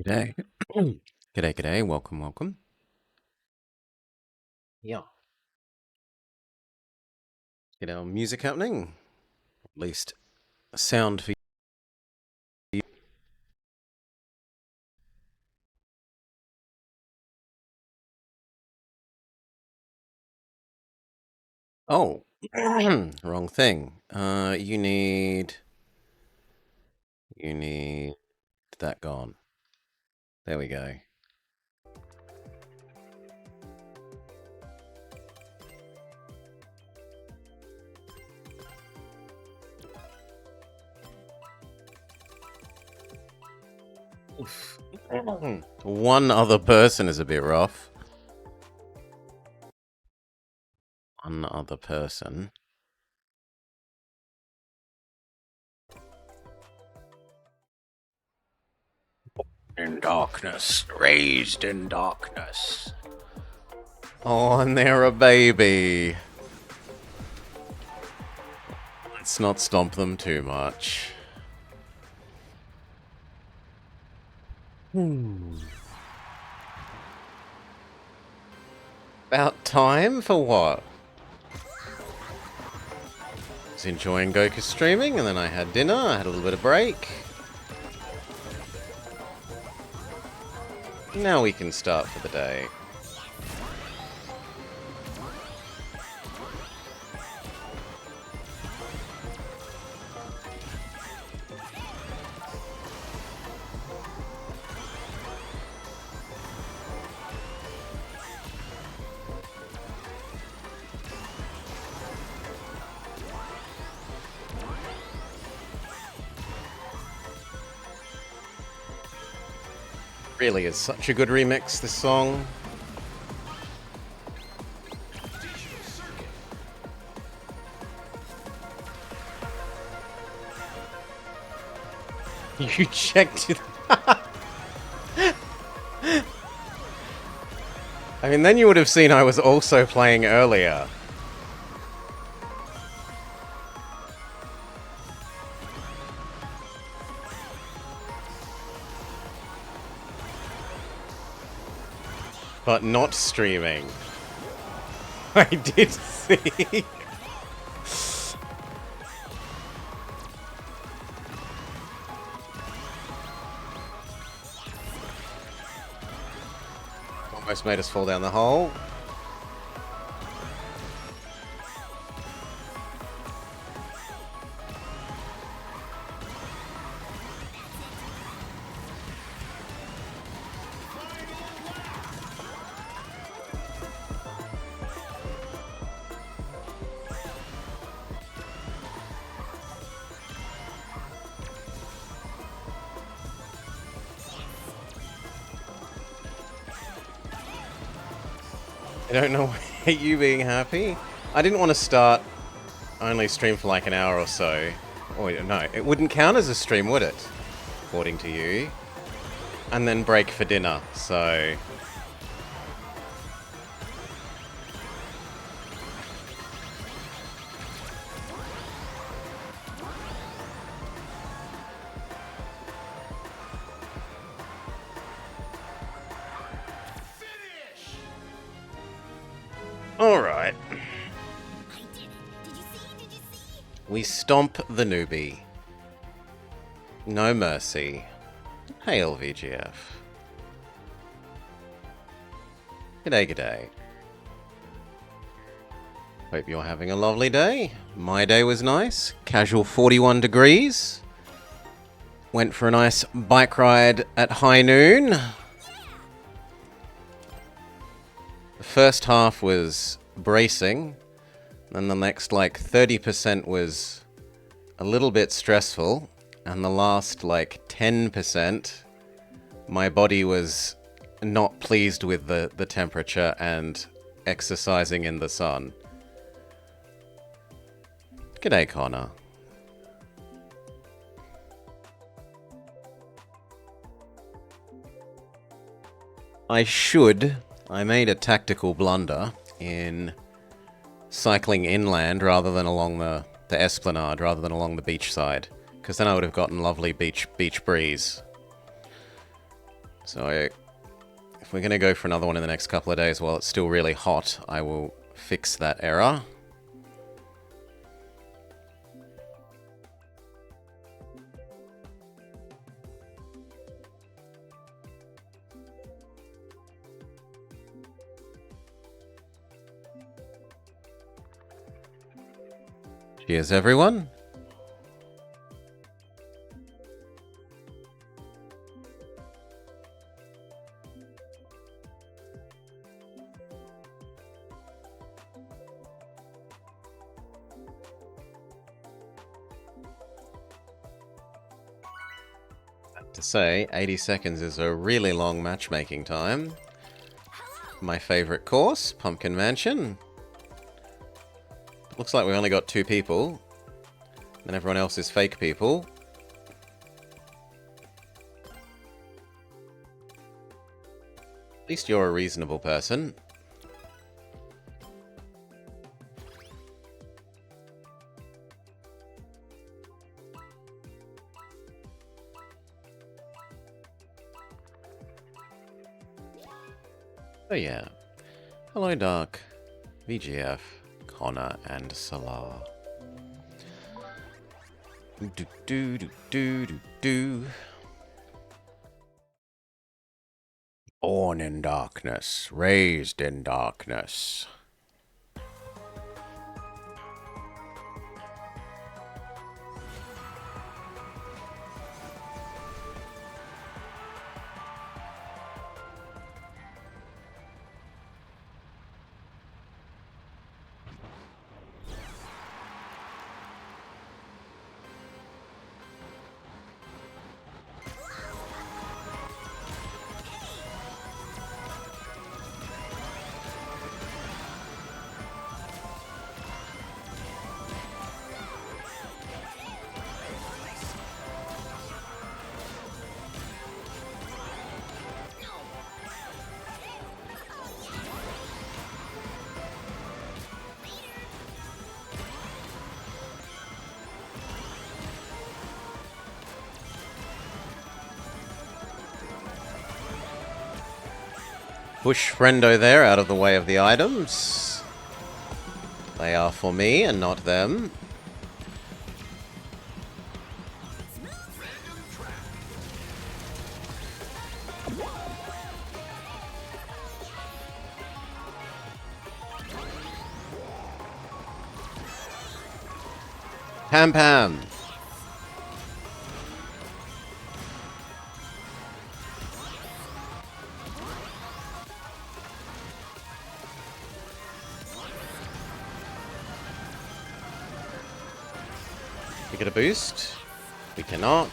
G'day. G'day. Welcome. Yeah. Get our music happening. At least sound for you. Oh, wrong thing. You need that gone. There we go. Oof. One other person is a bit rough. One other person. In darkness, raised in darkness. Oh, and they're a baby. Let's not stomp them too much. About time for what? I was enjoying Goku streaming, and then I had dinner, I had a little bit of break. Now we can start for the day. Really is such a good remix, this song. You checked it. I mean, then you would have seen I was also playing earlier. But not streaming. I did see. Almost made us fall down the hole. I don't know why you being happy. I didn't want to start only stream for like an hour or so. Or no, it wouldn't count as a stream, would it? According to you. And then break for dinner, so... Alright. We stomp the newbie. No mercy. Hail VGF. G'day. Hope you're having a lovely day. My day was nice. Casual 41 degrees. Went for a nice bike ride at high noon. The first half was bracing. Then the next, 30% was a little bit stressful. And the last, 10%, my body was not pleased with the temperature and exercising in the sun. G'day, Connor. I made a tactical blunder in cycling inland rather than along the esplanade, rather than along the beach side. Because then I would have gotten lovely beach breeze. So if we're going to go for another one in the next couple of days while it's still really hot, I will fix that error. Cheers, everyone. To say, 80 seconds is a really long matchmaking time. My favorite course, Pumpkin Mansion. Looks like we only got 2 people. And everyone else is fake people. At least you're a reasonable person. Oh yeah. Hello, Dark, VGF, Connor, and Salah. Do do do do do do. Born in darkness, raised in darkness. Push friendo there out of the way of the items. They are for me and not them. Pam Pam. We get a boost. We cannot.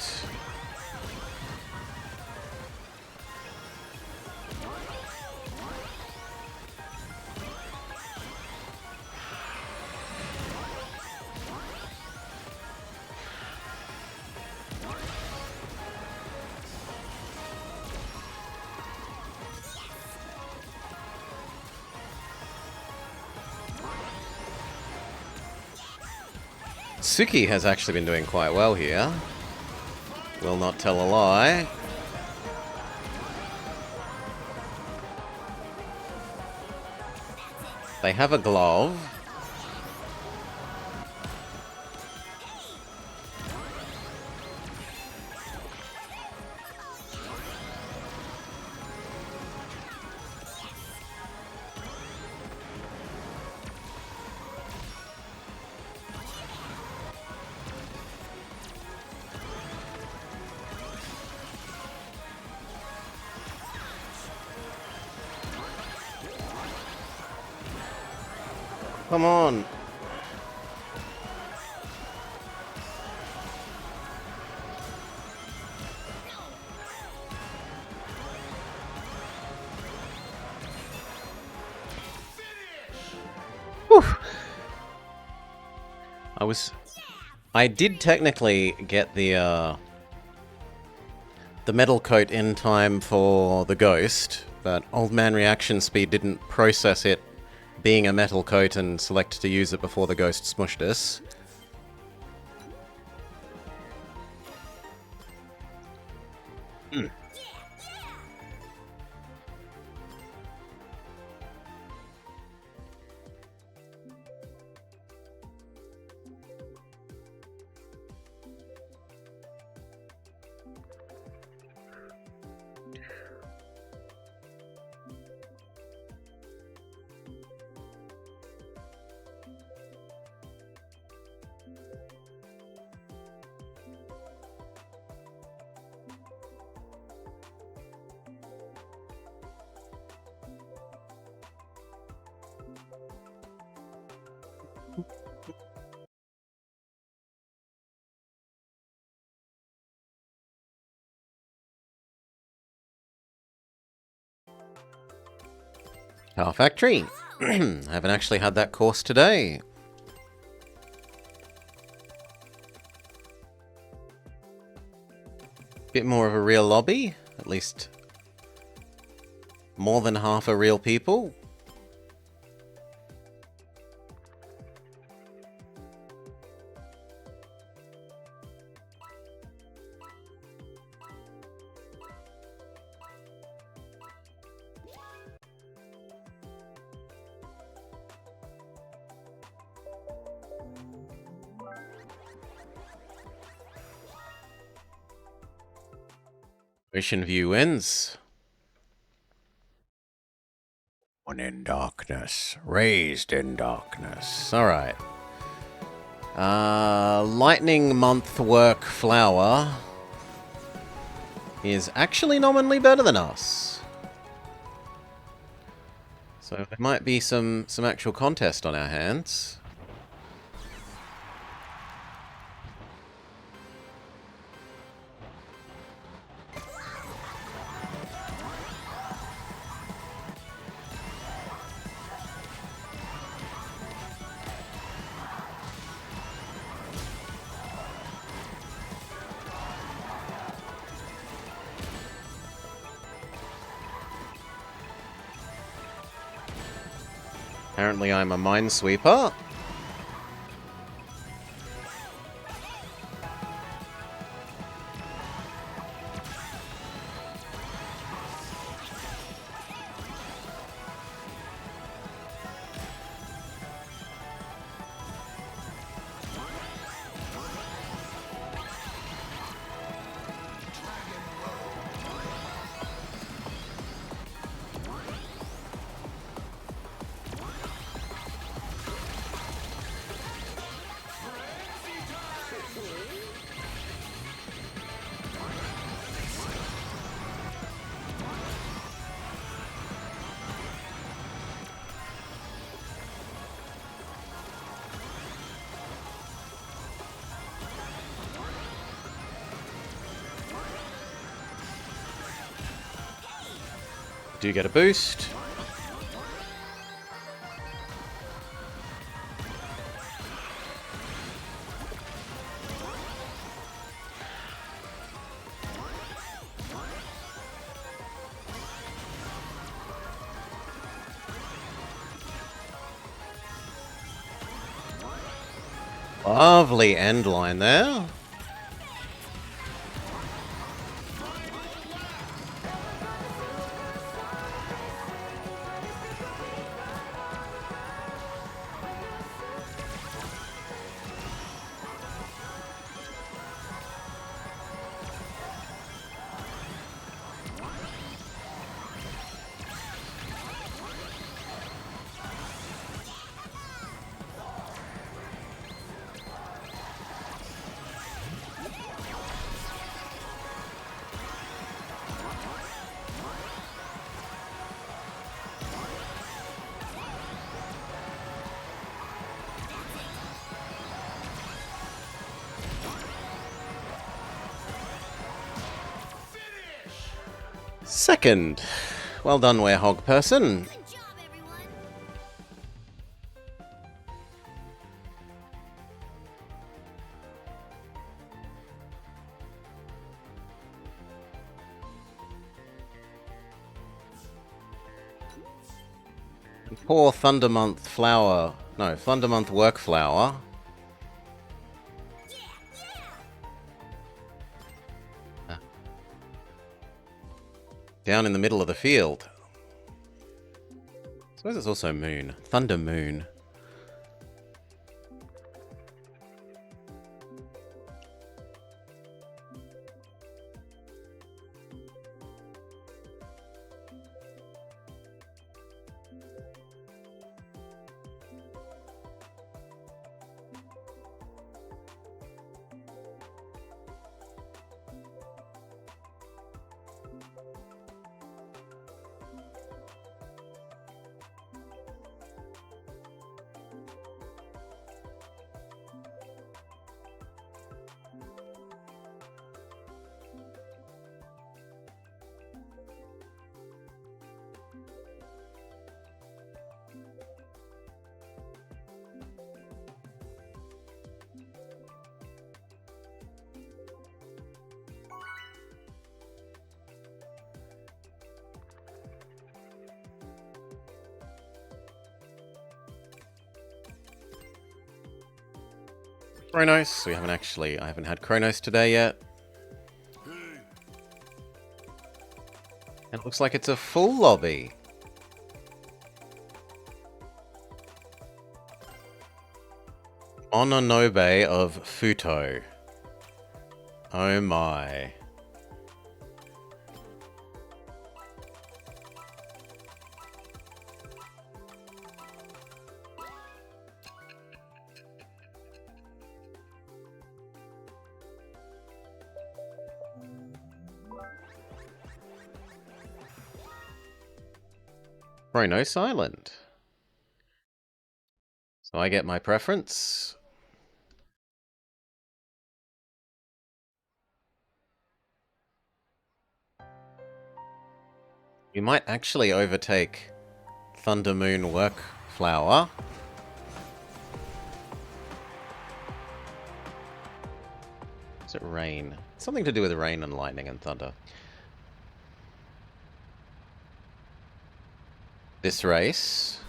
Suki has actually been doing quite well here. Will not tell a lie. They have a glove. Come on. Whew. I did technically get the metal coat in time for the ghost, but Old Man Reaction Speed didn't process it being a metal coat and select to use it before the ghost smushed us. Power Factory. Haven't actually had that course today. Bit more of a real lobby. At least more than half are real people. Ocean View wins. One in darkness, raised in darkness. Alright. Lightning Month Work Flower is actually nominally better than us. So there might be some actual contest on our hands. Apparently I'm a minesweeper. Do get a boost. Lovely end line there. Second. Well done, Werehog person. Good job, everyone. Poor Thundermonth flower. No, Thundermonth work flower. Down in the middle of the field. I suppose it's also Moon. Thunder Moon. Chronos. I haven't had Chronos today yet. It looks like it's a full lobby. Ononobe of Futo. Oh my. Chronos Island. So I get my preference. We might actually overtake Thunder Moon Workflower. Is it rain? Something to do with rain and lightning and thunder. This race.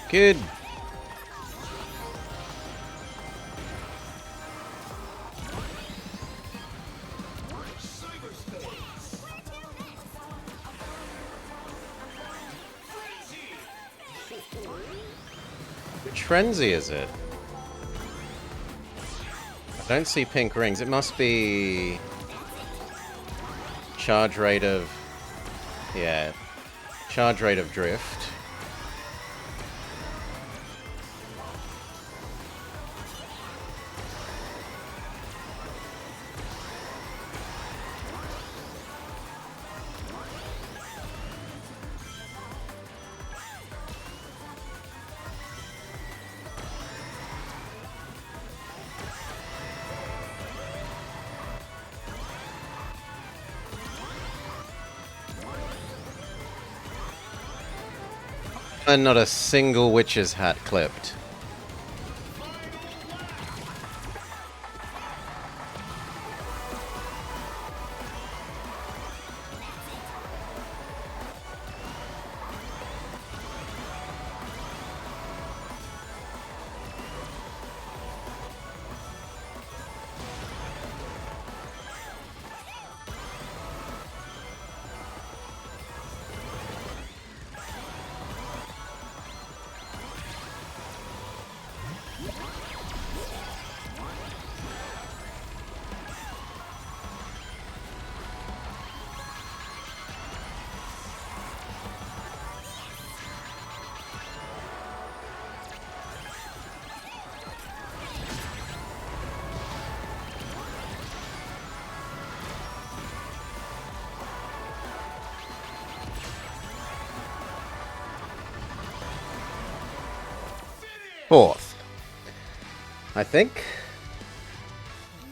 Good. Which frenzy is it? I don't see pink rings. It must be charge rate of... Yeah. Charge rate of drift. And not a single witch's hat clipped. Fourth. I think.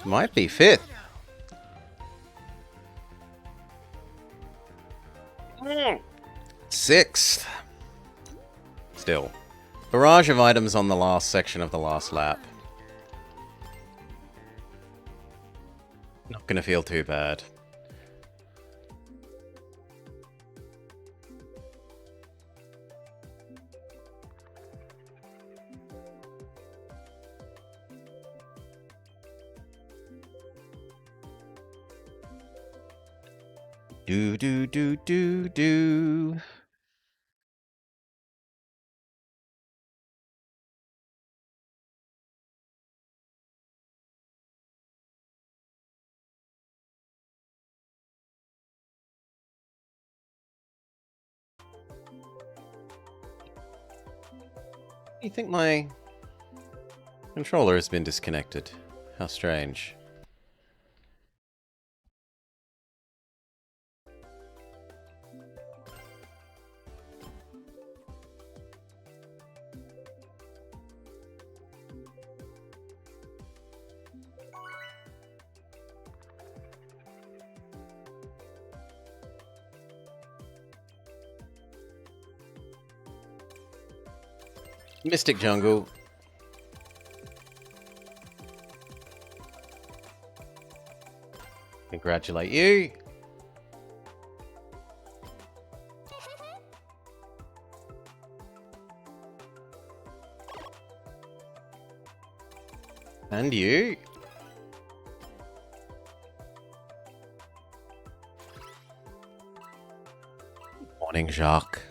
Might be fifth. Sixth. Still. Barrage of items on the last section of the last lap. Not gonna feel too bad. Do do do do do. You think my controller has been disconnected? How strange. Mystic Jungle. Congratulate you. And you. Morning, Jacques.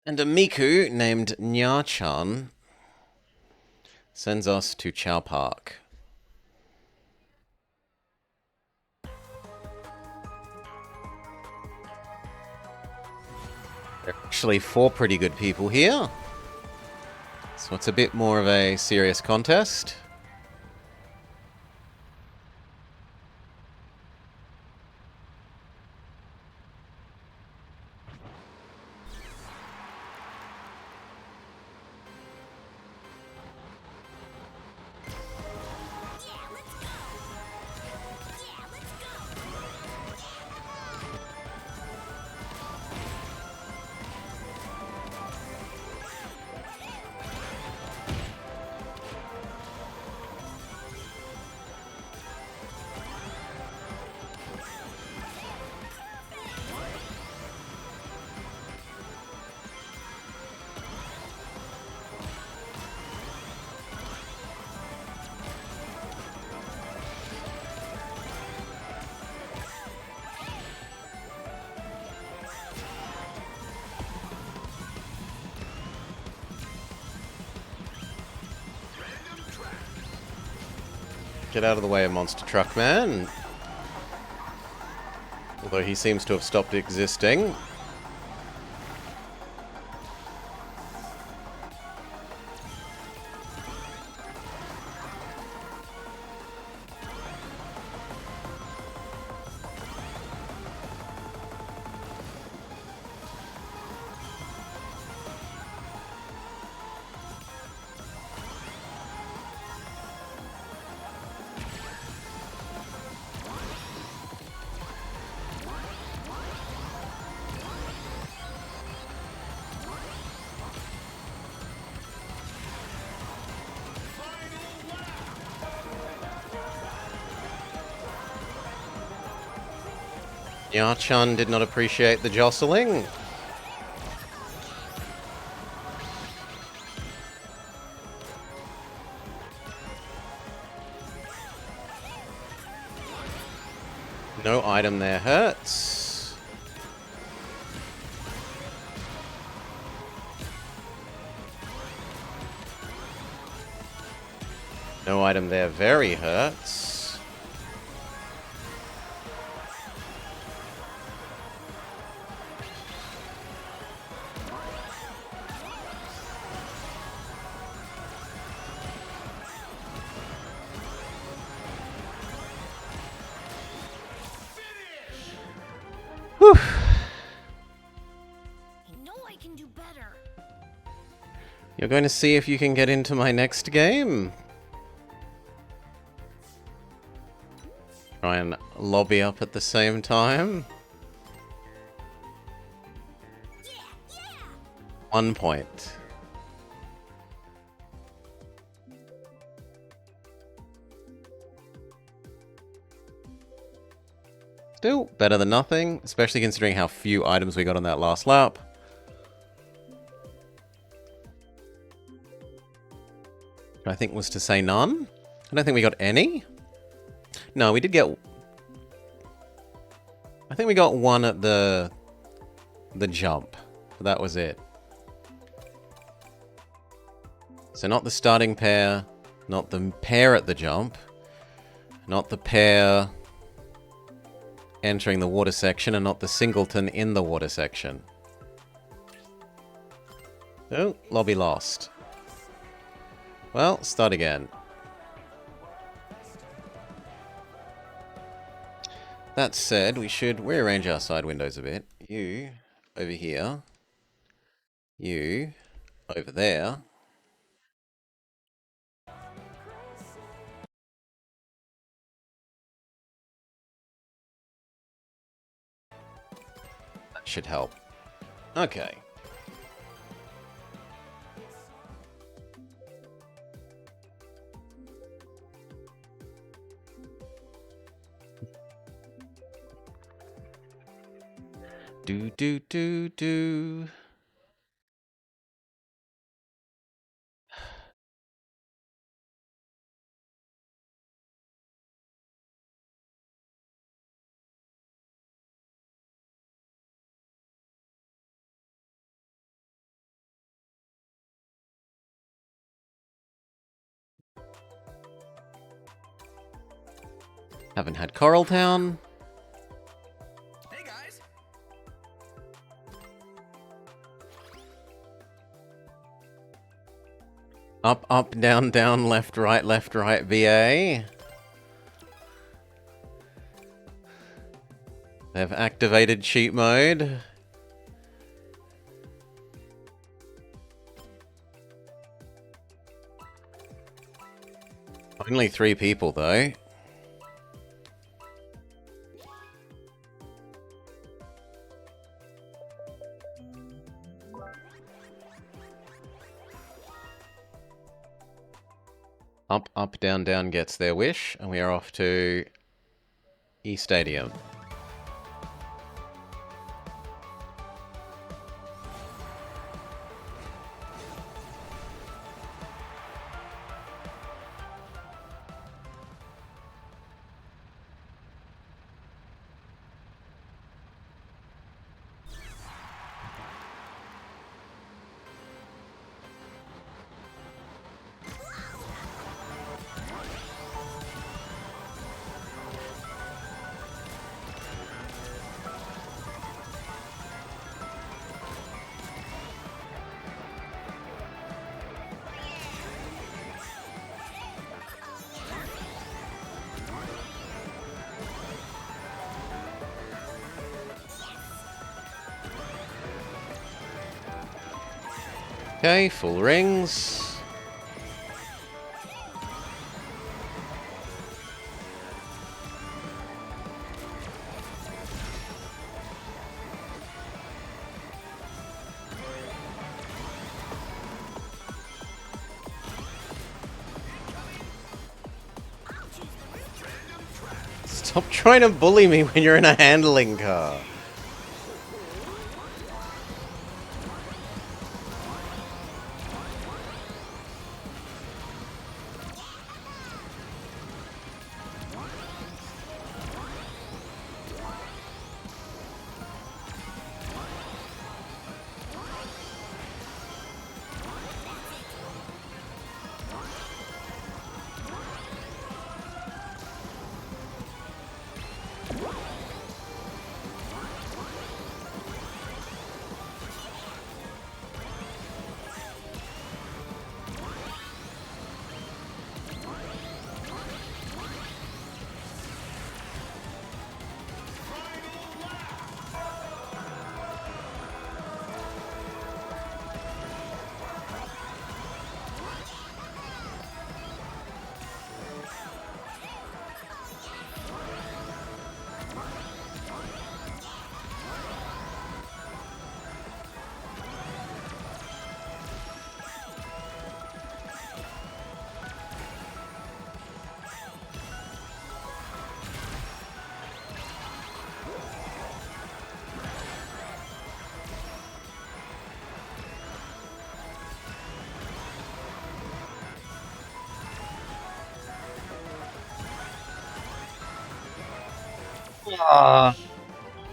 And a Miku named Nya-chan sends us to Chow Park. There are actually 4 pretty good people here. So it's a bit more of a serious contest. Get out of the way of Monster Truck Man. Although he seems to have stopped existing. Nya-chan did not appreciate the jostling. No item there hurts. No item there very hurts. Whew. I know I can do better. You're going to see if you can get into my next game. Try and lobby up at the same time. Yeah. 1 point. Still better than nothing, especially considering how few items we got on that last lap. I think was to say none. I don't think we got any. No, we did get... I think we got one at the jump. That was it. So not the starting pair, not the pair at the jump, not the pair entering the water section, and not the singleton in the water section. Oh, lobby lost. Well, start again. That said, we should rearrange our side windows a bit. You over here. You over there. That should help. Okay. Do. Haven't had Coral Town. Hey guys. Up, down, left, right, BA. They've activated cheat mode. Only 3 people, though. Up, down gets their wish, and we are off to E Stadium. Okay, full rings. Stop trying to bully me when you're in a handling car.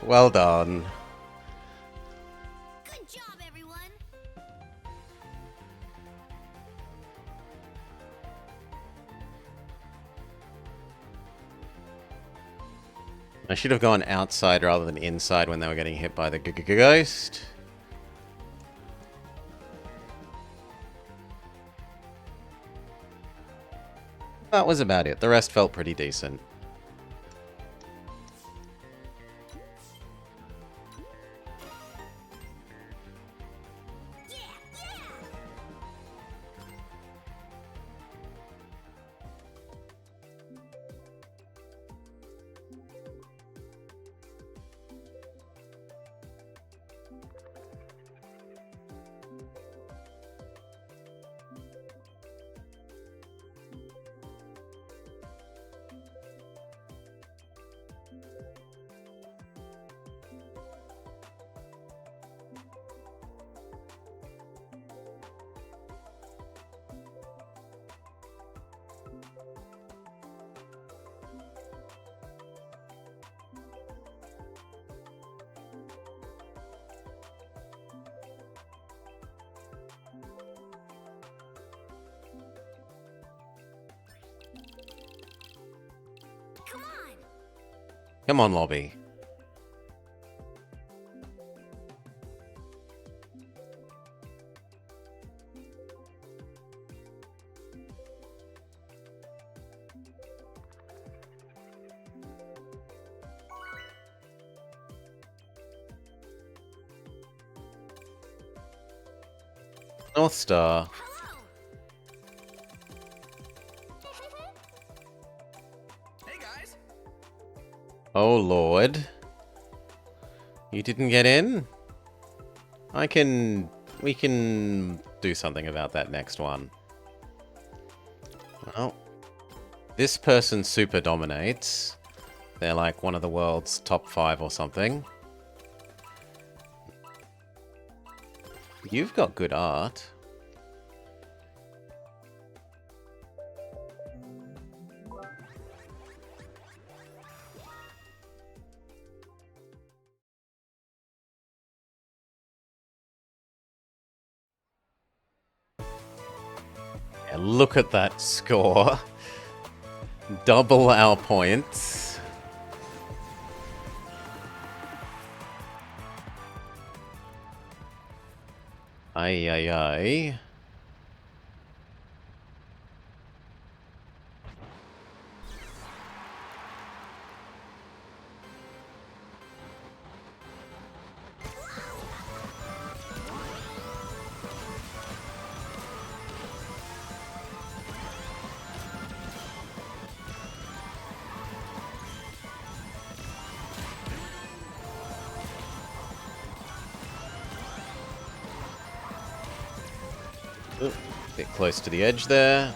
Well done. Good job, everyone. I should have gone outside rather than inside when they were getting hit by the ghost. That was about it. The rest felt pretty decent. Come on. Come on, lobby. North Star. Hello. Hey guys. Oh, Lord. You didn't get in? We can do something about that next one. Well, this person super dominates. They're like one of the world's top 5 or something. You've got good art. Yeah, look at that score. Double our points. Ay, ay, ay. Ooh, bit close to the edge there.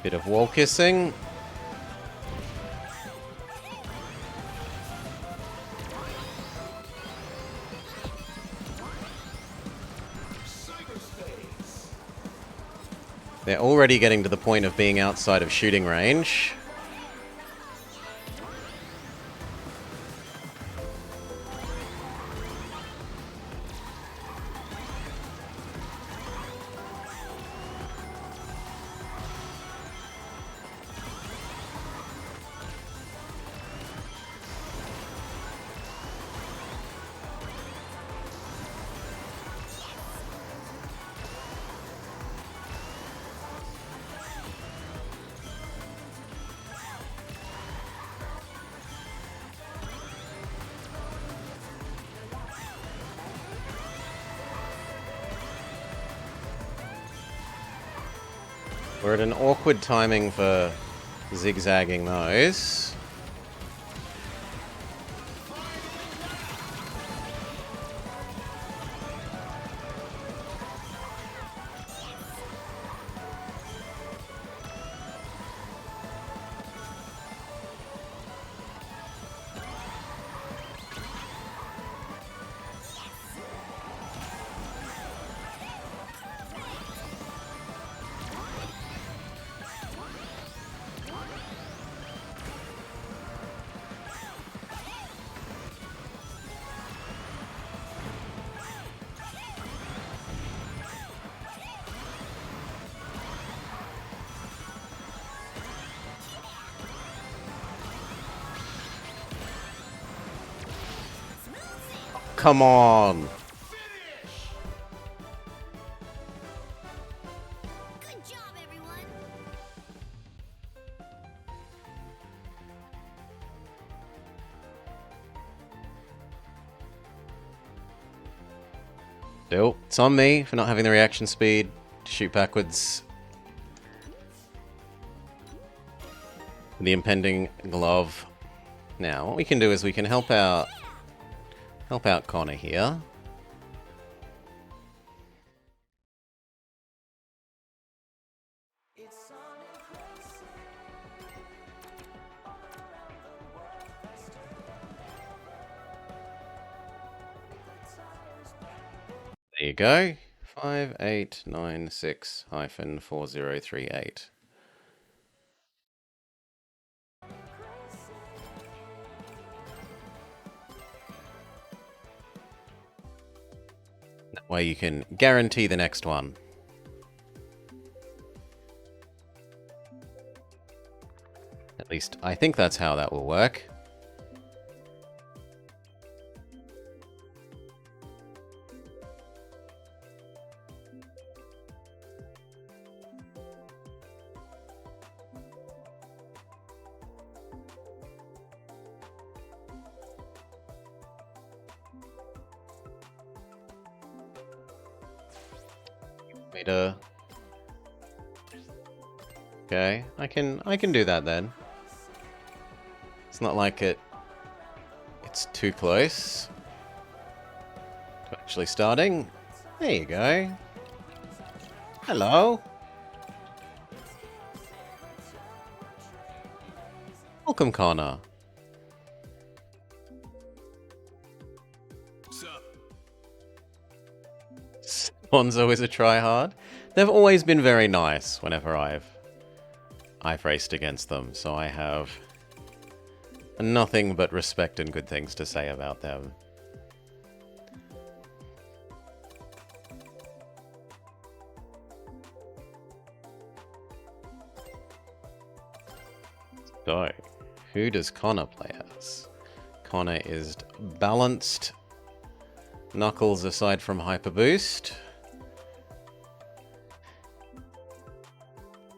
Bit of wall kissing. They're already getting to the point of being outside of shooting range. We're at an awkward timing for zigzagging those. come on. Good job, everyone. Still, it's on me for not having the reaction speed to shoot backwards. The impending glove. Now, what we can do is we can help out Connor here. There you go. 5896-4038. That way you can guarantee the next one. At least I think that's how that will work. Okay, I can do that then. It's not like it's too close to actually starting. There you go. Hello. Welcome, Connor. Bonzo is a tryhard. They've always been very nice whenever I've raced against them, so I have nothing but respect and good things to say about them. So, who does Connor play as? Connor is balanced. Knuckles aside from Hyper Boost.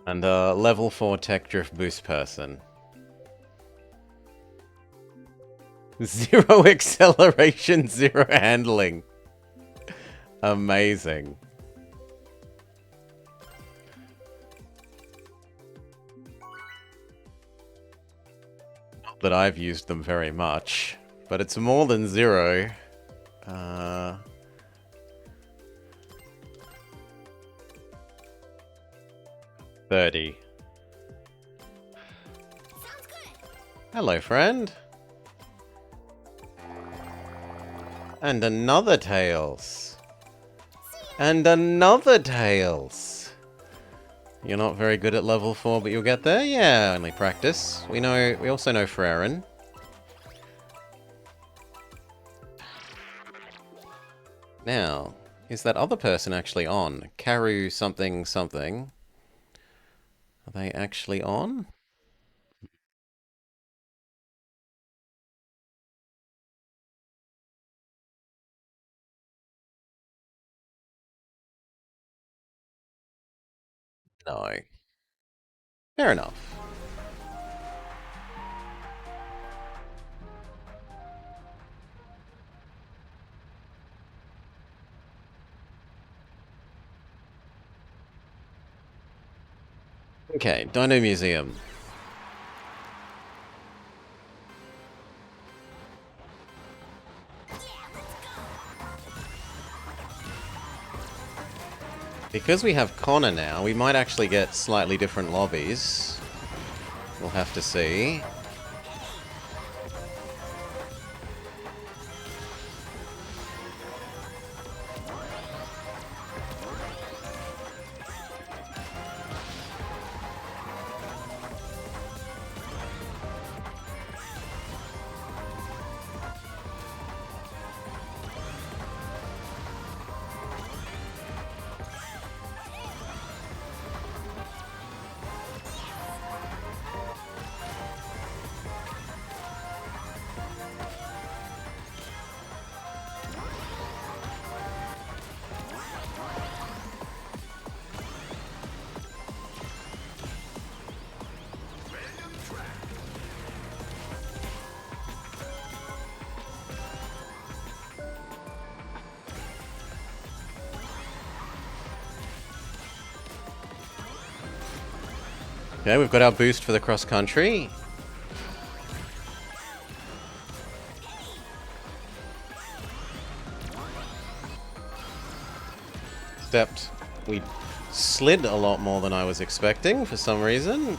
And a level 4 Tech Drift Boost person. 0 acceleration, 0 handling. Amazing. Not that I've used them very much, but it's more than 0. 30. Sounds good. Hello, friend. And another Tails. And another Tails. You're not very good at level 4, but you'll get there? Yeah, only practice. We also know Freren. Now, is that other person actually on? Karu something something. Are they actually on? No. Fair enough. Okay, Dino Museum. Because we have Connor now, we might actually get slightly different lobbies. We'll have to see. Okay, we've got our boost for the cross country. Except we slid a lot more than I was expecting for some reason.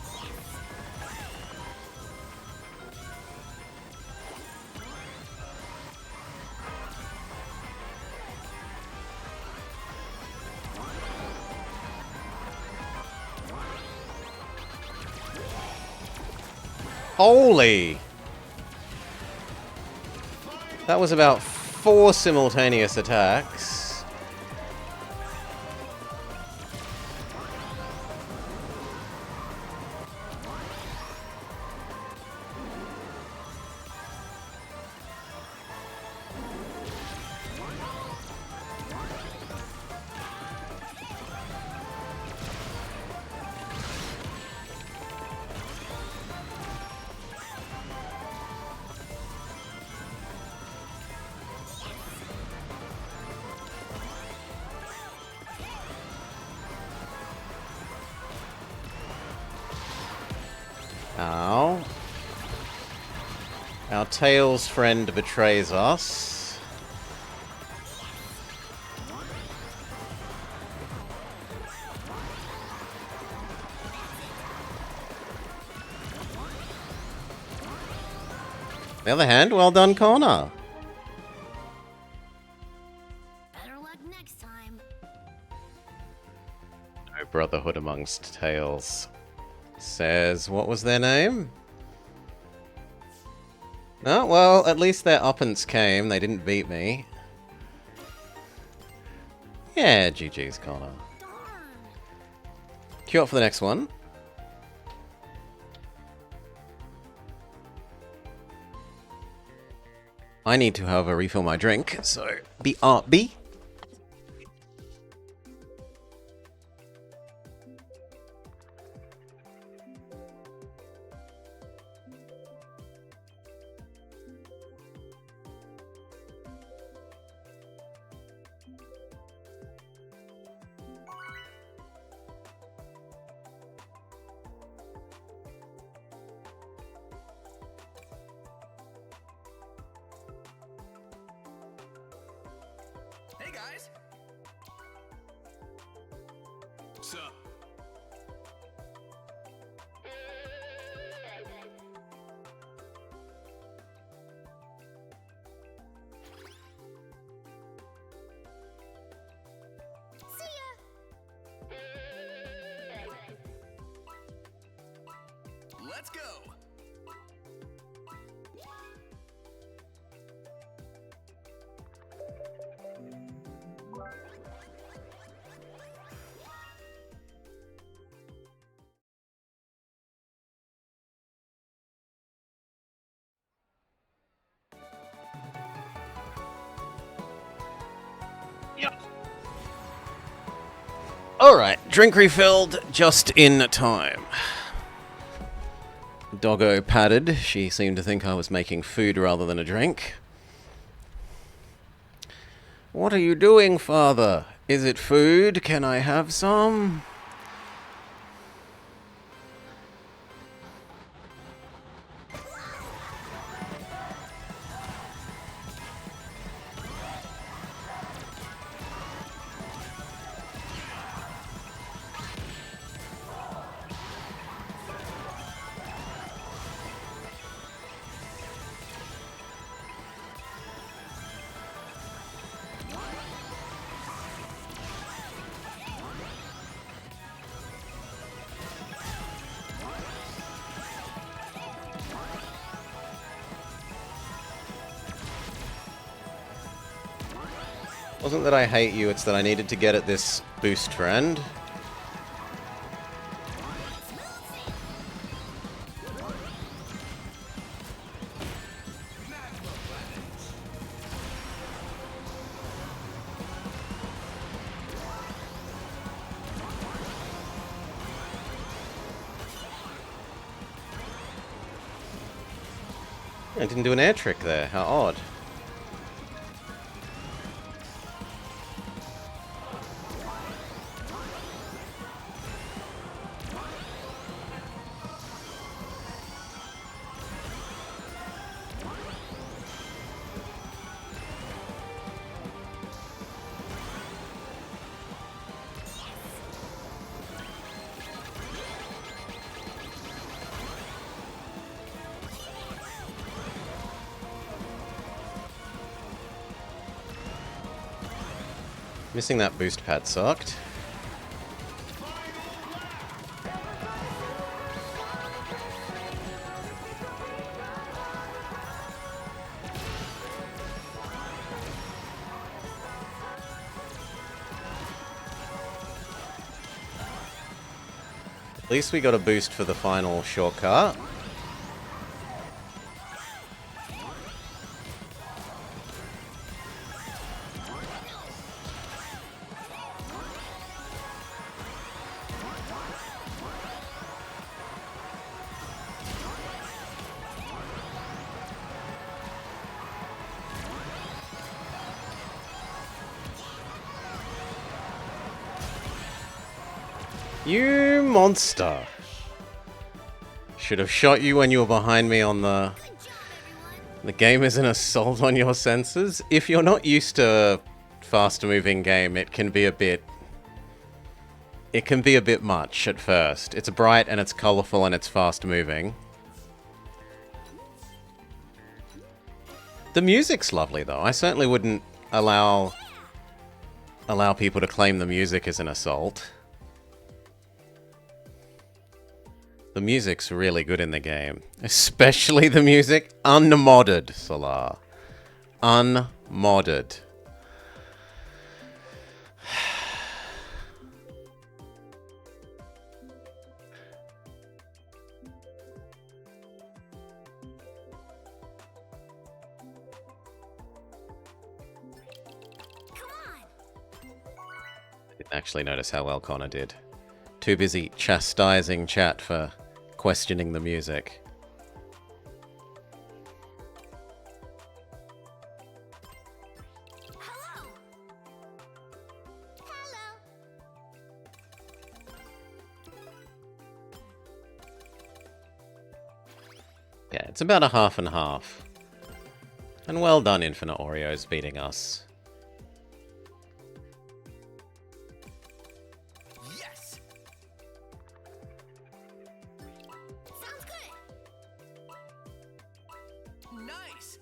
Holy! That was about 4 simultaneous attacks. Ow. Our Tails friend betrays us. On the other hand, well done, Connor. Better luck next time. No brotherhood amongst Tails. Says, what was their name? Oh, well, at least their uppance came. They didn't beat me. Yeah, GG's, Connor. Darn. Queue up for the next one. I need to, however, refill my drink, so BRB. Hey guys. Sup? See ya. Let's go. Alright, drink refilled just in time. Doggo patted. She seemed to think I was making food rather than a drink. What are you doing, father? Is it food? Can I have some? Wasn't that I hate you, it's that I needed to get at this boost friend. I didn't do an air trick there, how odd. Missing that boost pad sucked. At least we got a boost for the final shortcut. You monster! Should have shot you when you were behind me on the... The game is an assault on your senses. If you're not used to faster moving game, it can be a bit... It can be a bit much at first. It's bright and it's colourful and it's fast moving. The music's lovely though. I certainly wouldn't allow people to claim the music is an assault. The music's really good in the game. Especially the music unmodded, Solar. Unmodded. Didn't actually notice how well Connor did. Too busy chastising chat for questioning the music. Hello. Hello. Yeah, it's about a half and half. And well done, Infinite Oreos, beating us. Yes. Sounds good. Nice.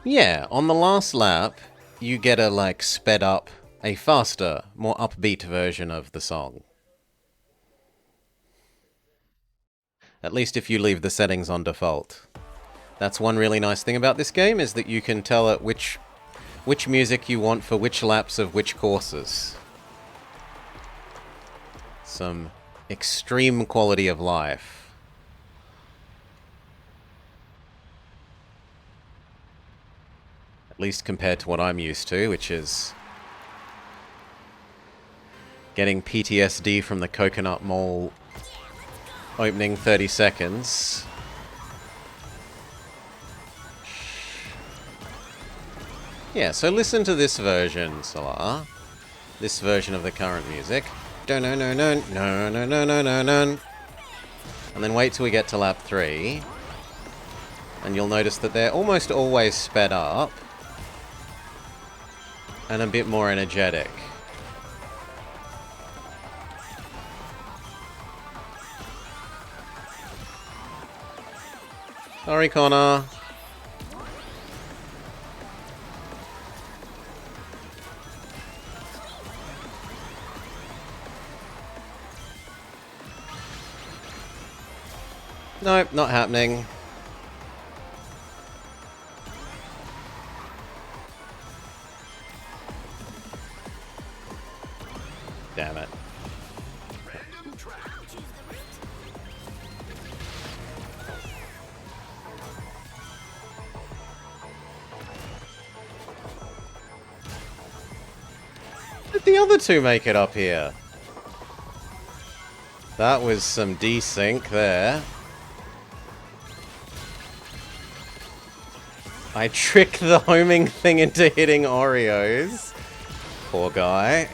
Yeah, on the last lap, you get a, like, sped up, a faster, more upbeat version of the song. At least if you leave the settings on default. That's one really nice thing about this game, is that you can tell it which music you want for which laps of which courses. Some extreme quality of life. At least compared to what I'm used to, which is getting PTSD from the Coconut Mall opening 30 seconds. Yeah, so listen to this version, Solar. This version of the current music. And then wait till we get to lap 3. And you'll notice that they're almost always sped up. And a bit more energetic. Sorry, Connor. Nope, not happening. Damn it. Did the other two make it up here? That was some desync there. I tricked the homing thing into hitting Oreos. Poor guy.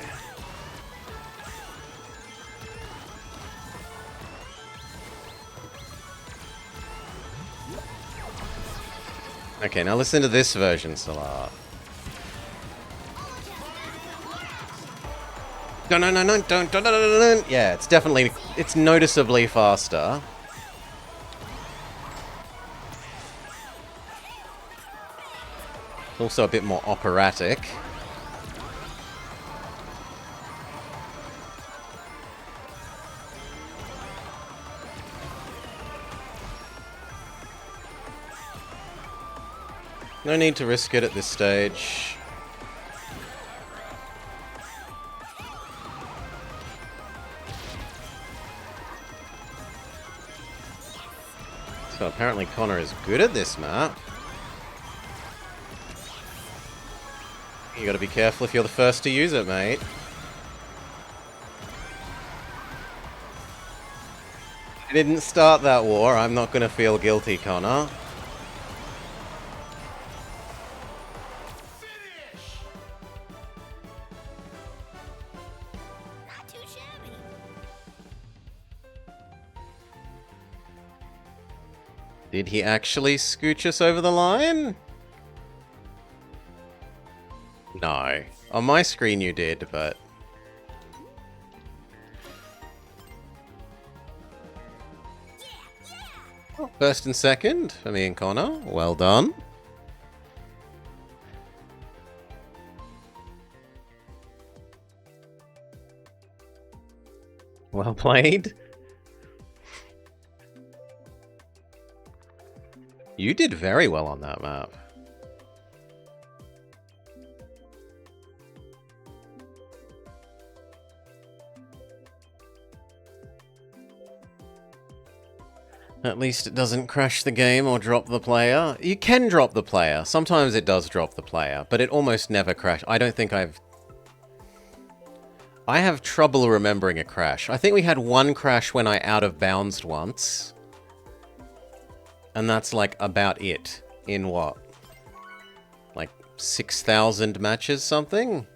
Okay, now listen to this version, Solar. No. Yeah, it's definitely, it's noticeably faster. Also a bit more operatic. No need to risk it at this stage. So apparently Connor is good at this map. You gotta be careful if you're the first to use it, mate. I didn't start that war. I'm not gonna feel guilty, Connor. Not too shabby. Did he actually scooch us over the line? No. On my screen you did, but... First and second for me and Connor. Well done. Well played. You did very well on that map. At least it doesn't crash the game or drop the player. You can drop the player. Sometimes it does drop the player, but it almost never crashes. I don't think I have trouble remembering a crash. I think we had one crash when I out of bounds once. And that's like about it. In what? Like 6,000 matches something?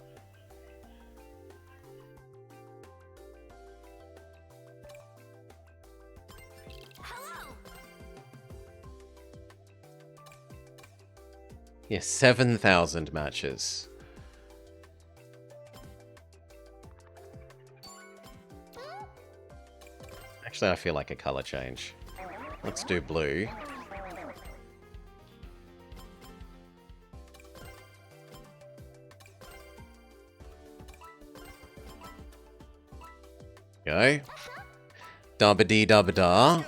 Yeah, 7,000 matches. Actually, I feel like a color change. Let's do blue. Go. Dabba-dee-dabba-da.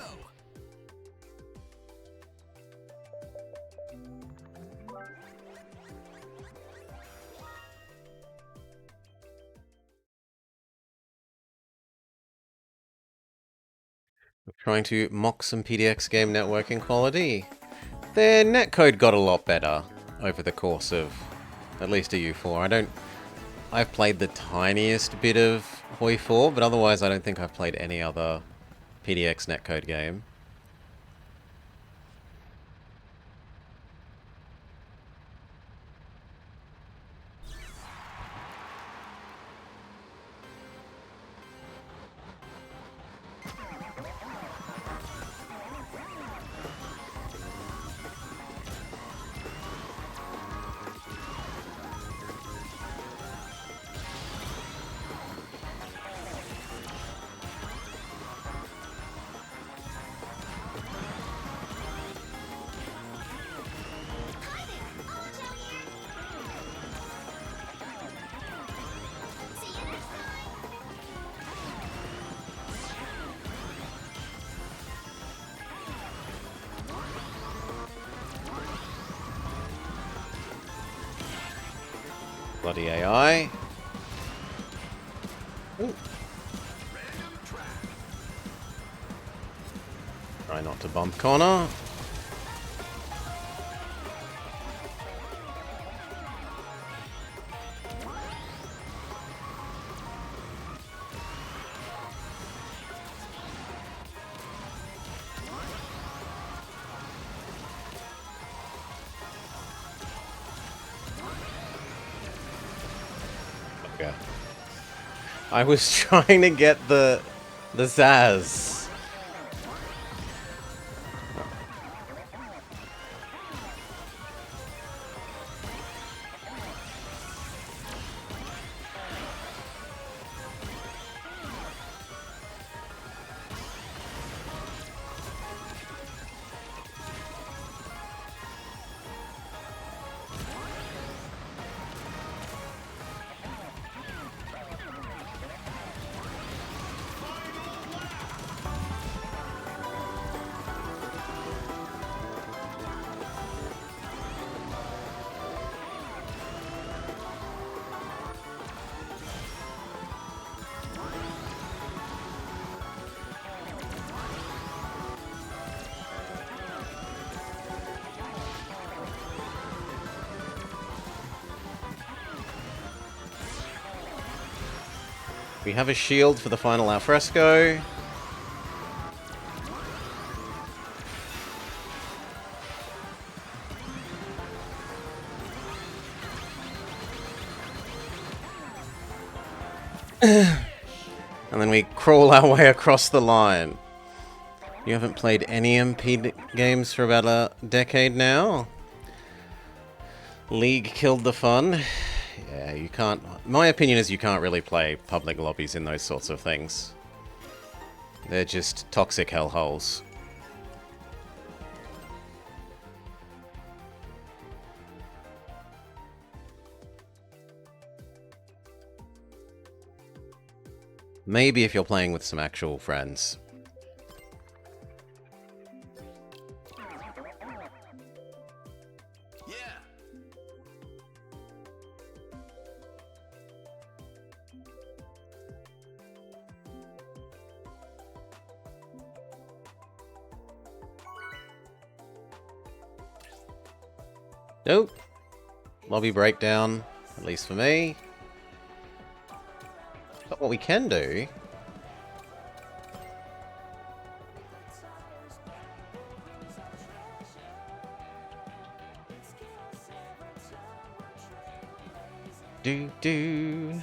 Trying to mock some PDX game networking quality. Their netcode got a lot better over the course of at least a U4. I've played the tiniest bit of Hoi 4, but otherwise I don't think I've played any other PDX netcode game. Bloody AI. Ooh. Try not to bump Connor. Okay. I was trying to get the Zaz. We have a shield for the final alfresco. And then we crawl our way across the line. You haven't played any MP games for about a decade now? League killed the fun. Yeah, you can't... My opinion is you can't really play public lobbies in those sorts of things. They're just toxic hellholes. Maybe if you're playing with some actual friends. Yeah. Nope. Lobby breakdown, at least for me. But what we can do... Do.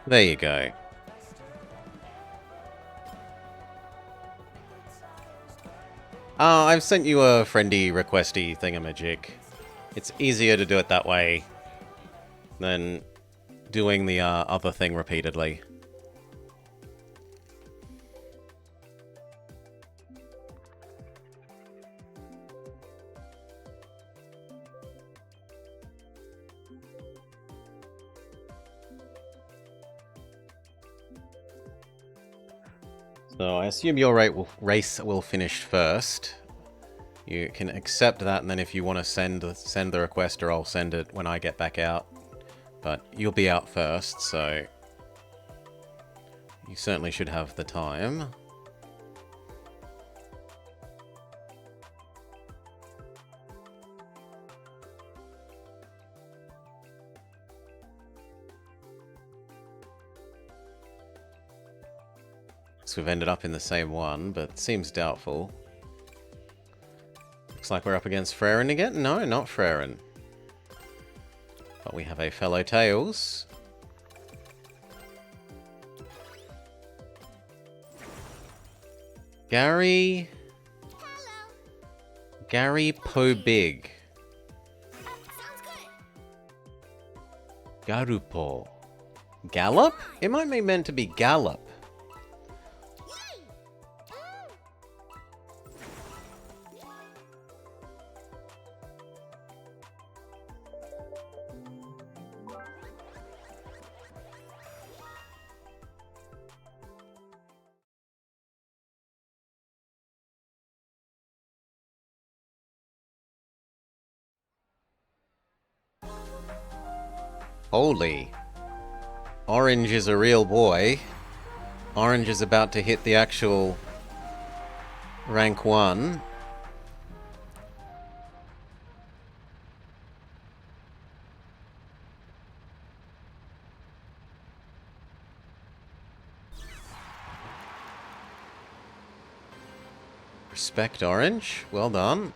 There you go. I've sent you a friendly requesty thingamajig. It's easier to do it that way than doing the other thing repeatedly. So I assume your race will finish first. You can accept that, and then if you want to send the request, or I'll send it when I get back out. But you'll be out first, so you certainly should have the time. So we've ended up in the same one, but seems doubtful. Looks like we're up against Freren again? No, not Freren. But we have a fellow Tails. Gary Pobig. Sounds good. Garupo. Gallop? It might be meant to be Gallop. Yay! Holy. Orange is a real boy. Orange is about to hit the actual rank 1. Respect Orange. Well done.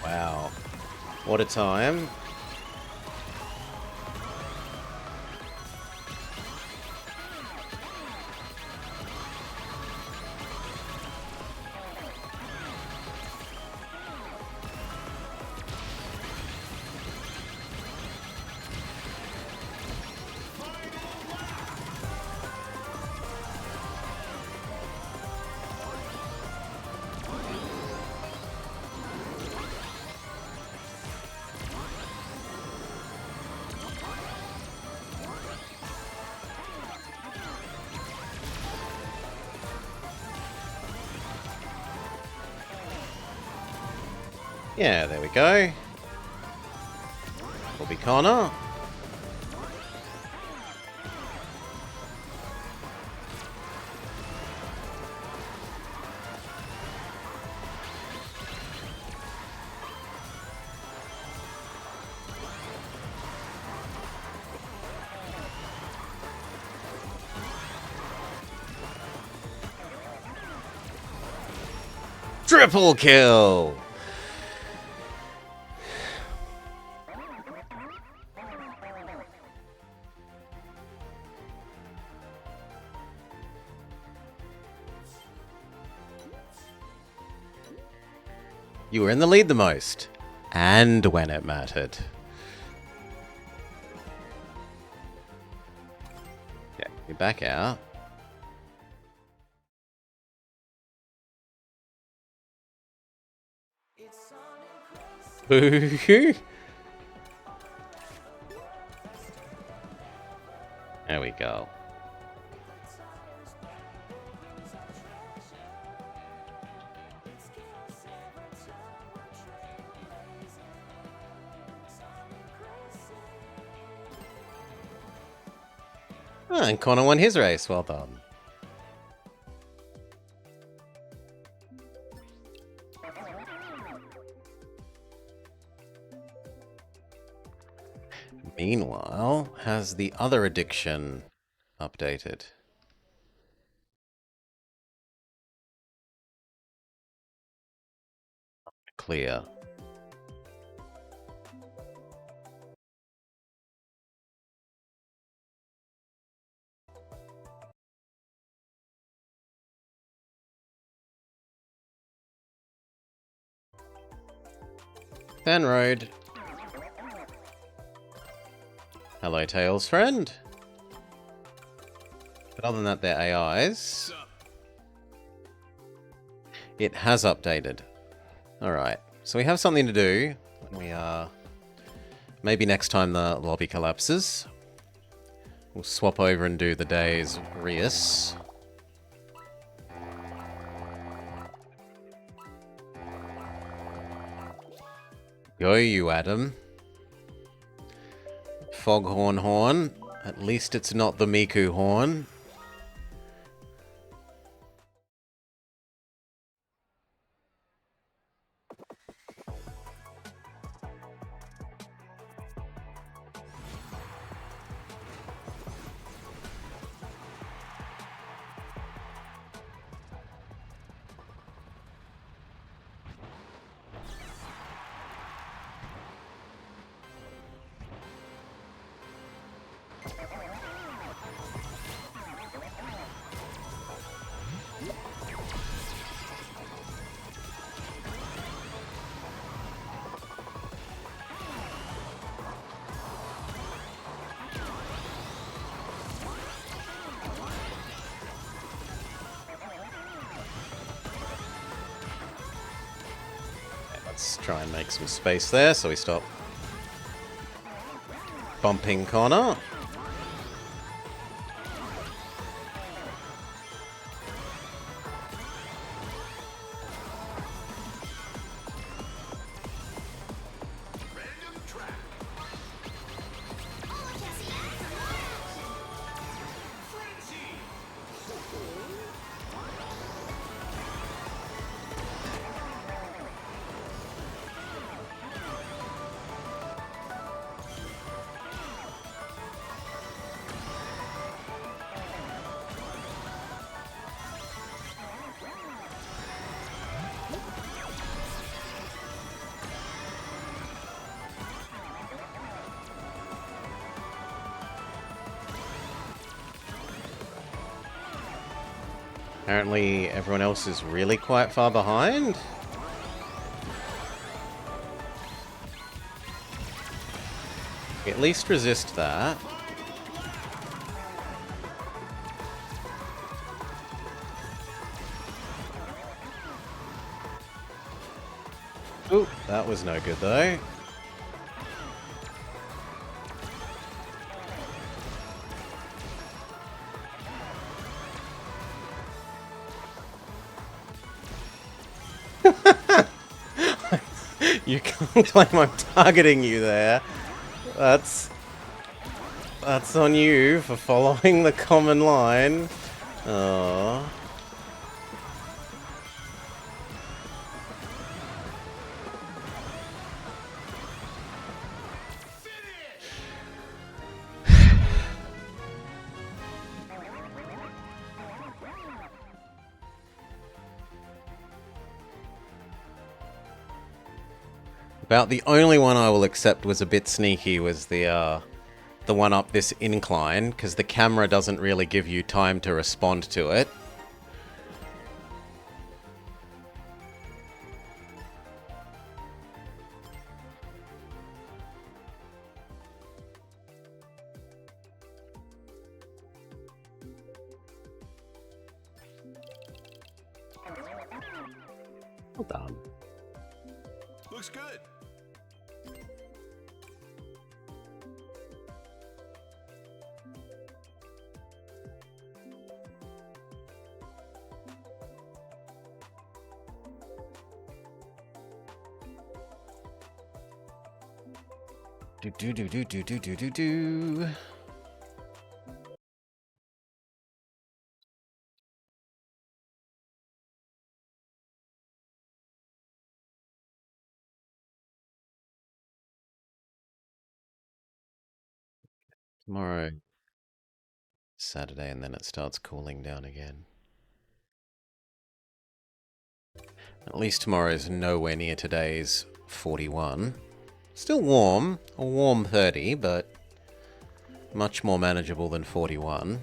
Wow. What a time. Yeah, there we go. Will be Connor. Triple kill! You were in the lead the most. And when it mattered. Yeah, you're back out. Boo! There we go. Oh, and Connor won his race. Well done. Meanwhile, has the other addiction updated? Clear. Then road. Hello, Tails friend. But other than that, they're AIs. It has updated. Alright, so we have something to do. We maybe next time the lobby collapses, we'll swap over and do the day's Reus. Go you, Adam. Foghorn horn. At least it's not the Miku horn. Let's try and make some space there so we stop bumping Connor. Apparently everyone else is really quite far behind. At least resist that. Ooh, that was no good though. You can't claim I'm targeting you there. That's on you for following the common line. Oh. About the only one I will accept was a bit sneaky was the one up this incline, because the camera doesn't really give you time to respond to it. Well done. Looks good. Do do do do do do do do do. Tomorrow, Saturday, and then it starts cooling down again. At least tomorrow is nowhere near today's 41. Still warm, a warm 30, but much more manageable than 41.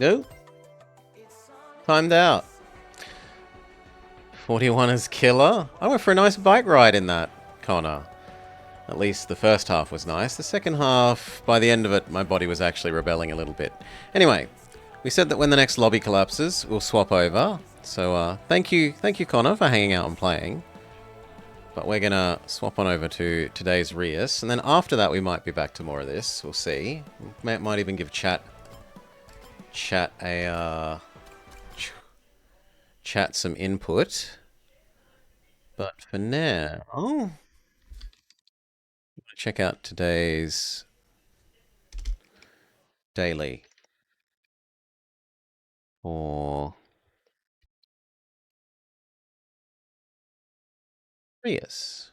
No? Timed out. 41 is killer. I went for a nice bike ride in that, Connor. At least the first half was nice. The second half, by the end of it, my body was actually rebelling a little bit. Anyway, we said that when the next lobby collapses, we'll swap over. So thank you, Connor, for hanging out and playing. But we're gonna swap on over to today's Reus, and then after that we might be back to more of this. We'll see. Might even give chat a chat some input. But for now, check out today's daily for Reus.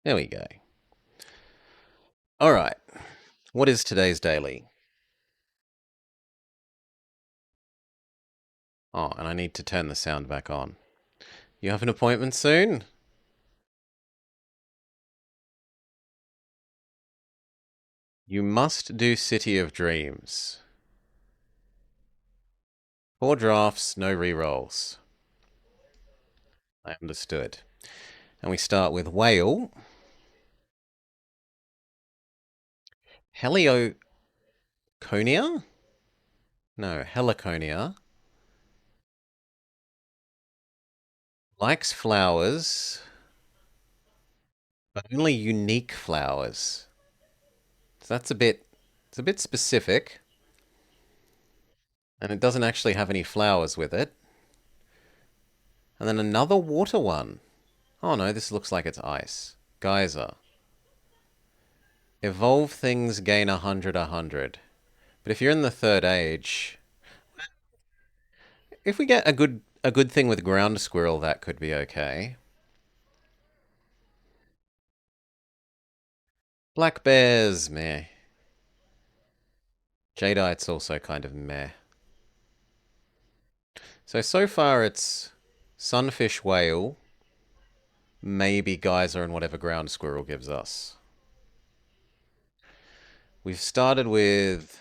There we go. All right. What is today's daily? Oh, and I need to turn the sound back on. You have an appointment soon? You must do City of Dreams. 4 drafts, no rerolls. I understood. And we start with Whale. Helioconia? No, Heliconia. Likes flowers, but only unique flowers. So it's a bit specific. And it doesn't actually have any flowers with it. And then another water one. Oh no, this looks like it's ice. Geyser. Evolve things gain 100. But if you're in the third age, if we get a good thing with ground squirrel, that could be okay. Black bears, meh. Jadeite's also kind of meh. So far it's sunfish, whale, maybe geyser, and whatever ground squirrel gives us. We've started with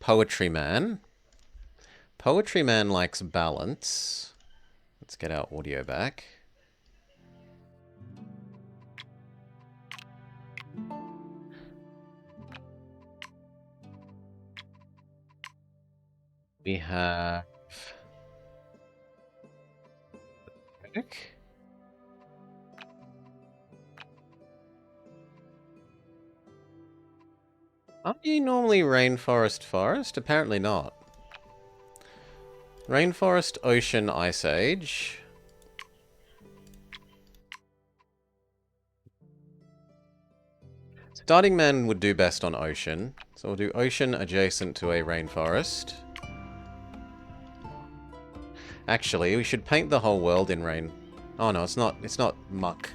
Poetry Man. Poetry Man likes balance. Let's get our audio back. We have... Aren't you normally rainforest forest? Apparently not. Rainforest, ocean, ice age. Starting Man would do best on ocean. So we'll do ocean adjacent to a rainforest. Actually, we should paint the whole world in rain. Oh no, it's not muck.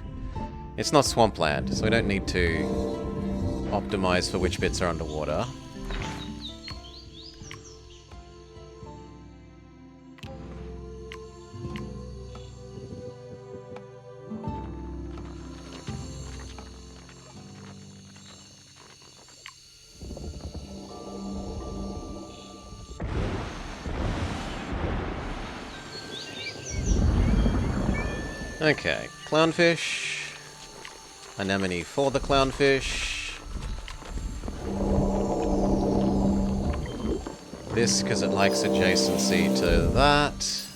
It's not swampland, so we don't need to optimize for which bits are underwater. Okay, clownfish. Anemone for the clownfish. This, because it likes adjacency to that.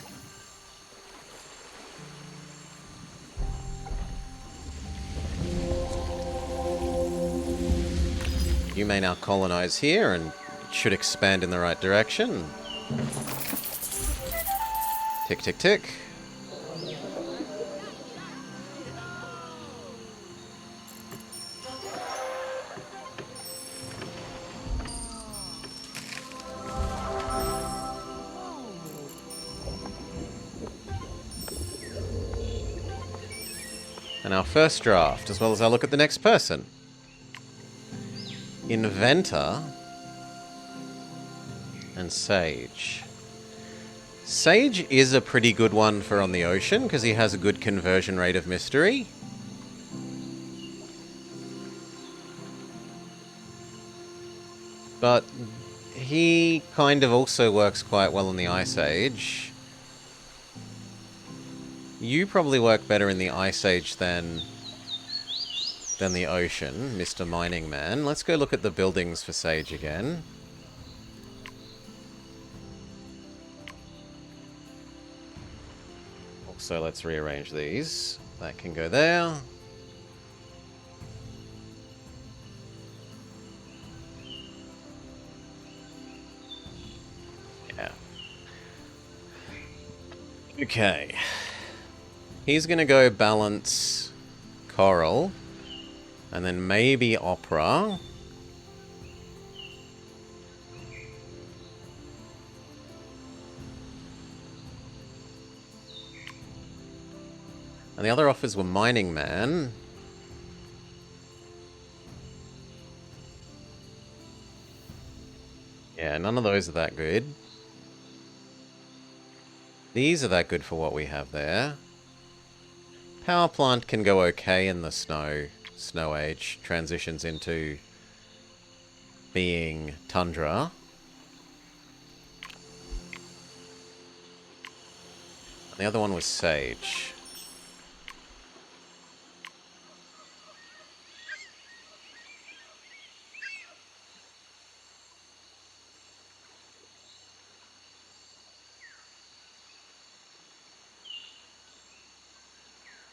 You may now colonize here, and it should expand in the right direction. Tick, tick, tick. And our first draft, as well as our look at the next person. Inventor and Sage. Sage is a pretty good one for on the ocean, because he has a good conversion rate of mystery. But he kind of also works quite well in the Ice Age. You probably work better in the Ice Age than the ocean, Mr. Mining Man. Let's go look at the buildings for Sage again. Also, let's rearrange these. That can go there. Yeah. Okay. He's gonna go balance coral. And then maybe opera. And the other offers were Mining Man. Yeah, none of those are that good. These are that good for what we have there. Power plant can go okay in the snow age. Transitions into being tundra. And the other one was Sage.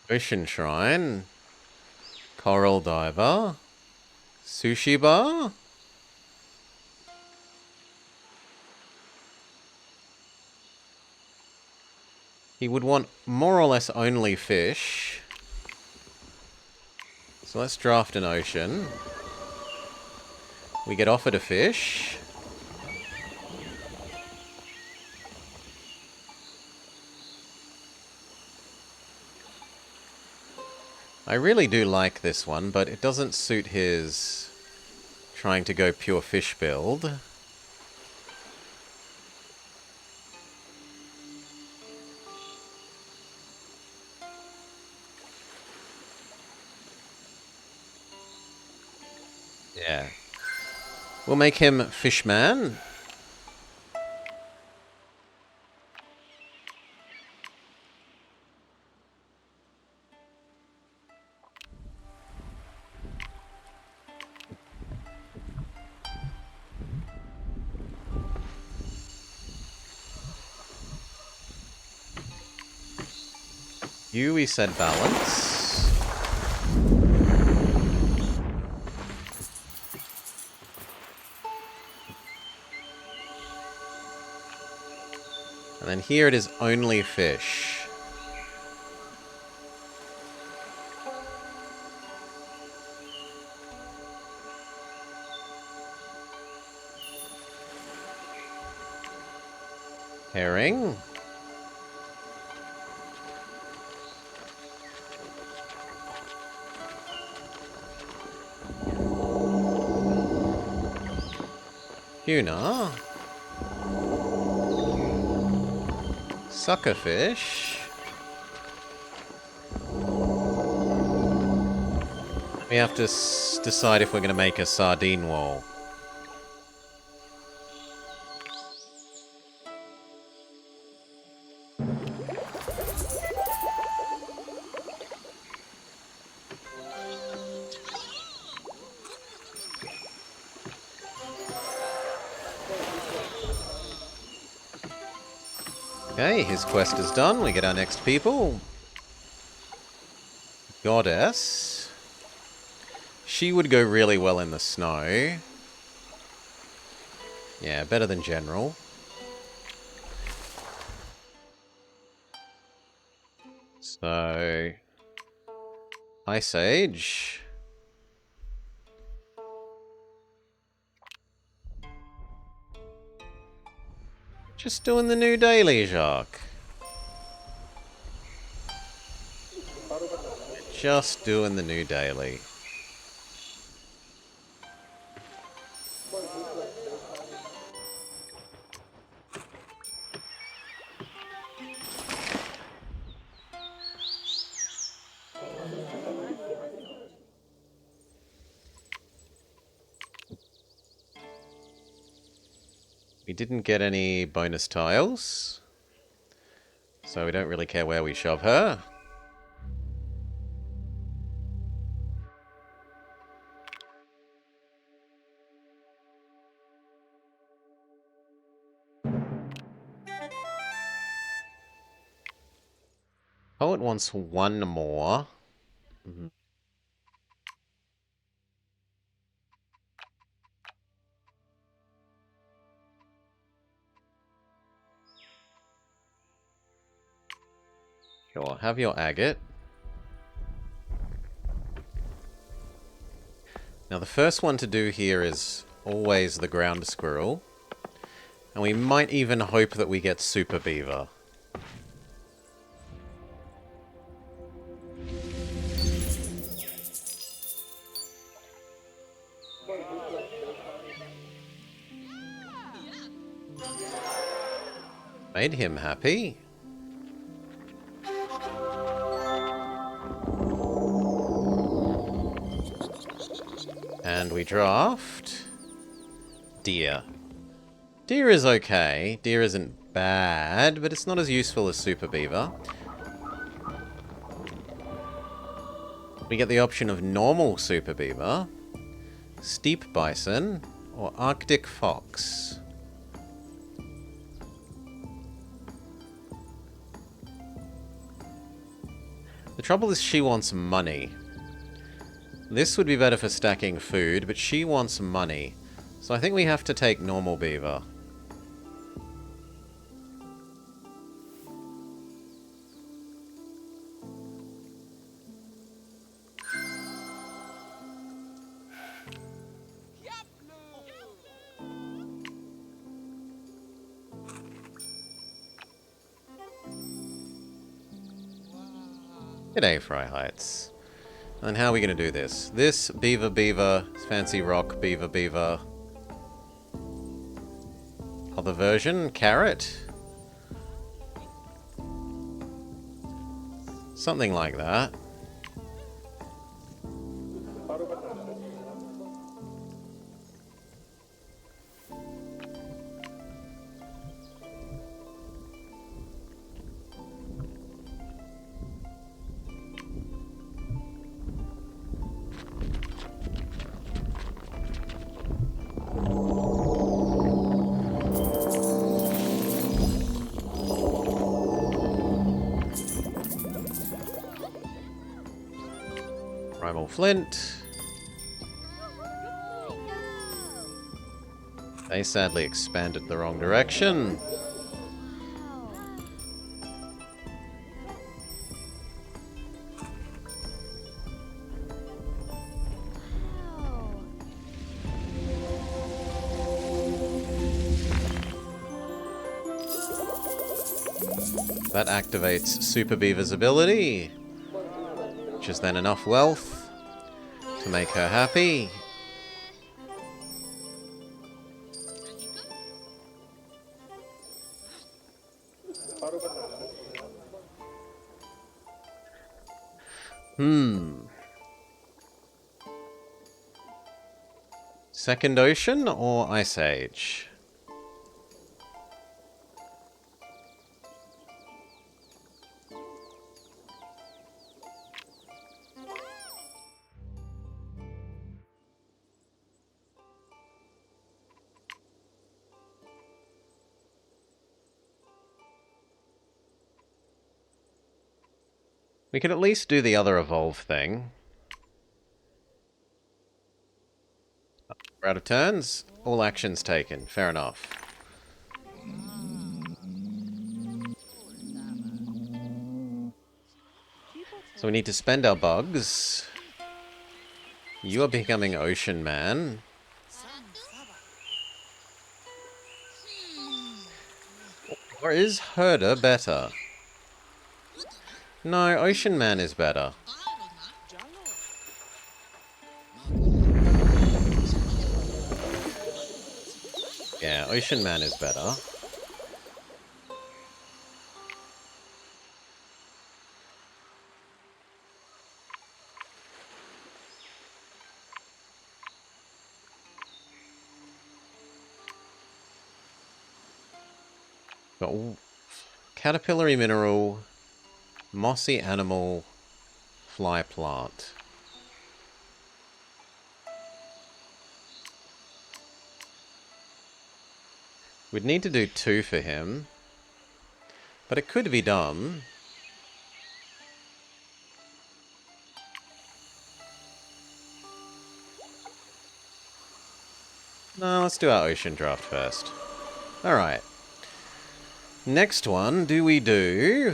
Ocean Shrine. Coral Diver. Sushi Bar. He would want more or less only fish. So let's draft an ocean. We get offered a fish. I really do like this one, but it doesn't suit his trying to go pure fish build. Yeah. We'll make him Fishman. You, we said balance. And then here it is only fish. Herring. Tuna. Suckerfish. We have to decide if we're going to make a sardine wall. Okay, his quest is done. We get our next people. Goddess. She would go really well in the snow. Yeah, better than general. So... Ice Age. Just doing the new daily, Jacques. Just doing the new daily. We didn't get any bonus tiles, so we don't really care where we shove her. Poet wants one more. Sure, have your agate. Now the first one to do here is always the ground squirrel. And we might even hope that we get super beaver. Made him happy. And we draft... Deer. Deer is okay. Deer isn't bad, but it's not as useful as Super Beaver. We get the option of normal Super Beaver, Steep Bison, or Arctic Fox. The trouble is she wants money. This would be better for stacking food, but she wants money. So I think we have to take normal beaver. G'day, Fry Heights. And how are we going to do this? This, beaver, beaver, fancy rock, beaver, beaver. Other version, carrot. Something like that. Primal flint. They sadly expanded the wrong direction. That activates Super Beaver's ability, which is then enough wealth to make her happy. Second Ocean or Ice Age? We can at least do the other evolve thing. We're out of turns. All actions taken. Fair enough. So we need to spend our bugs. You are becoming Ocean Man. Or is Herder better? No, Ocean Man is better. Yeah, Ocean Man is better. Got caterpillary mineral, mossy animal, fly plant. We'd need to do 2 for him, but it could be done. No, let's do our ocean draft first. Alright. Next one, do we do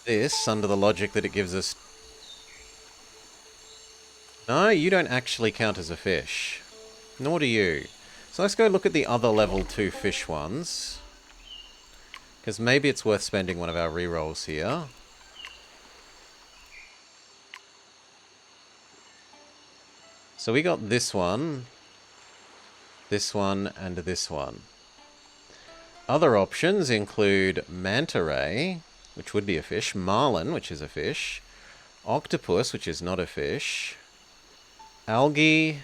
this under the logic that it gives us... No, you don't actually count as a fish. Nor do you. So let's go look at the other level 2 fish ones. Because maybe it's worth spending one of our rerolls here. So we got this one, and this one. Other options include manta ray, which would be a fish, marlin, which is a fish, octopus, which is not a fish, algae,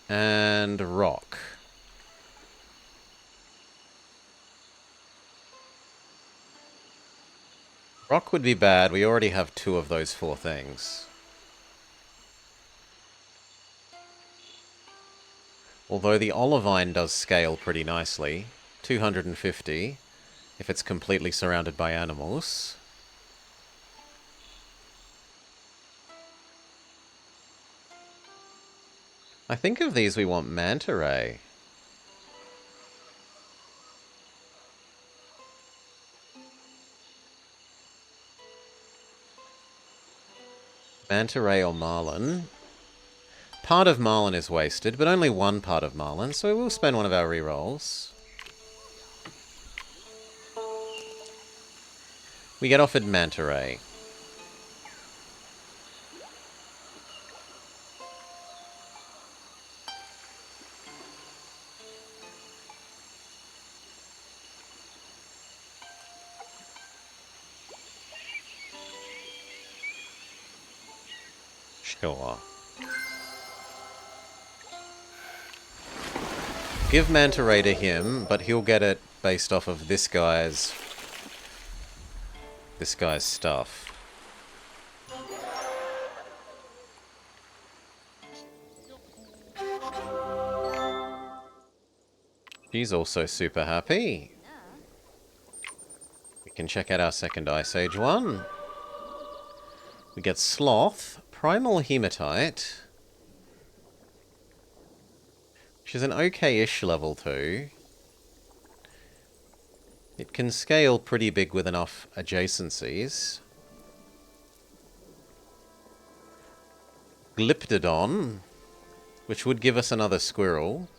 and rock. Rock would be bad. We already have 2 of those 4 things. Although the olivine does scale pretty nicely. 250 if it's completely surrounded by animals. I think of these we want manta ray. Manta ray or marlin. Part of marlin is wasted, but only one part of marlin, so we'll spend one of our rerolls. We get offered Manta Ray. Sure. Give Manta Ray to him, but he'll get it based off of this guy's stuff. She's also super happy. We can check out our second Ice Age one. We get Sloth, Primal Hematite, which is an okay-ish level 2. It can scale pretty big with enough adjacencies. Glyptodon, which would give us another squirrel.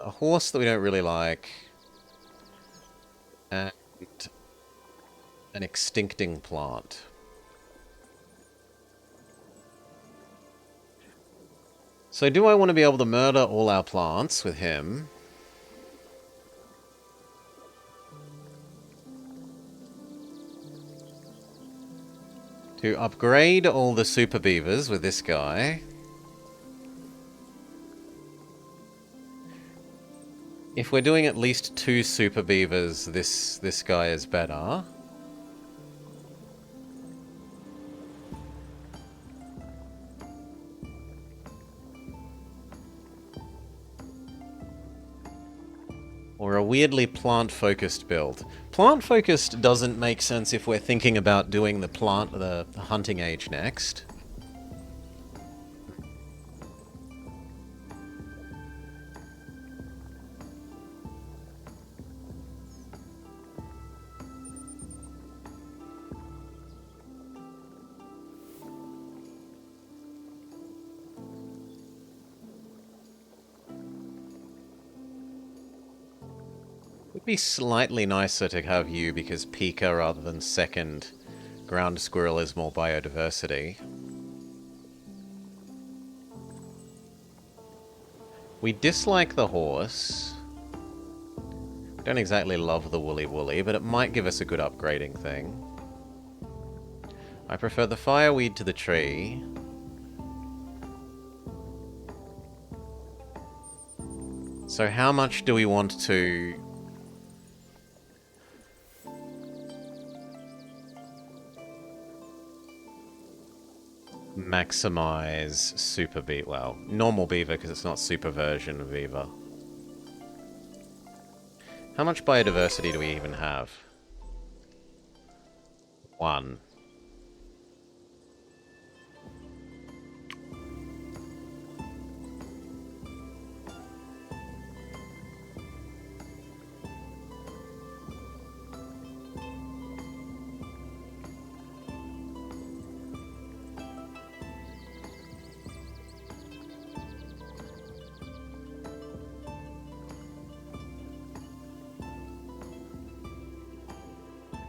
A horse that we don't really like. And an extincting plant. So do I want to be able to murder all our plants with him? To upgrade all the super beavers with this guy. If we're doing at least 2 super beavers, this guy is better. Or a weirdly plant-focused build. Plant-focused doesn't make sense if we're thinking about doing the hunting age next. Would be slightly nicer to have you because Pika rather than second ground squirrel is more biodiversity. We dislike the horse. Don't exactly love the woolly woolly, but it might give us a good upgrading thing. I prefer the fireweed to the tree. So how much do we want to maximize super beaver? Well, normal beaver because it's not super version of beaver. How much biodiversity do we even have? 1.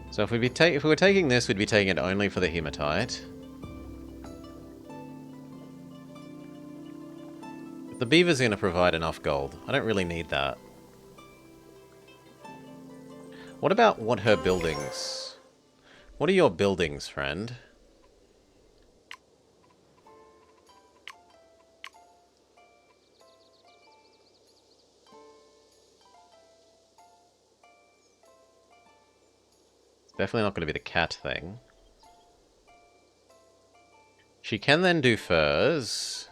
So if we were taking this, we'd be taking it only for the hematite. The beaver's going to provide enough gold. I don't really need that. What about her buildings? What are your buildings, friend? Definitely not going to be the cat thing. She can then do furs.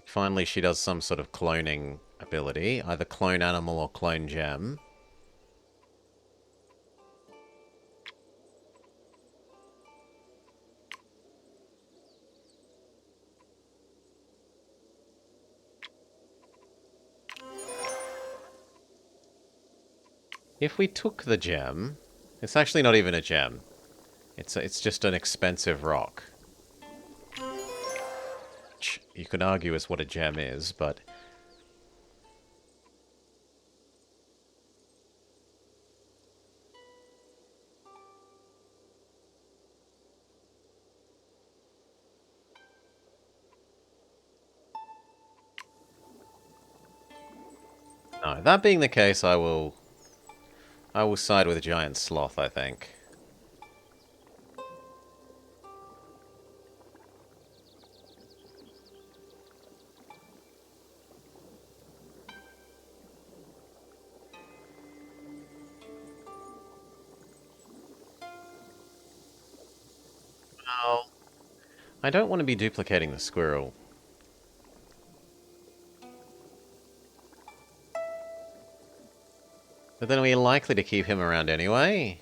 Finally, she does some sort of cloning ability. Either clone animal or clone gem. If we took the gem... It's actually not even a gem. It's just an expensive rock. Which you could argue is what a gem is, but... No, that being the case, I will side with Giant Sloth, I think. No. I don't want to be duplicating the squirrel. But then are we likely to keep him around anyway?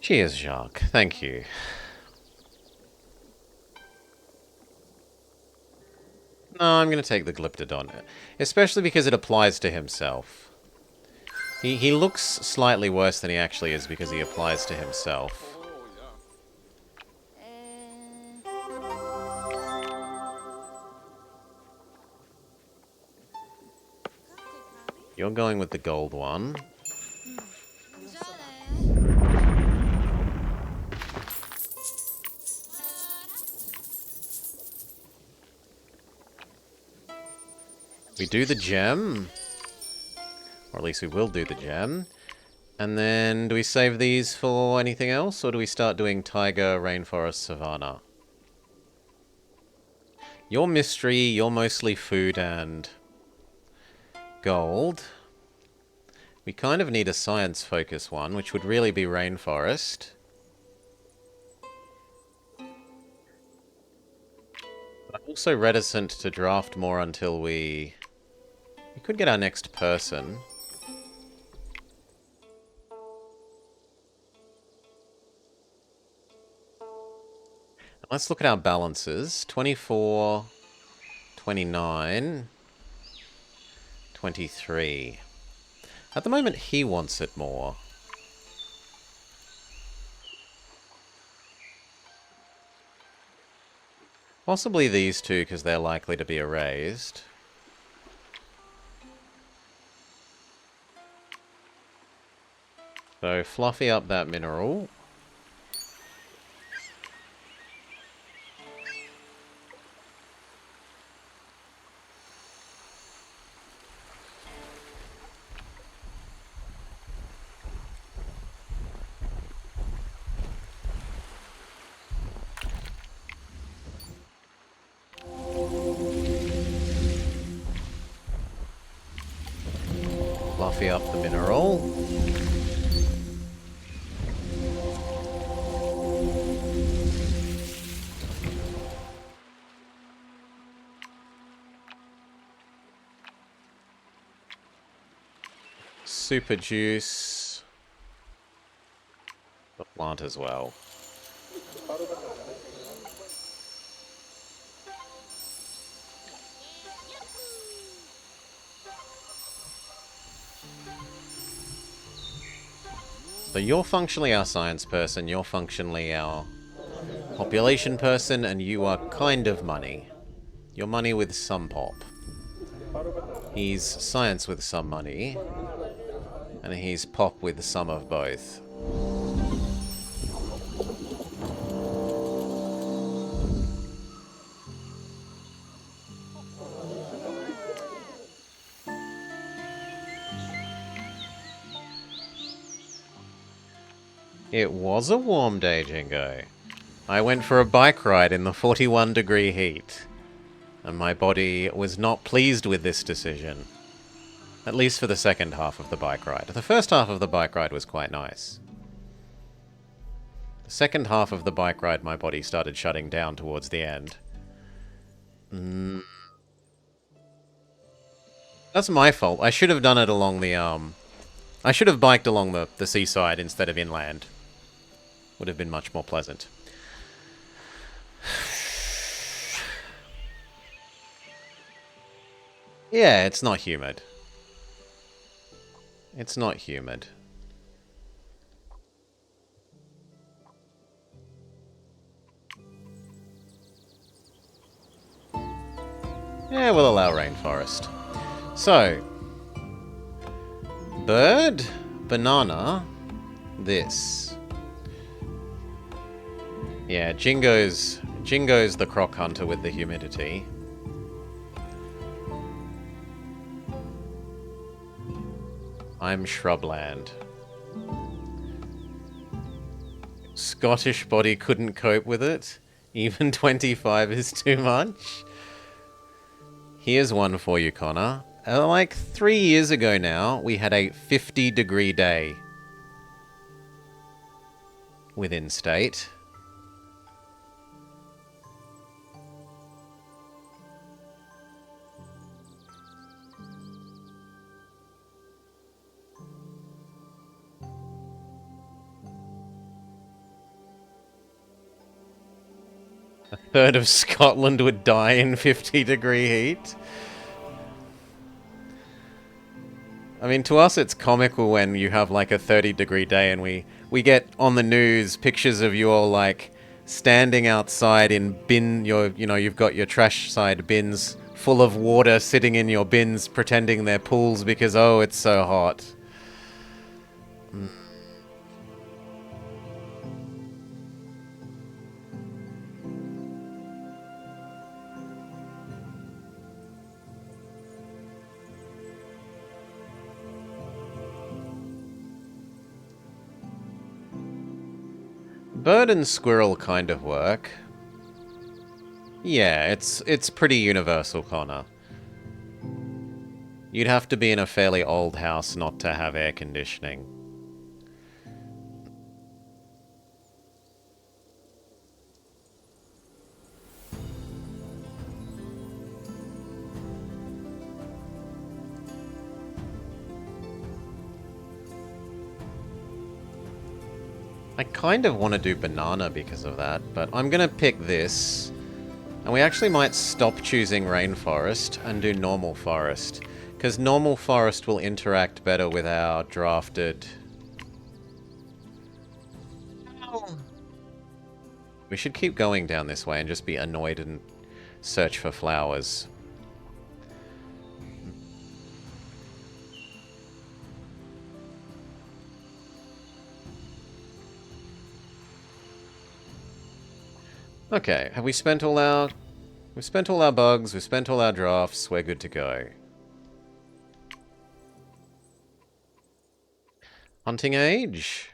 Cheers, Jacques. Thank you. No, I'm going to take the Glyptodon. Especially because it applies to himself. He looks slightly worse than he actually is because he applies to himself. You're going with the gold one. We do the gem. Or at least we will do the gem. And then, do we save these for anything else? Or do we start doing tiger, rainforest, savanna? You're mystery, you're mostly food and gold. We kind of need a science focus one, which would really be rainforest. But I'm also reticent to draft more until we could get our next person. Let's look at our balances. 24, 29, 23. At the moment, he wants it more. Possibly these two, because they're likely to be erased. So, fluffy up that mineral. Fluffy up the mineral. Super juice. The plant as well. So you're functionally our science person, you're functionally our population person, and you are kind of money. You're money with some pop. He's science with some money. And he's pop with some of both. It was a warm day, Jingo. I went for a bike ride in the 41-degree heat. And my body was not pleased with this decision. At least for the second half of the bike ride. The first half of the bike ride was quite nice. The second half of the bike ride, my body started shutting down towards the end. That's my fault. I should have done it along the, I should have biked along the seaside instead of inland. Would have been much more pleasant. Yeah, it's not humid. It's not humid. Yeah, we'll allow rainforest. So, bird, banana, this. Yeah, Jingo's the croc hunter with the humidity. I'm shrubland. Scottish body couldn't cope with it. Even 25 is too much. Here's one for you, Connor. Like 3 years ago now, we had a 50-degree day within state. A third of Scotland would die in 50-degree heat. I mean, to us it's comical when you have like a 30-degree day and we get on the news pictures of you all like standing outside in you've got your trash side bins full of water sitting in your bins pretending they're pools because, oh, it's so hot. Bird and squirrel kind of work. Yeah, it's pretty universal, Connor. You'd have to be in a fairly old house not to have air conditioning. I kind of want to do banana because of that, but I'm going to pick this. And we actually might stop choosing rainforest and do normal forest. Because normal forest will interact better with our drafted... We should keep going down this way and just be annoyed and search for flowers. Okay, have we spent all our... We've spent all our bugs, we've spent all our drafts, we're good to go. Hunting age.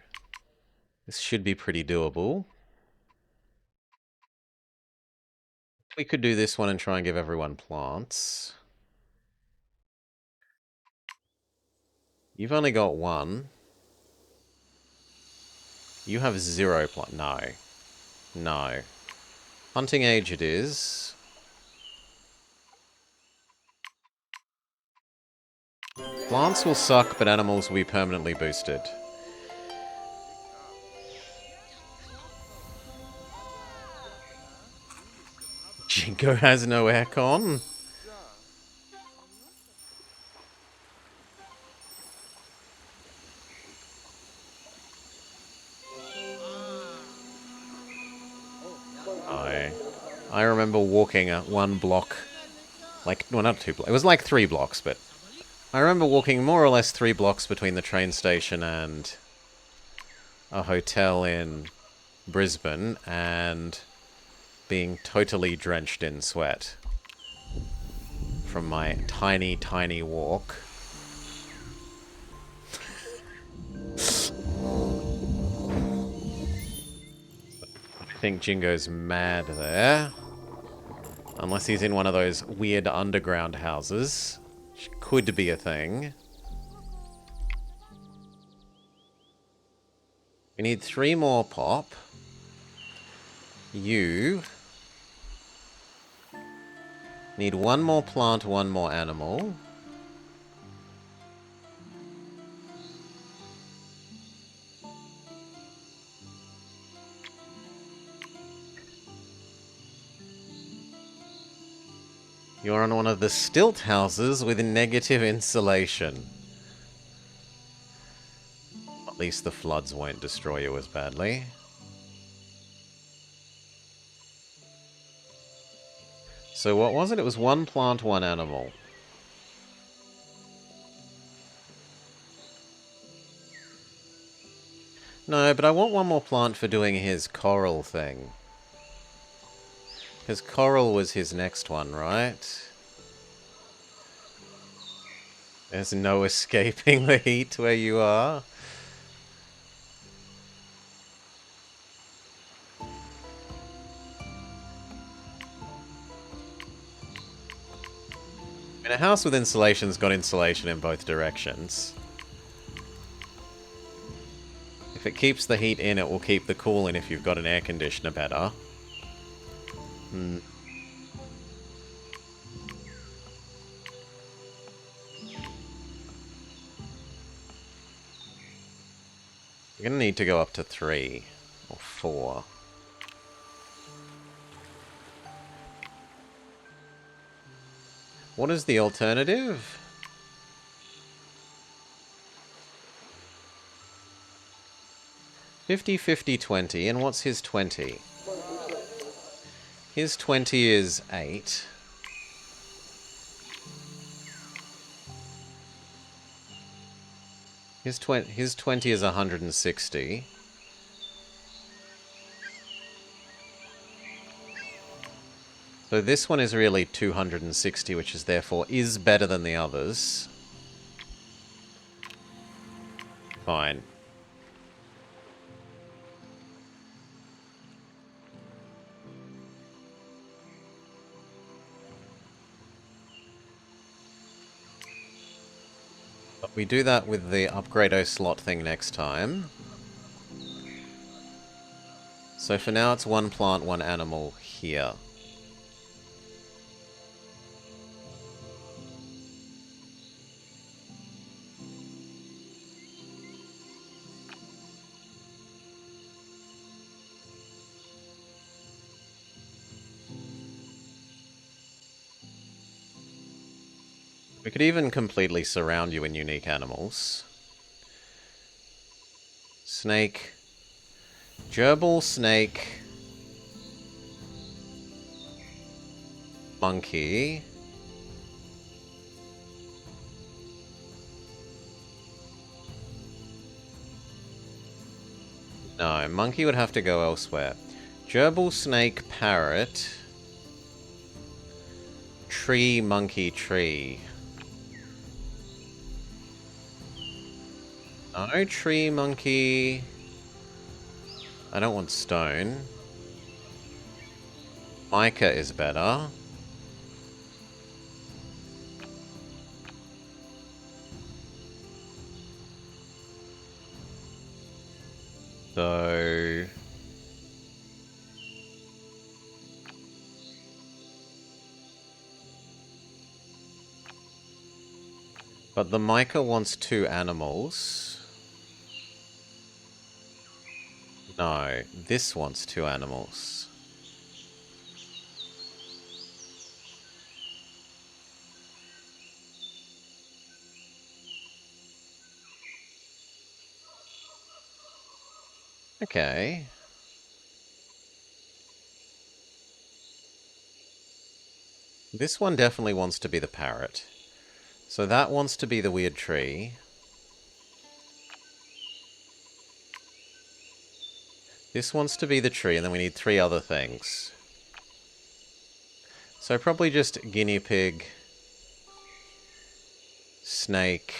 This should be pretty doable. We could do this one and try and give everyone plants. You've only got one. You have 0 plant. No. No. Hunting age it is. Plants will suck, but animals will be permanently boosted. Jingo has no aircon. I remember walking one block, like, well, not 2 blocks. It was like 3 blocks, but I remember walking more or less 3 blocks between the train station and a hotel in Brisbane and being totally drenched in sweat from my tiny, tiny walk. I think Jingo's mad there. Unless he's in one of those weird underground houses. Which could be a thing. We need 3 more pop. You need 1 more plant, 1 more animal. You're on one of the stilt houses with negative insulation. At least the floods won't destroy you as badly. So what was it? It was one plant, one animal. No, but I want one more plant for doing his coral thing. His coral was his next one, right? There's no escaping the heat where you are. I mean, a house with insulation's got insulation in both directions. If it keeps the heat in, it will keep the cool in if you've got an air conditioner better. Hmm. You're gonna need to go up to 3 or 4. What is the alternative? 50, 50, 20, and what's his 20? His 20 is 8. His 20 is 160. So this one is really 260, which is therefore is better than the others. Fine. But we do that with the upgrade-o slot thing next time. So for now it's one plant, one animal here. We could even completely surround you in unique animals. Snake. Gerbil, snake. Monkey. No, monkey would have to go elsewhere. Gerbil, snake, parrot. Tree, monkey, tree. No, tree, monkey. I don't want stone. Mica is better. So... But the mica wants 2 animals. No, this wants 2 animals. Okay. This one definitely wants to be the parrot. So that wants to be the weird tree. This wants to be the tree, and then we need 3 other things. So probably just guinea pig, snake,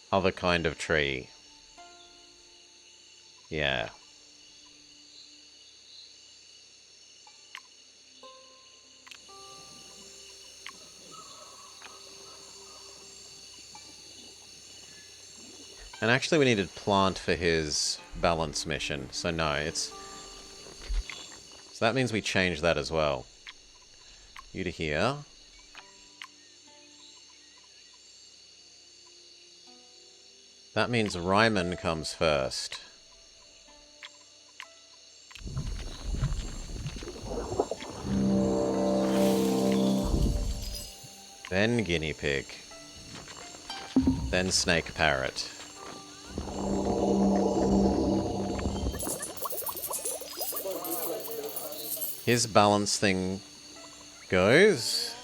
other kind of tree. Yeah. And actually we needed plant for his balance mission, so no, it's... So that means we change that as well. You to here. That means Ryman comes first. Then guinea pig. Then snake parrot. His balance thing goes.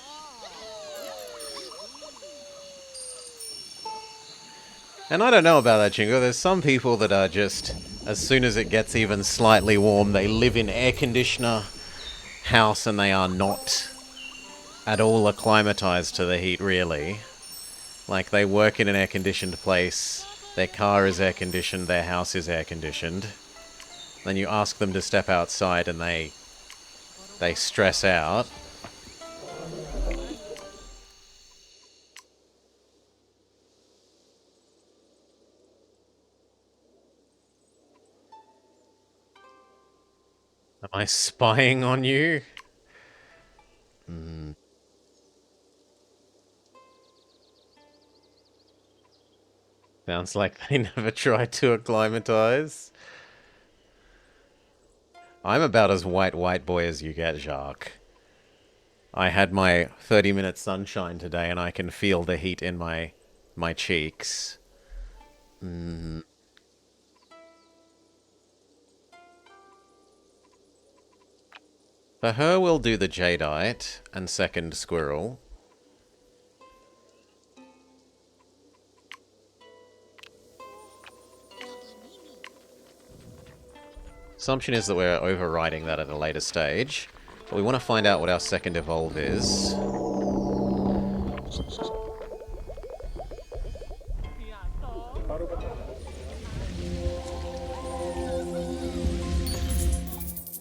And I don't know about that, Jingo. There's some people that are just, as soon as it gets even slightly warm, they live in air conditioner house and they are not at all acclimatized to the heat, really. Like, they work in an air-conditioned place, their car is air-conditioned, their house is air-conditioned. Then you ask them to step outside and they stress out. Am I spying on you? Sounds like they never tried to acclimatize. I'm about as white boy as you get, Jacques. I had my 30-minute sunshine today and I can feel the heat in my cheeks. For her, we'll do the Jadeite and second squirrel. Assumption is that we're overriding that at a later stage. But we want to find out what our second evolve is.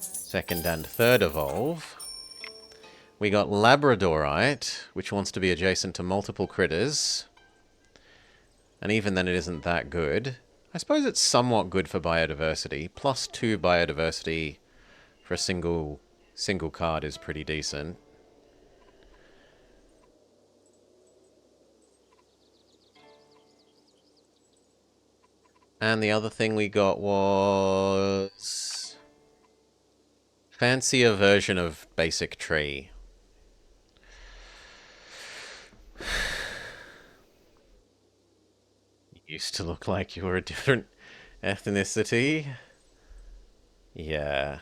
Second and third evolve. We got Labradorite, which wants to be adjacent to multiple critters. And even then it isn't that good. I suppose it's somewhat good for biodiversity. +2 biodiversity for a single card is pretty decent. And the other thing we got was fancier version of basic tree. You used to look like you were a different ethnicity. Yeah.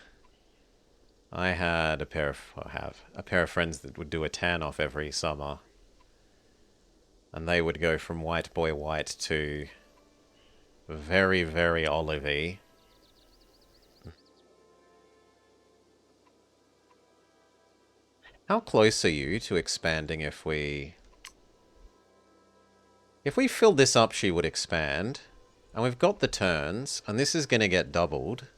I had a pair of friends that would do a tan off every summer. And they would go from white boy white to very, very olivey. How close are you to expanding if we... If we filled this up, she would expand. And we've got the turns, and this is going to get doubled.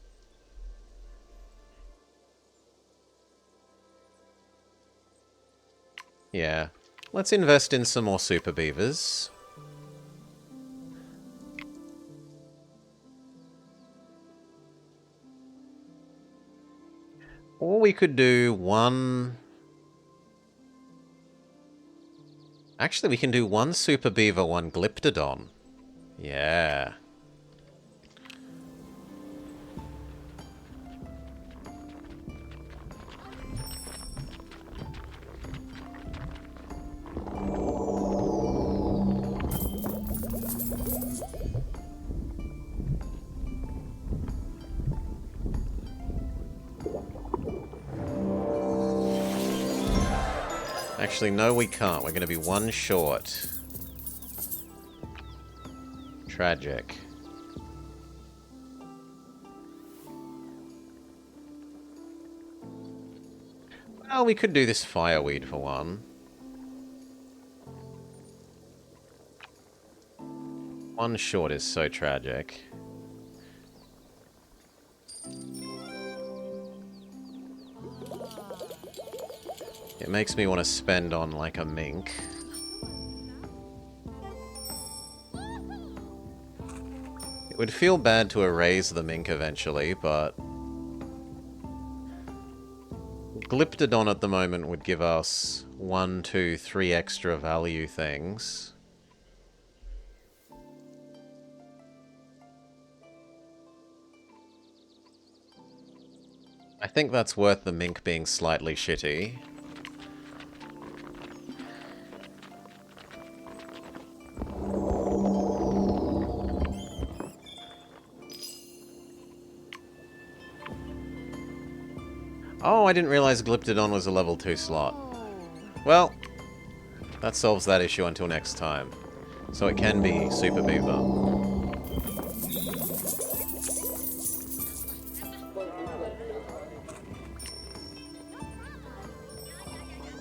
Yeah. Let's invest in some more super beavers. Or we could do one... Actually, we can do one super beaver, one glyptodon. Yeah. Actually, no, we can't. We're going to be one short. Tragic. Well, we could do this fireweed for one. One short is so tragic. It makes me want to spend on, like, a mink. It would feel bad to erase the mink eventually, but... Glyptodon at the moment would give us 1, 2, 3 extra value things. I think that's worth the mink being slightly shitty. Oh, I didn't realize Glyptodon was a level 2 slot. Well, that solves that issue until next time. So it can be Super Beaver.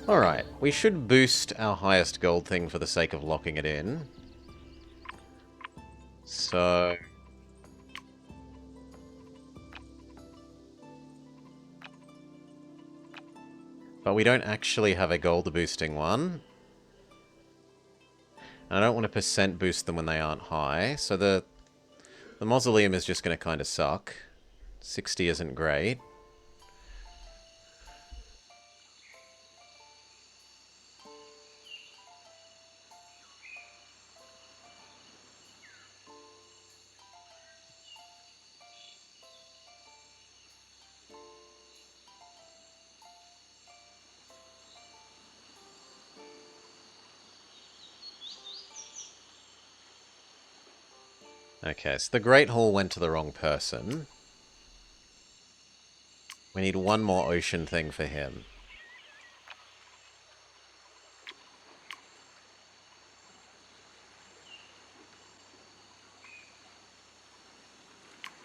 Alright, we should boost our highest gold thing for the sake of locking it in. So... But we don't actually have a gold boosting one. And I don't want to percent boost them when they aren't high, so the mausoleum is just going to kind of suck. 60 isn't great. Okay, so the Great Hall went to the wrong person. We need one more ocean thing for him.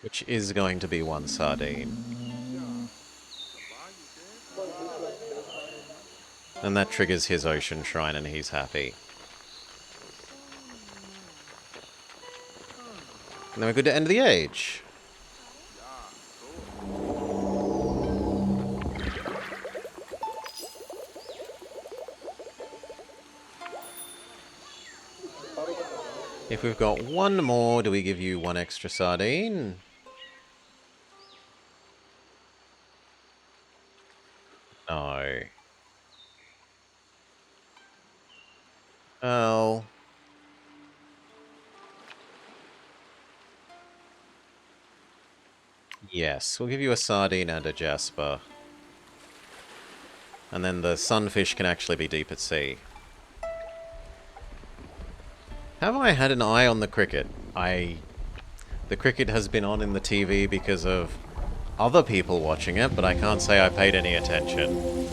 Which is going to be one sardine. And that triggers his ocean shrine and he's happy. And then we're good to end the age. If we've got one more, do we give you one extra sardine? No. Oh. Yes, we'll give you a sardine and a jasper. And then the sunfish can actually be deep at sea. Have I had an eye on the cricket? The cricket has been on in the TV because of other people watching it, but I can't say I paid any attention.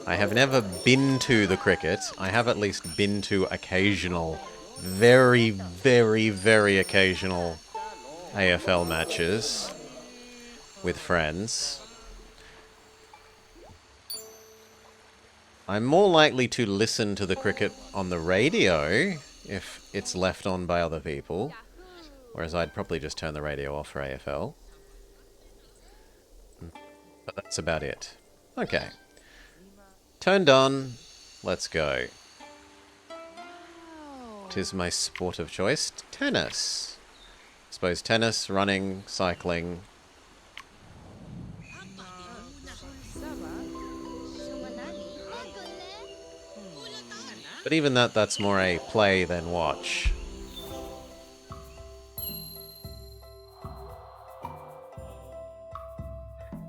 I have never been to the cricket. I have at least been to occasional, very, very, very occasional AFL matches with friends. I'm more likely to listen to the cricket on the radio if it's left on by other people, whereas I'd probably just turn the radio off for AFL. But that's about it. Okay. Turn done. Let's go. What is my sport of choice? Tennis. I suppose tennis, running, cycling. But even that's more a play than watch.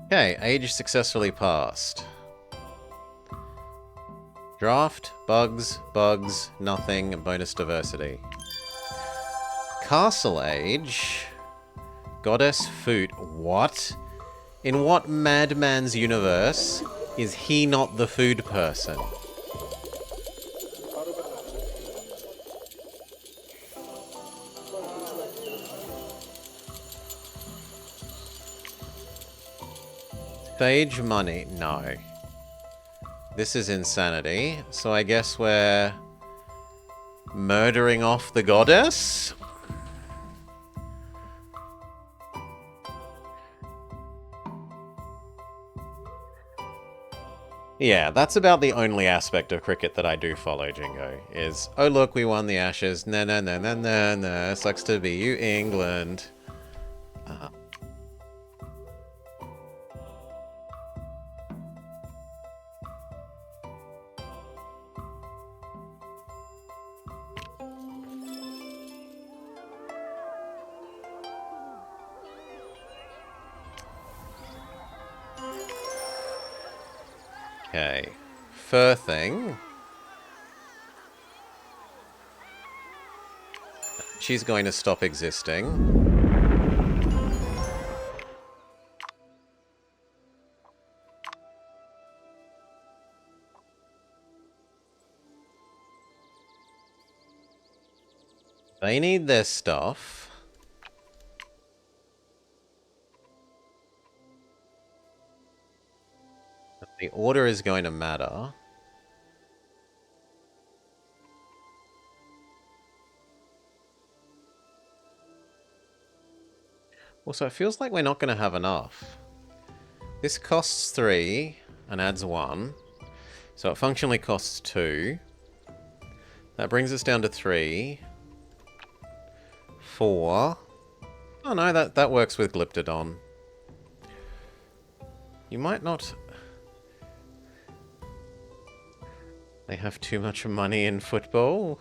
Okay, age successfully passed. Draft, bugs, nothing, bonus diversity. Castle age. Goddess food. What? In what madman's universe is he not the food person? Stage money. No. This is insanity. So I guess we're murdering off the goddess? Yeah, that's about the only aspect of cricket that I do follow, Jingo, is, oh look, we won the Ashes, no, sucks to be you, England. Okay, fur thing. she's going to stop existing. They need their stuff. The order is going to matter. Also, it feels like we're not going to have enough. This costs 3 and adds 1. So it functionally costs 2. That brings us down to 3. 4. Oh no, that works with Glyptodon. You might not... They have too much money in football.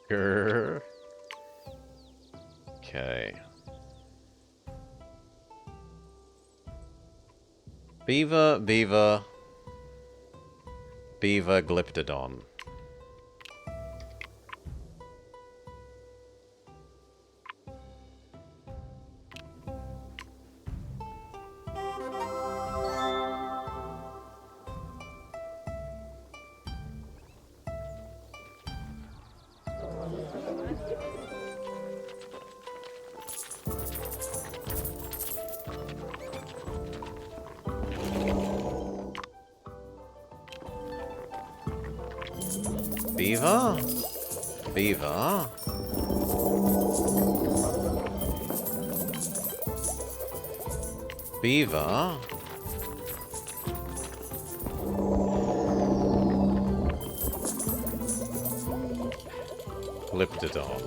Grrr. Okay. Beaver, Beaver, Beaver, Glyptodon. Beaver? Beaver? Beaver? Glyptodon.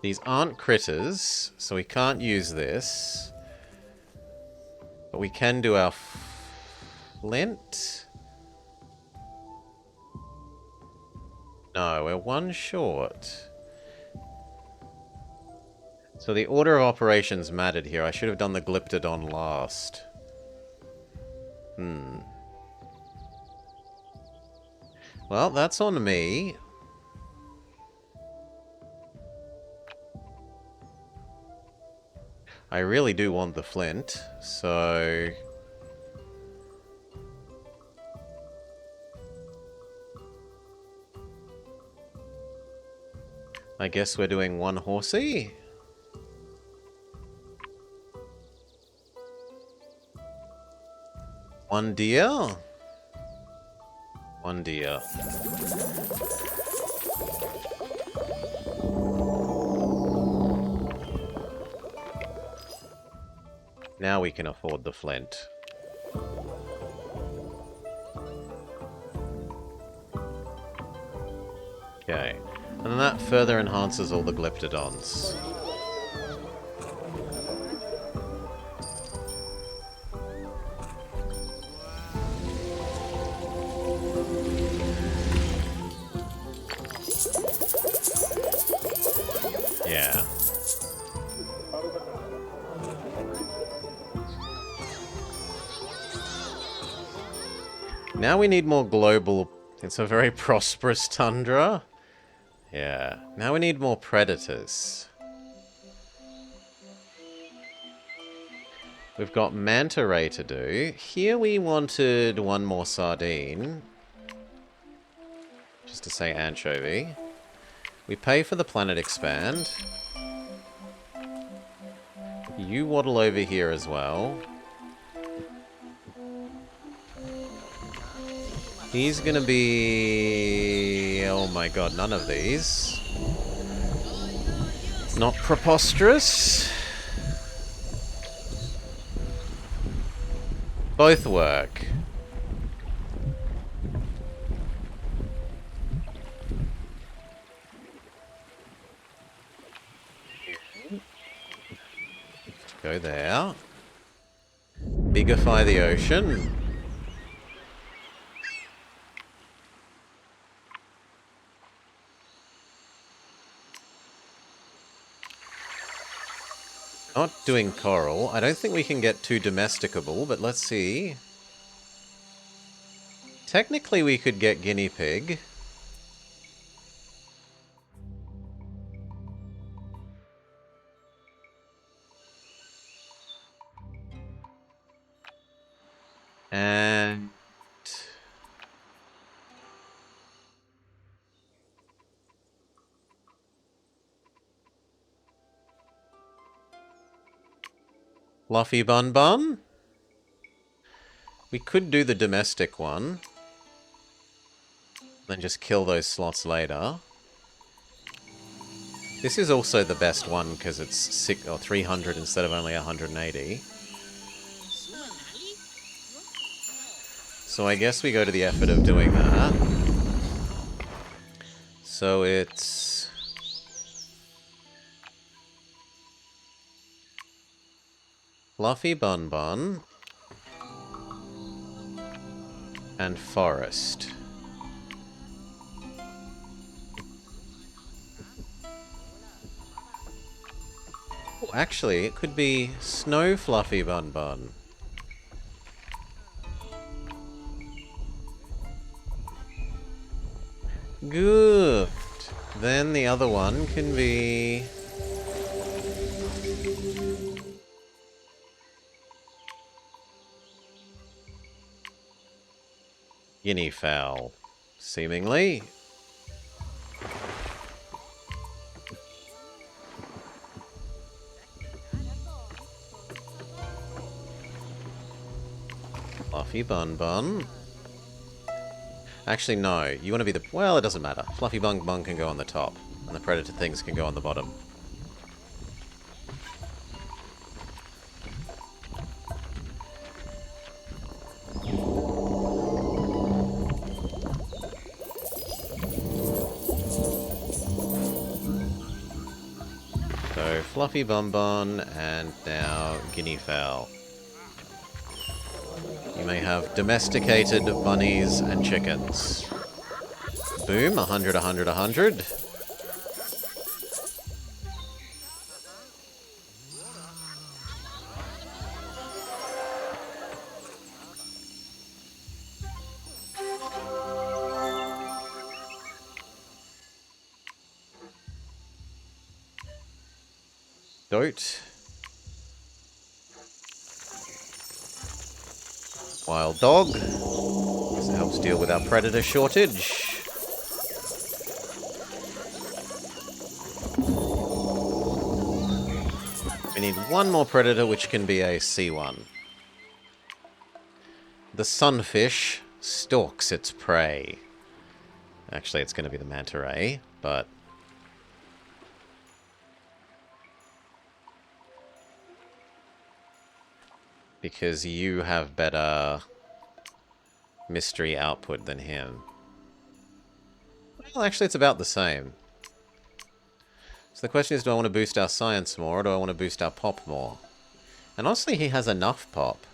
These aren't critters, so we can't use this. But we can do our flint. No, we're one short. So the order of operations mattered here. I should have done the Glyptodon last. Well, that's on me. I really do want the flint, so... I guess we're doing one horsey? One deer? One deer. Now we can afford the flint. Okay. And then that further enhances all the Glyptodons. Yeah. Now we need more global... It's a very prosperous tundra. Yeah. Now we need more predators. We've got manta ray to do. Here we wanted one more sardine. Just to say anchovy. We pay for the planet expand. You waddle over here as well. He's gonna be... Oh my god, none of these. Not preposterous. Both work. Go there. Bigify the ocean. Not doing coral. I don't think we can get too domesticable, but let's see. Technically, we could get guinea pig. And... Fluffy Bun Bun? We could do the domestic one. Then just kill those slots later. This is also the best one because it's 300 instead of only 180. So I guess we go to the effort of doing that. So it's... Fluffy Bun Bun. And Forest. Oh, actually, it could be Snow Fluffy Bun Bun. Good. Then the other one can be... Guinea fowl, seemingly. Fluffy Bun Bun. Actually, no. You want to be the... Well, it doesn't matter. Fluffy Bun Bun can go on the top, and the predator things can go on the bottom. So, Fluffy Bun Bun, and now Guinea Fowl. You may have domesticated bunnies and chickens. Boom, 100, 100, 100. Goat. Wild dog. This helps deal with our predator shortage. We need one more predator, which can be a C1. The sunfish stalks its prey. Actually, it's going to be the manta ray, but... because you have better mystery output than him. Well, actually, it's about the same. So the question is, do I want to boost our science more, or do I want to boost our pop more? And honestly, he has enough pop.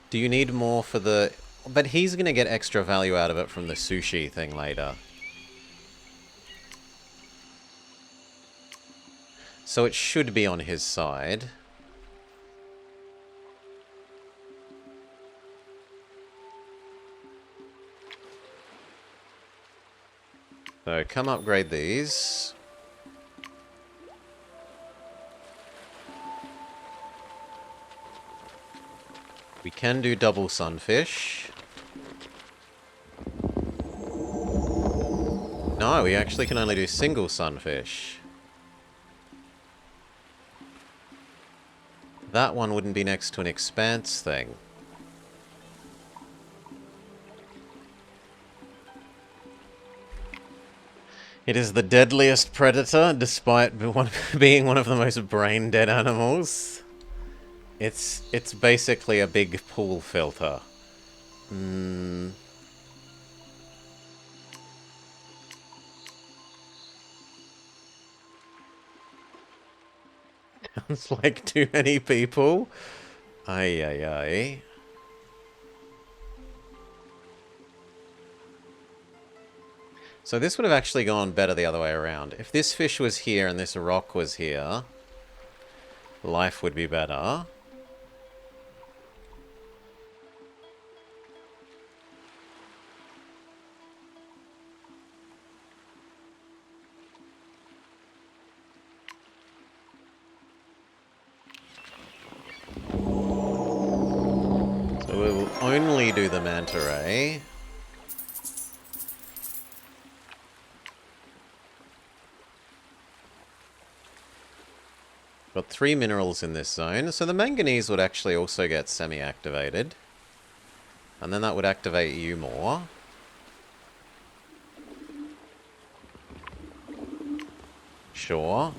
Do you need more for the... But he's going to get extra value out of it from the sushi thing later. So it should be on his side. So come upgrade these. We can do double sunfish. No, we actually can only do single sunfish. That one wouldn't be next to an expanse thing. It is the deadliest predator, despite being one of the most brain-dead animals. It's basically a big pool filter. Sounds like too many people. Ay, ay, ay. So this would have actually gone better the other way around. If this fish was here and this rock was here, life would be better. So we will only do the manta ray. Got 3 minerals in this zone, so the manganese would actually also get semi-activated. And then that would activate you more. Sure.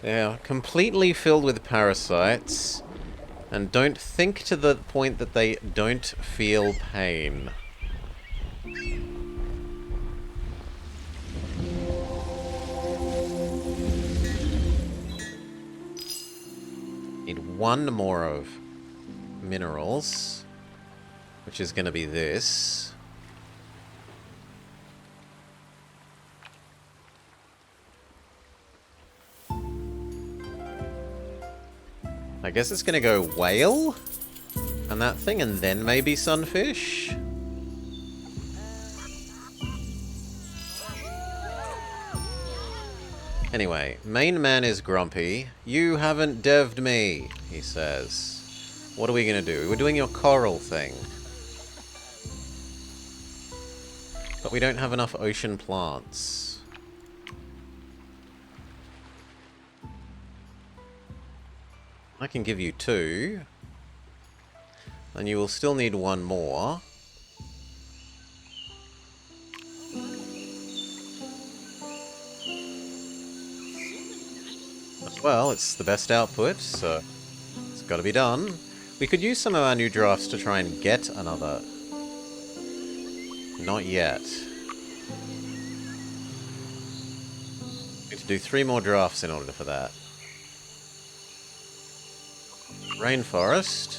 They're completely filled with parasites, and don't think to the point that they don't feel pain. Need 1 more of minerals, which is going to be this. I guess it's going to go whale and that thing, and then maybe sunfish. Anyway, main man is grumpy. You haven't dev'd me, he says. What are we going to do? We're doing your coral thing. But we don't have enough ocean plants. I can give you 2. And you will still need 1 more. Well, it's the best output, so it's got to be done. We could use some of our new drafts to try and get another. Not yet. Need to do 3 more drafts in order for that. Rainforest.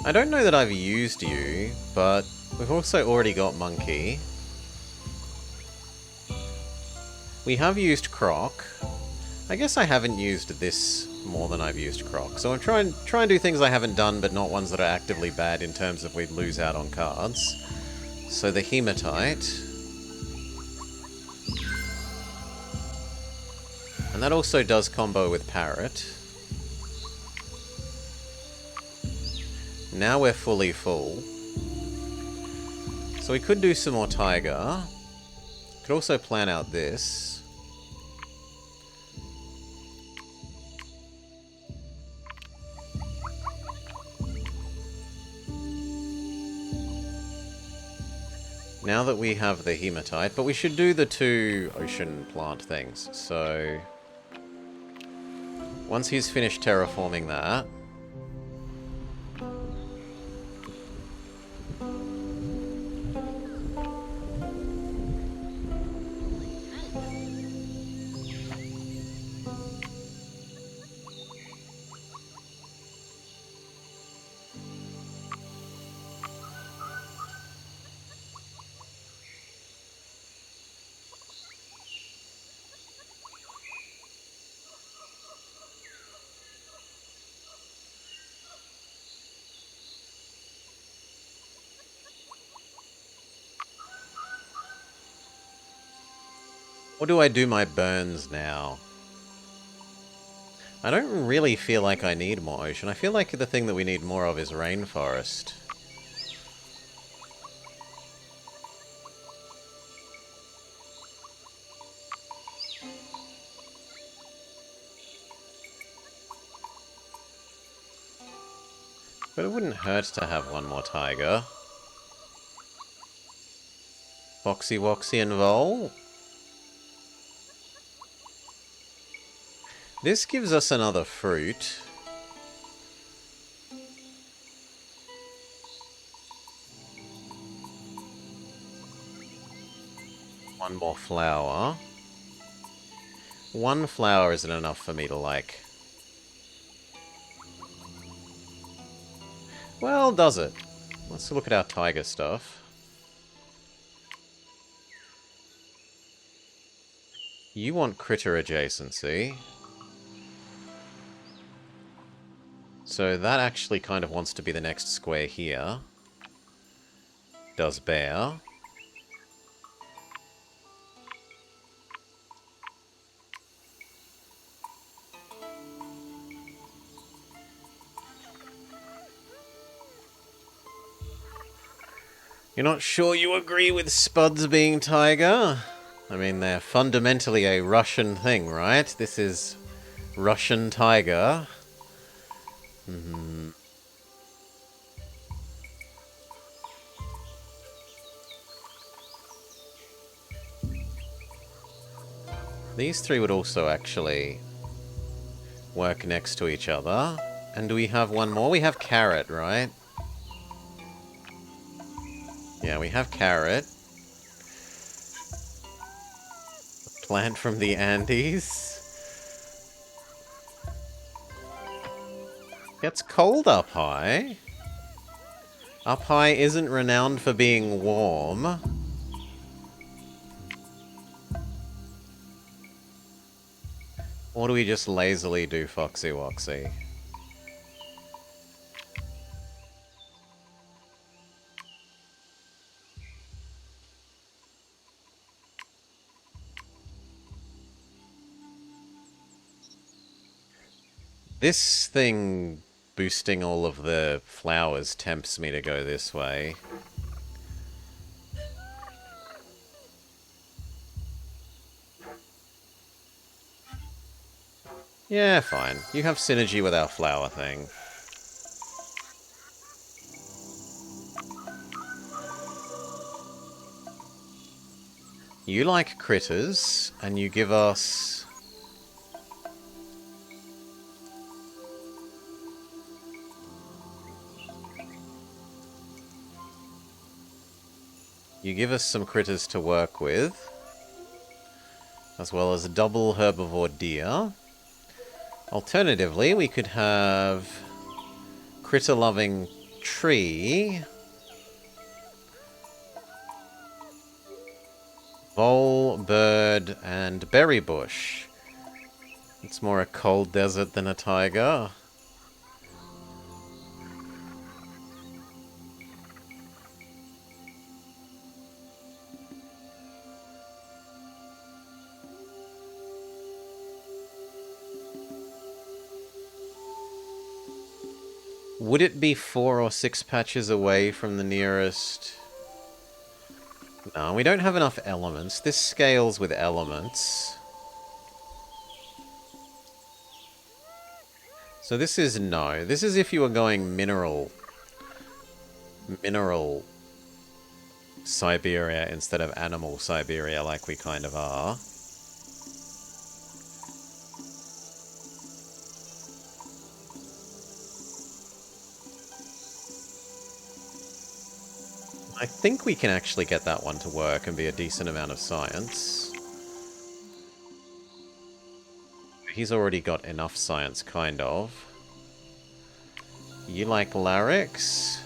I don't know that I've used you, but we've also already got Monkey. We have used Croc. I guess I haven't used this more than I've used Croc. So I'm trying to do things I haven't done, but not ones that are actively bad in terms of we'd lose out on cards. So the Hematite. And that also does combo with Parrot. Now we're fully full. So we could do some more Tiger. Could also plan out this. Now that we have the Hematite, but we should do the 2 ocean plant things. So once he's finished terraforming that, or do I do my burns now? I don't really feel like I need more ocean. I feel like the thing that we need more of is rainforest. But it wouldn't hurt to have 1 more tiger. Foxy Woxy and Vol. This gives us another fruit. One more flower. 1 flower isn't enough for me to, like, Well, does it? Let's look at our tiger stuff. You want critter adjacency. So that actually kind of wants to be the next square here. Does bear. You're not sure you agree with spuds being tiger? I mean, they're fundamentally a Russian thing, right? This is Russian tiger. These three would also actually work next to each other. And do we have one more? We have carrot, right? Yeah, we have carrot. Plant from the Andes. Gets cold up high. Up high isn't renowned for being warm. Or do we just lazily do Foxy Woxy? This thing boosting all of the flowers tempts me to go this way. Yeah, fine. You have synergy with our flower thing. You like critters, and you give us... You give us some critters to work with, as well as a double herbivore deer. Alternatively, we could have critter-loving tree, vole, bird, and berry bush. It's more a cold desert than a taiga. Would it be 4 or 6 patches away from the nearest... No, we don't have enough elements. This scales with elements. So this is no. This is if you were going mineral Siberia instead of animal Siberia like we kind of are. I think we can actually get that one to work and be a decent amount of science. He's already got enough science, kind of. You like larynx?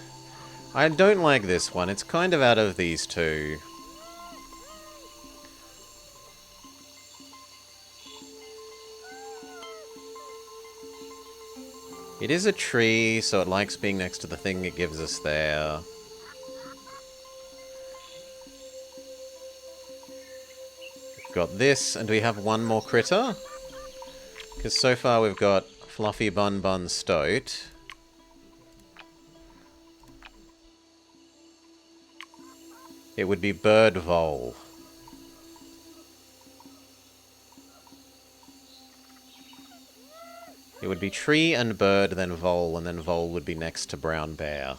I don't like this one. It's kind of out of these two. It is a tree, so it likes being next to the thing it gives us there. Got this, and we have one more critter. Because so far we've got Fluffy Bun Bun Stoat. It would be bird vole. It would be tree and bird, then vole, and then vole would be next to brown bear.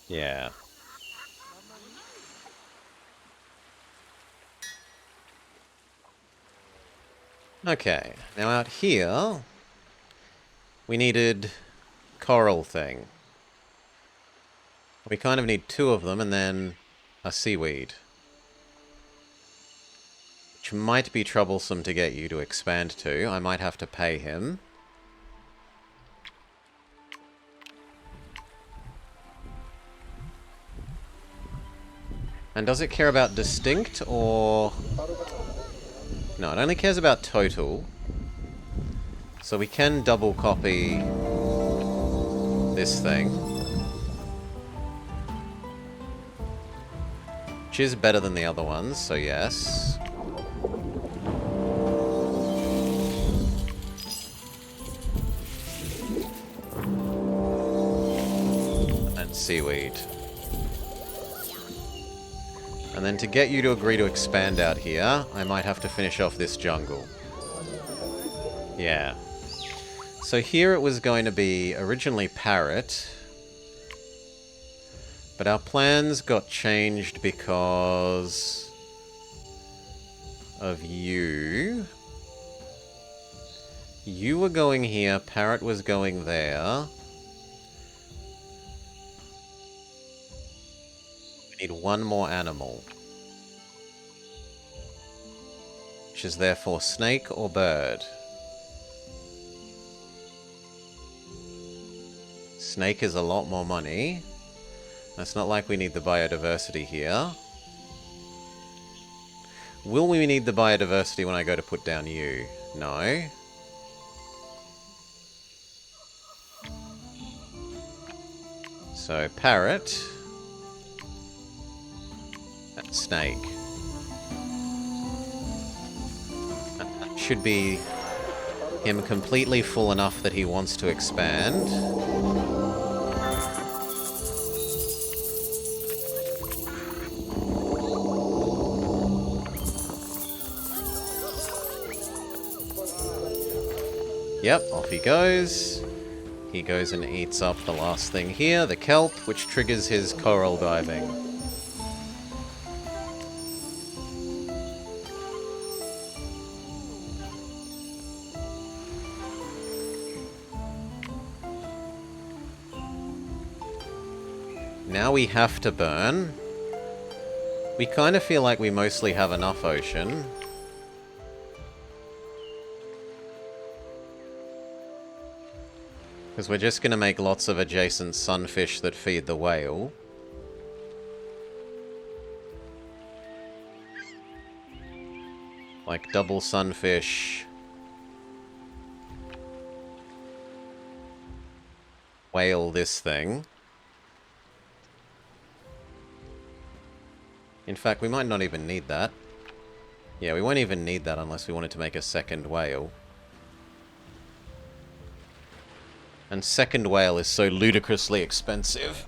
Yeah. Okay, now out here, we needed coral thing. We kind of need 2 of them, and then a seaweed. Which might be troublesome to get you to expand to. I might have to pay him. And does it care about distinct, or... No, it only cares about total. So we can double copy this thing. Which is better than the other ones, so yes. And seaweed. And then to get you to agree to expand out here, I might have to finish off this jungle. Yeah. So here it was going to be originally parrot. But our plans got changed because of you. You were going here, parrot was going there. We need one more animal. Which is therefore snake or bird. Snake is a lot more money. It's not like we need the biodiversity here. Will we need the biodiversity when I go to put down you? No. So, parrot. And snake. That should be him completely full enough that he wants to expand. Yep, off he goes. He goes and eats up the last thing here, the kelp, which triggers his coral diving. Now we have to burn. We kind of feel like we mostly have enough ocean. Because we're just going to make lots of adjacent sunfish that feed the whale. Like double sunfish. Whale this thing. In fact, we might not even need that. Yeah, we won't even need that unless we wanted to make a second whale. And second whale is so ludicrously expensive.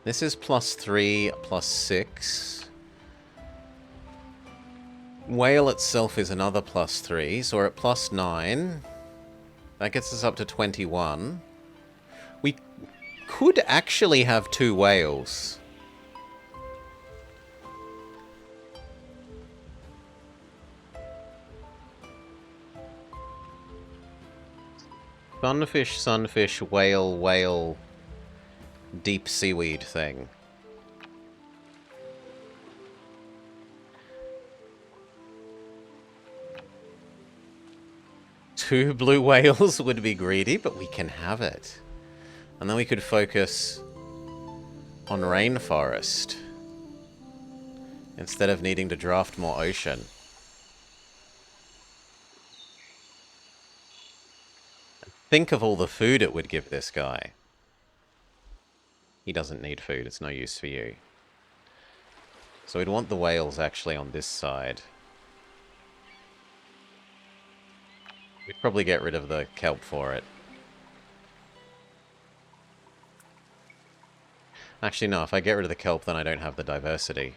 This is +3, +6. Whale itself is another +3, so we're at +9. That gets us up to 21. We could actually have 2 whales. Sunfish, sunfish, whale, whale, deep seaweed thing. Two blue whales would be greedy, but we can have it. And then we could focus on rainforest instead of needing to draft more ocean. Think of all the food it would give this guy. He doesn't need food, it's no use for you. So we'd want the whales actually on this side. We'd probably get rid of the kelp for it. Actually, no, if I get rid of the kelp, then I don't have the diversity.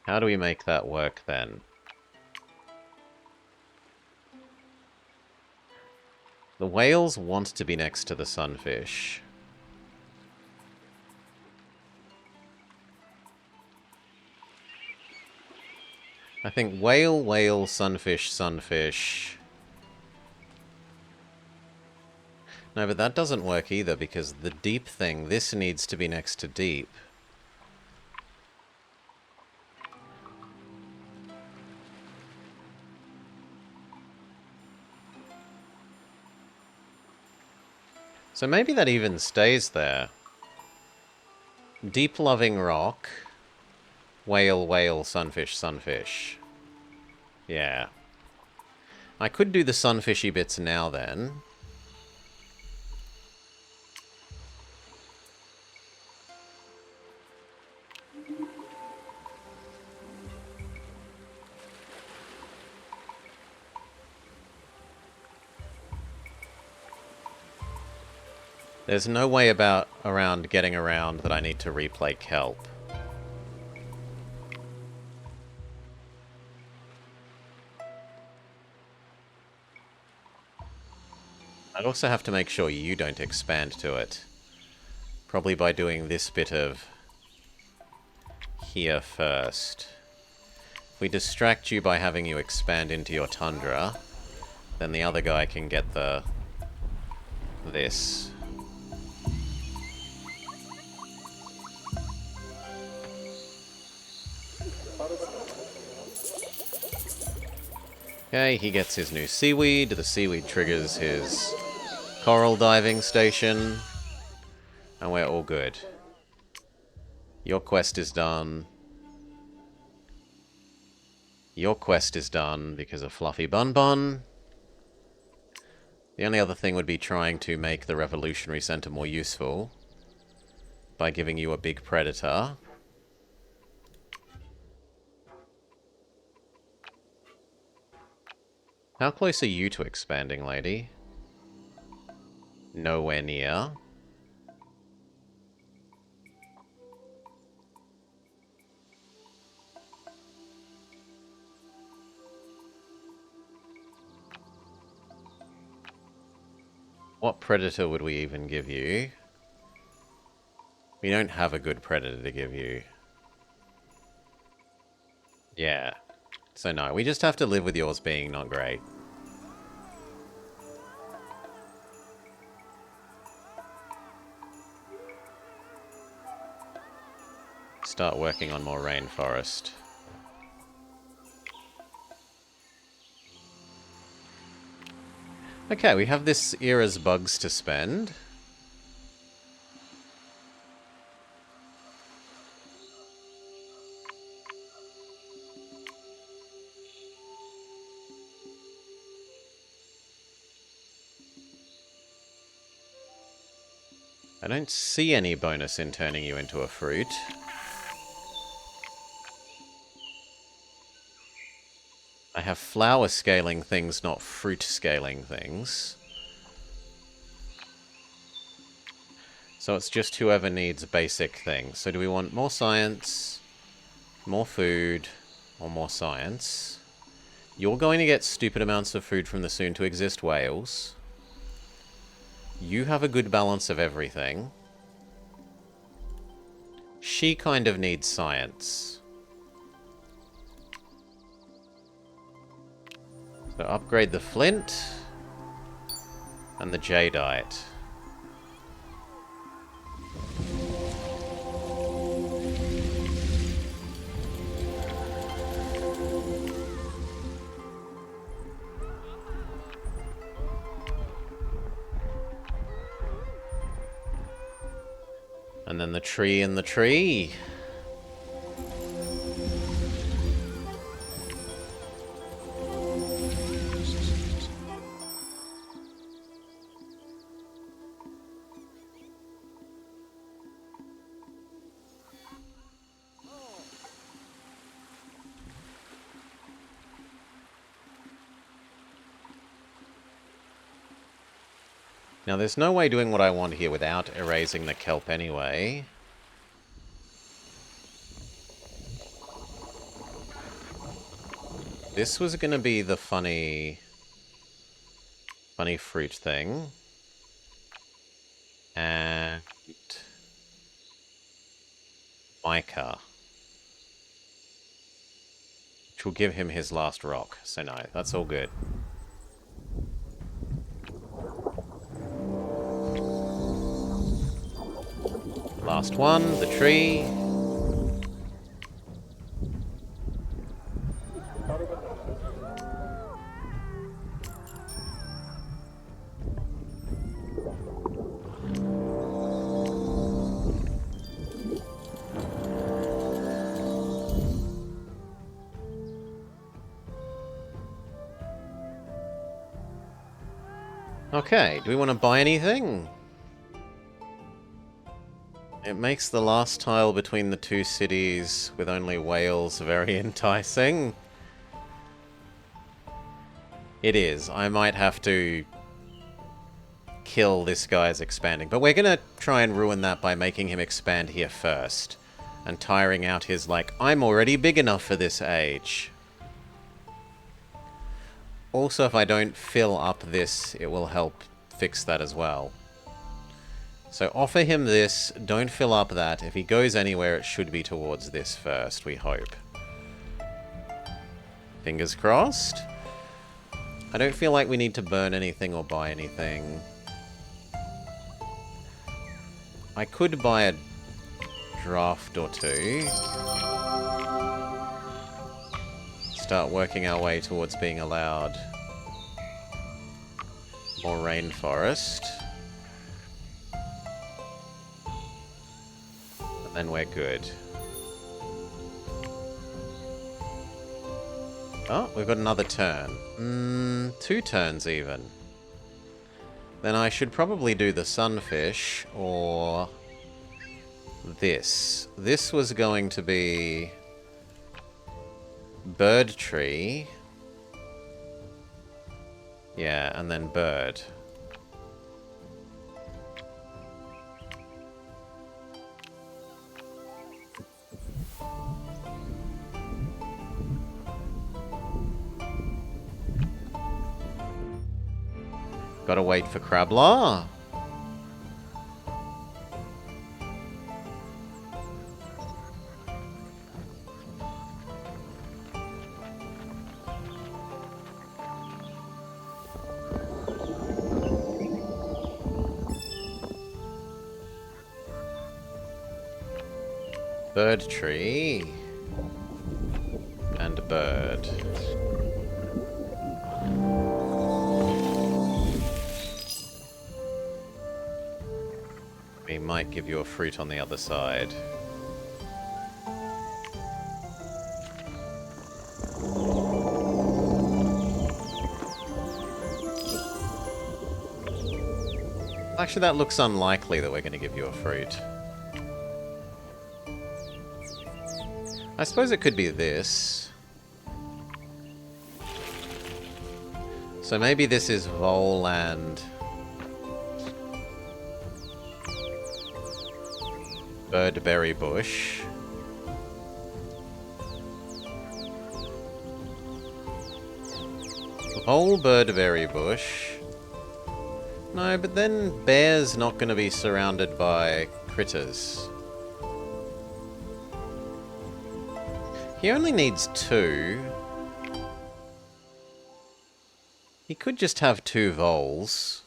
How do we make that work, then? The whales want to be next to the sunfish. I think whale, whale, sunfish, sunfish. No, but that doesn't work either, because the deep thing, this needs to be next to deep. So maybe that even stays there. Deep loving rock. Whale, whale, sunfish, sunfish. Yeah. I could do the sunfishy bits now then. There's no way around getting around that I need to replay kelp. I'd also have to make sure you don't expand to it. Probably by doing this bit of here first. If we distract you by having you expand into your tundra, then the other guy can get this. Okay, he gets his new seaweed. The seaweed triggers his coral diving station. And we're all good. Your quest is done. Your quest is done because of Fluffy Bun Bun. The only other thing would be trying to make the Revolutionary Center more useful by giving you a big predator. How close are you to expanding, lady? Nowhere near. What predator would we even give you? We don't have a good predator to give you. Yeah. So no, we just have to live with yours being not great. Start working on more rainforest. Okay, we have this era's bugs to spend. I don't see any bonus in turning you into a fruit. I have flower scaling things, not fruit scaling things. So it's just whoever needs basic things. So do we want more science, more food, or more science? You're going to get stupid amounts of food from the soon-to-exist whales. You have a good balance of everything. She kind of needs science. So upgrade the flint and the jadeite. And then the tree in the tree. Now, there's no way doing what I want here without erasing the kelp anyway. This was going to be the funny... funny fruit thing. And mica. Which will give him his last rock. So no, that's all good. Last one, the tree. Okay, do we want to buy anything? It makes the last tile between the two cities with only whales very enticing. It is. I might have to kill this guy's expanding. But we're going to try and ruin that by making him expand here first. And tiring out his, like, I'm already big enough for this age. Also, if I don't fill up this, it will help fix that as well. So offer him this, don't fill up that. If he goes anywhere, it should be towards this first, we hope. Fingers crossed. I don't feel like we need to burn anything or buy anything. I could buy a draft or two. Start working our way towards being allowed more rainforest. And then we're good. Oh, we've got another turn. 2 turns even. Then I should probably do the sunfish or this. This was going to be bird tree. Yeah, and then bird. Gotta wait for Crablaw. Bird tree. And bird. We might give you a fruit on the other side. Actually, that looks unlikely that we're going to give you a fruit. I suppose it could be this. So maybe this is Vole and Birdberry bush. Vole Birdberry bush. No, but then Bear's not going to be surrounded by critters. He only needs 2. He could just have 2 voles.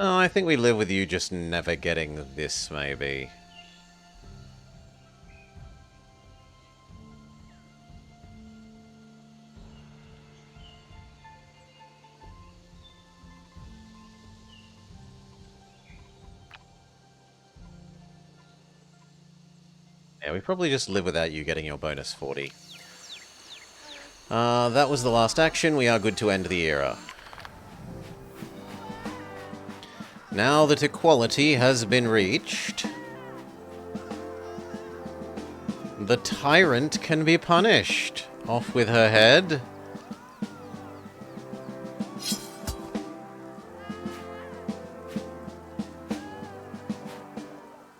Oh, I think we live with you just never getting this, maybe. Yeah, we probably just live without you getting your bonus 40. That was the last action. We are good to end the era. Now that equality has been reached, The tyrant can be punished. Off with her head.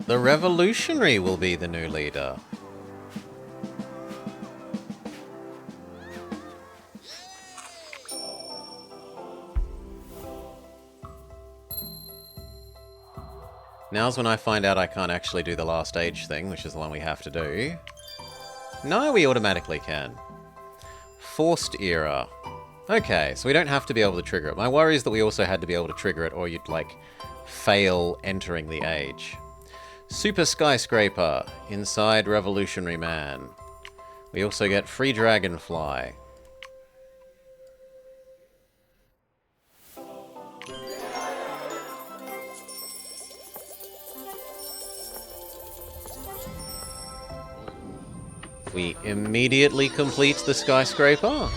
The revolutionary will be the new leader. Now's when I find out I can't actually do the last age thing, which is the one we have to do. No, we automatically can. Forced era. Okay, so we don't have to be able to trigger it. My worry is that we also had to be able to trigger it, or you'd, like, fail entering the age. Super Skyscraper, inside Revolutionary Man. We also get Free Dragonfly. We immediately complete the skyscraper.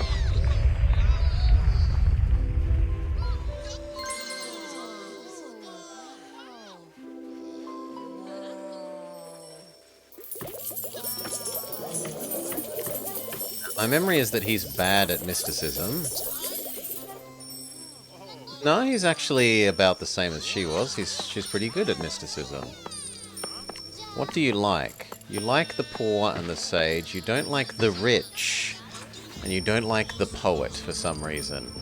My memory is that he's bad at mysticism. No, he's actually about the same as she was. She's pretty good at mysticism. What do you like? You like the poor and the sage. You don't like the rich. And you don't like the poet for some reason.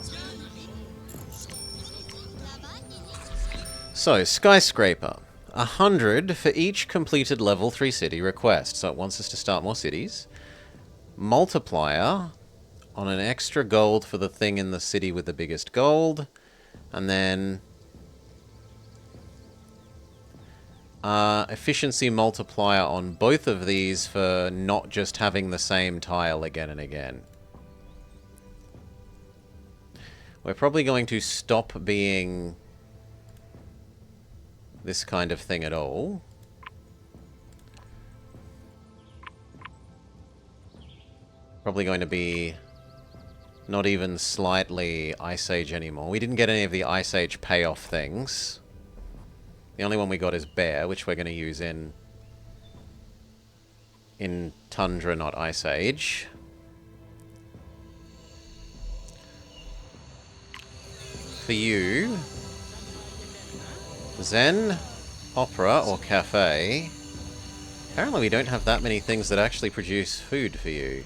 So, skyscraper. 100 for each completed level 3 city request. So it wants us to start more cities. Multiplier on an extra gold for the thing in the city with the biggest gold. And then efficiency multiplier on both of these for not just having the same tile again and again. We're probably going to stop being this kind of thing at all. Probably going to be not even slightly Ice Age anymore. We didn't get any of the Ice Age payoff things. The only one we got is Bear, which we're going to use in Tundra, not Ice Age. For you, Zen, Opera, or Cafe. Apparently we don't have that many things that actually produce food for you.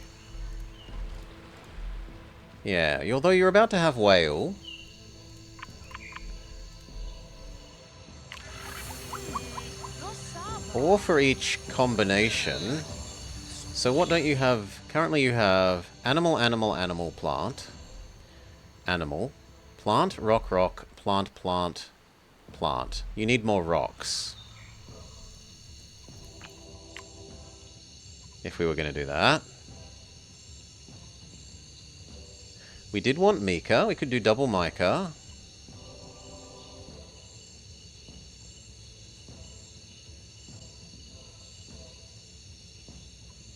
Yeah, although you're about to have Whale. 4 for each combination. So what don't you have? Currently you have animal, animal, animal, plant. Animal. Plant, rock, rock, plant, plant, plant. You need more rocks. If we were going to do that. We did want Mica. We could do double mica.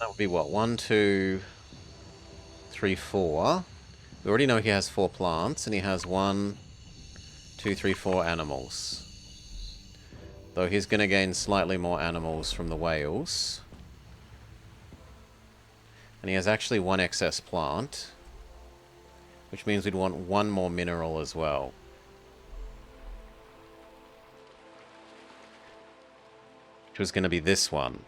That would be what? 1, 2, 3, 4. We already know he has 4 plants, and he has 1, 2, 3, 4 animals. Though he's going to gain slightly more animals from the whales. And he has actually 1 excess plant. Which means we'd want 1 more mineral as well. Which was going to be this one.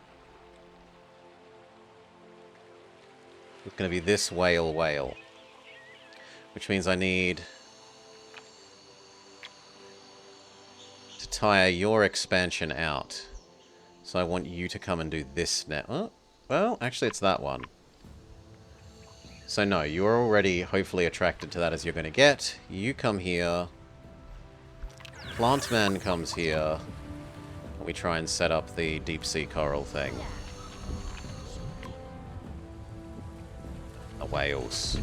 It's going to be this whale. Which means I need to tire your expansion out. So I want you to come and do this now. Oh, well, actually it's that one. So no, you're already hopefully attracted to that as you're going to get. You come here. Plant Man comes here. We try and set up the deep sea coral thing. The whales.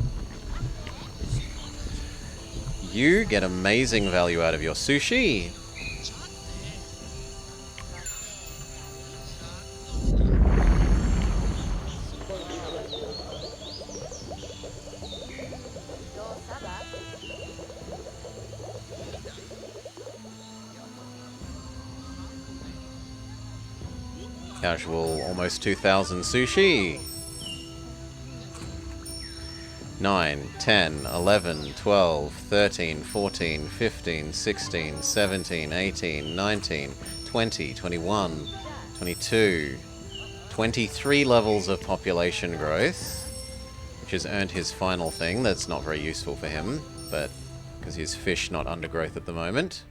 You get amazing value out of your sushi. Casual, almost 2,000 sushi. 9, 10, 11, 12, 13, 14, 15, 16, 17, 18, 19, 20, 21, 22, 23 levels of population growth, which has earned his final thing. That's not very useful for him, but because he's fish, not undergrowth at the moment.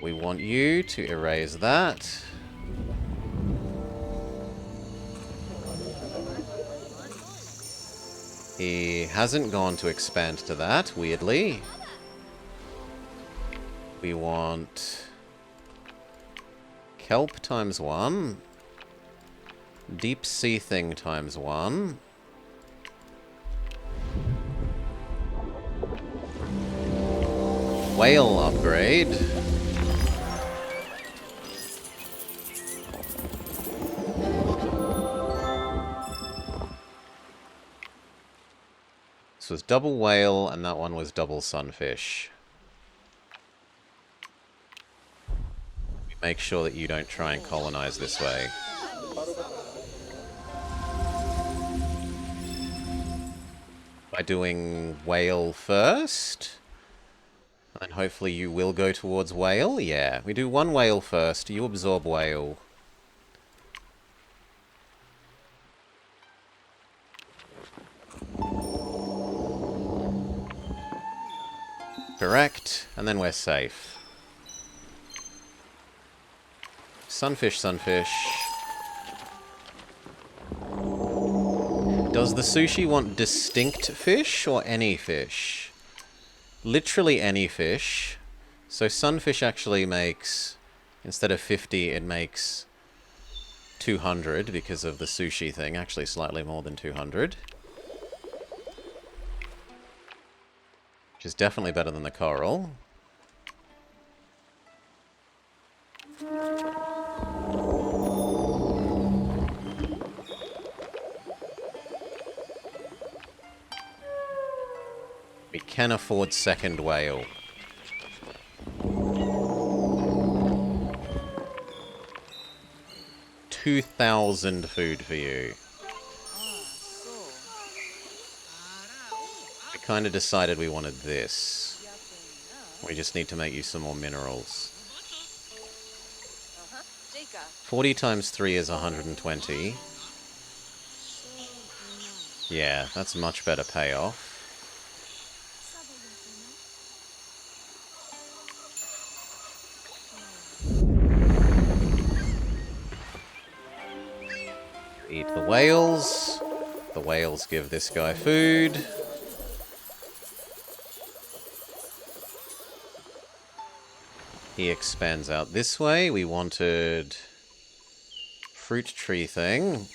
We want you to erase that. He hasn't gone to expand to that, weirdly. We want kelp times 1. Deep sea thing times 1. Whale upgrade. This was double whale, and that one was double sunfish. Make sure that you don't try and colonize this way. By doing whale first. And then hopefully you will go towards whale. Yeah, we do one whale first. You absorb whale. Correct. And then we're safe. Sunfish, sunfish. Does the sushi want distinct fish or any fish? Literally any fish. So sunfish actually makes, instead of 50, it makes 200 because of the sushi thing. Actually slightly more than 200. Which is definitely better than the coral. We can afford second whale. $2,000 food for you. We kind of decided we wanted this. We just need to make you some more minerals. 40 times 3 is 120. Yeah, that's much better payoff. Eat the whales. The whales give this guy food. He expands out this way. We wanted fruit tree thing.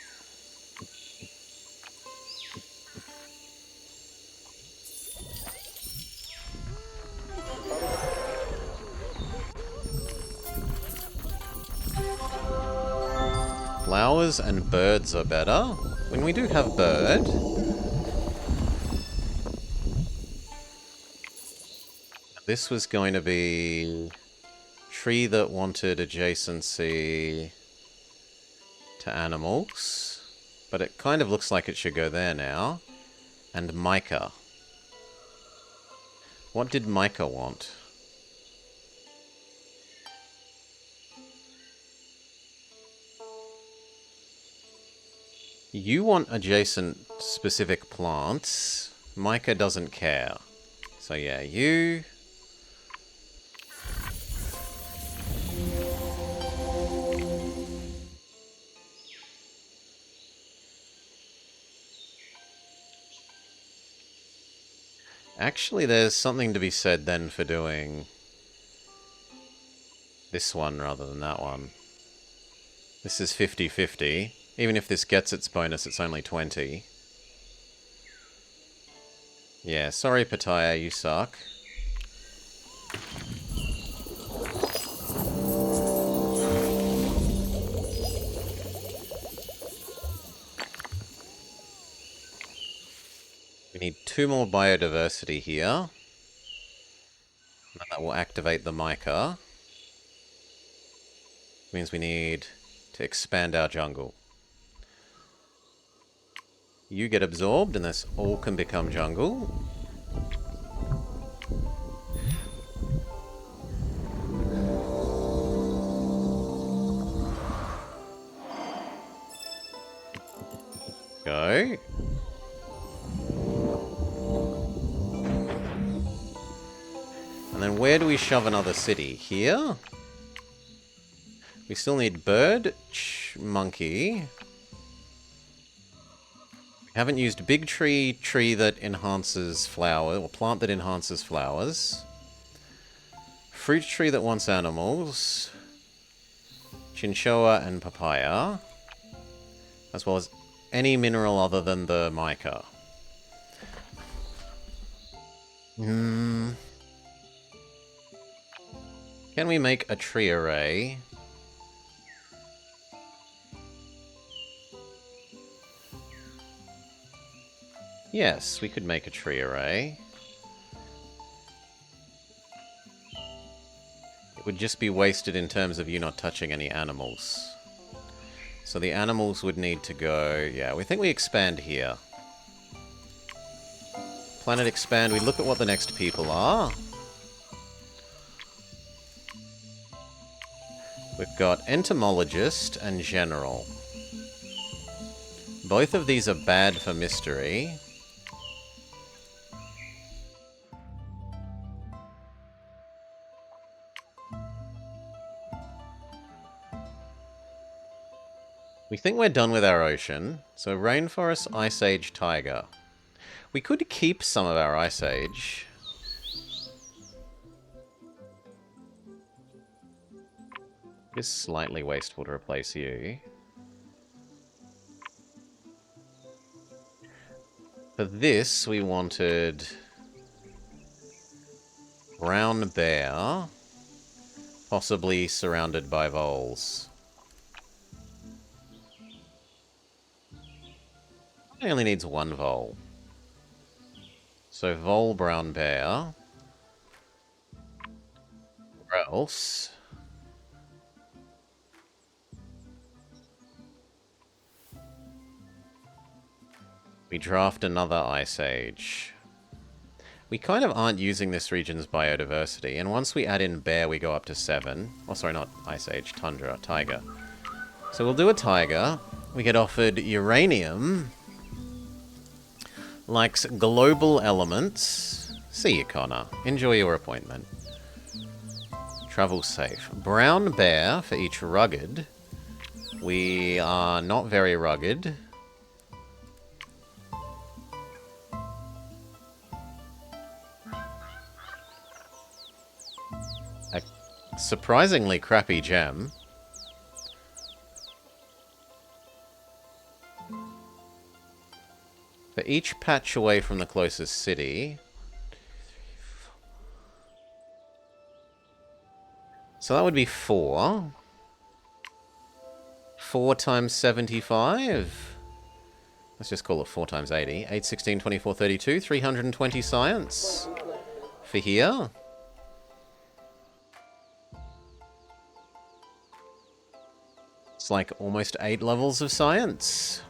Flowers and birds are better. When we do have bird. This was going to be tree that wanted adjacency to animals. But it kind of looks like it should go there now. And mica. What did mica want? You want adjacent specific plants. Mica doesn't care. So yeah, you. Actually, there's something to be said then for doing this one rather than that one. This is 50-50. Even if this gets its bonus, it's only 20. Yeah, sorry Pattaya, you suck. We need 2 more biodiversity here. And that will activate the mica. Means we need to expand our jungle. You get absorbed, and this all can become jungle. Go. And then where do we shove another city? Here? We still need bird, monkey. We haven't used big tree, tree that enhances flower, or plant that enhances flowers. Fruit tree that wants animals. Chinchilla and papaya. As well as any mineral other than the mica. Can we make a tree array? Yes, we could make a tree array. It would just be wasted in terms of you not touching any animals. So the animals would need to go... Yeah, we think we expand here. Planet expand, we look at what the next people are. We've got entomologist and general. Both of these are bad for mystery. We think we're done with our ocean. So rainforest, ice age, taiga. We could keep some of our ice age. It is slightly wasteful to replace you. For this, we wanted brown bear, possibly surrounded by voles. It only needs one vole. So vole, brown bear. Or else... we draft another ice age. We kind of aren't using this region's biodiversity, and once we add in bear, we go up to 7. Oh, sorry, not ice age, tundra, taiga. So we'll do a taiga. We get offered uranium. Likes global elements. See you, Connor. Enjoy your appointment. Travel safe. Brown bear for each rugged. We are not very rugged. A surprisingly crappy gem. For each patch away from the closest city. So that would be 4. 4 times 75. Let's just call it 4 times 80. 8, 16, 24, 32. 320 science. For here. It's like almost 8 levels of science.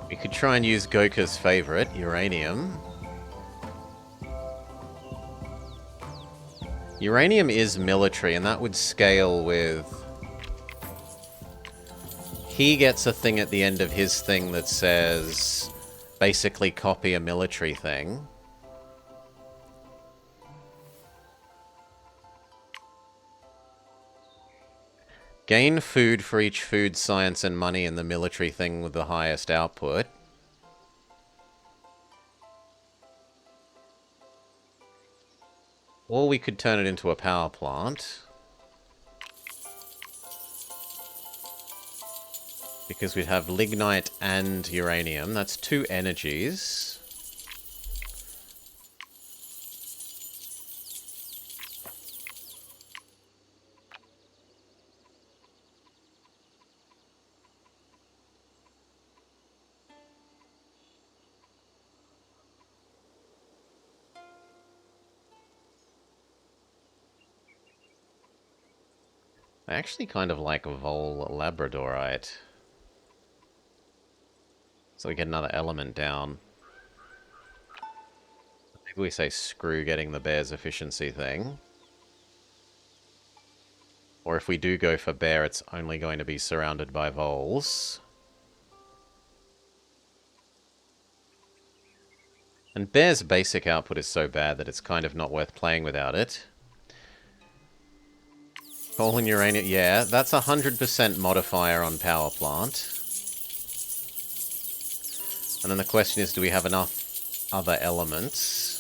We could try and use Goka's favorite, uranium. Uranium is military, and that would scale with... He gets a thing at the end of his thing that says, basically copy a military thing. Gain food for each food, science, and money in the military thing with the highest output. Or we could turn it into a power plant. Because we'd have lignite and uranium. That's 2 energies. I actually kind of like Vol Labradorite. So we get another element down. Maybe we say screw getting the bear's efficiency thing. Or if we do go for bear, it's only going to be surrounded by voles. And bear's basic output is so bad that it's kind of not worth playing without it. Coal and uranium, yeah, that's 100% modifier on power plant. And then the question is, do we have enough other elements?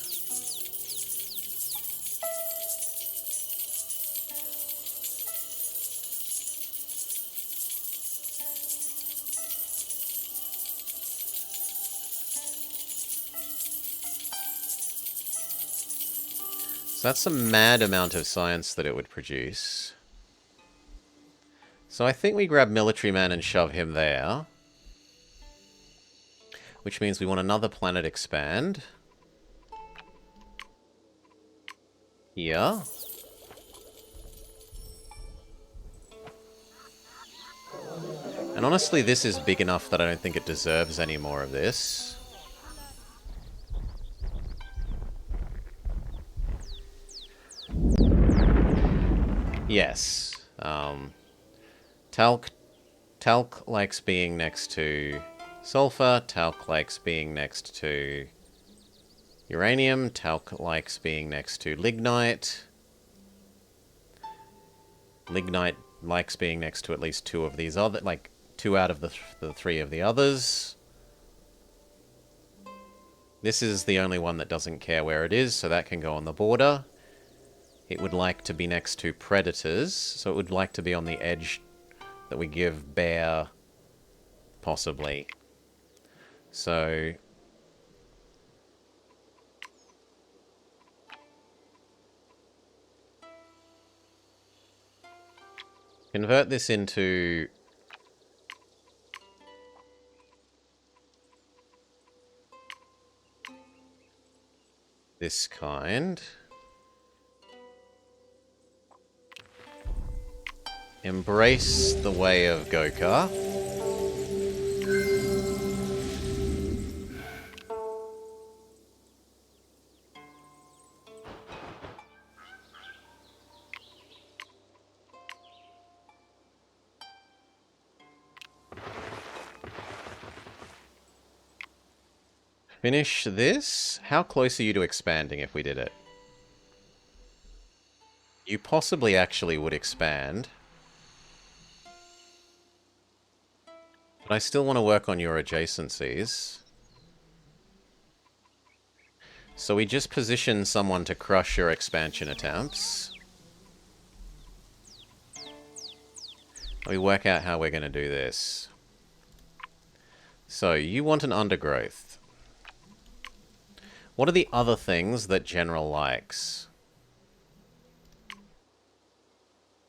So that's a mad amount of science that it would produce. So I think we grab Military Man and shove him there. Which means we want another planet expand. Here. And honestly, this is big enough that I don't think it deserves any more of this. Yes. Talc likes being next to sulfur. Talc likes being next to uranium. Talc likes being next to lignite. Lignite likes being next to at least two of these other, like, two out of the three of the others. This is the only one that doesn't care where it is, so that can go on the border. It would like to be next to predators, so it would like to be on the edge that we give bear, possibly. So convert this into this kind. Embrace the way of Gokar. Finish this. How close are you to expanding if we did it? You possibly actually would expand. But I still want to work on your adjacencies. So we just position someone to crush your expansion attempts. We work out how we're going to do this. So, you want an undergrowth. What are the other things that General likes?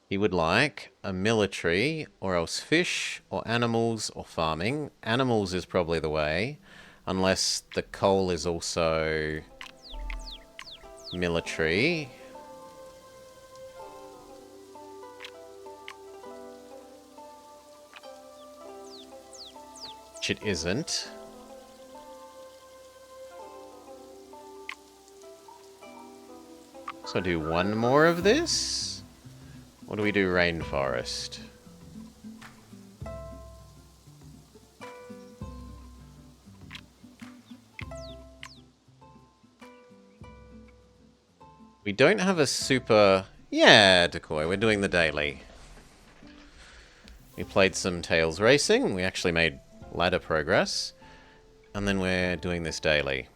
He would like a military, or else fish, or animals, or farming. Animals is probably the way, unless the coal is also military. Which it isn't. So do one more of this? Or do we do rainforest? We don't have a super... Yeah, Decoy, we're doing the daily. We played some Tails Racing. We actually made ladder progress. And then we're doing this daily.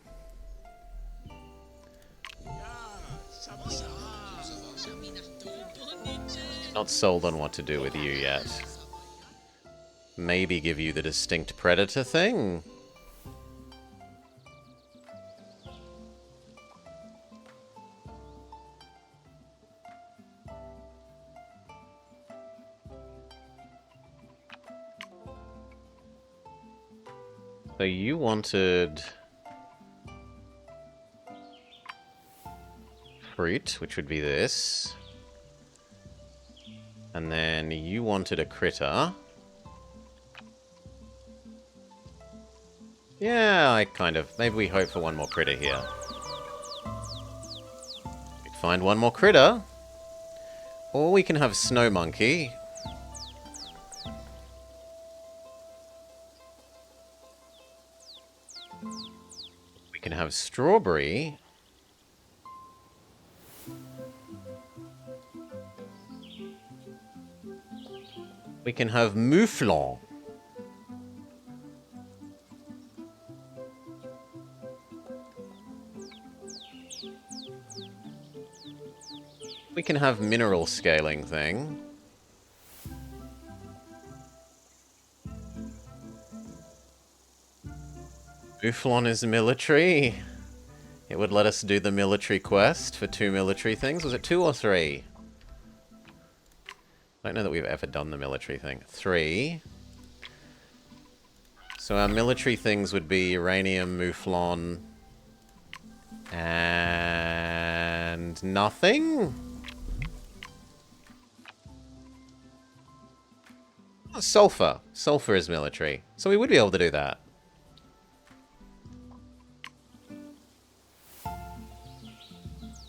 Not sold on what to do with you yet. Maybe give you the distinct predator thing? So you wanted fruit, which would be this. And then you wanted a critter. Yeah, I kind of... Maybe we hope for one more critter here. We'd find one more critter. Or we can have Snow Monkey. We can have Strawberry. We can have Mouflon. We can have mineral scaling thing. Mouflon is military. It would let us do the military quest for 2 military things. Was it 2 or 3? I don't know that we've ever done the military thing. 3. So our military things would be uranium, Mouflon, and nothing? Oh, sulfur. Sulfur is military. So we would be able to do that.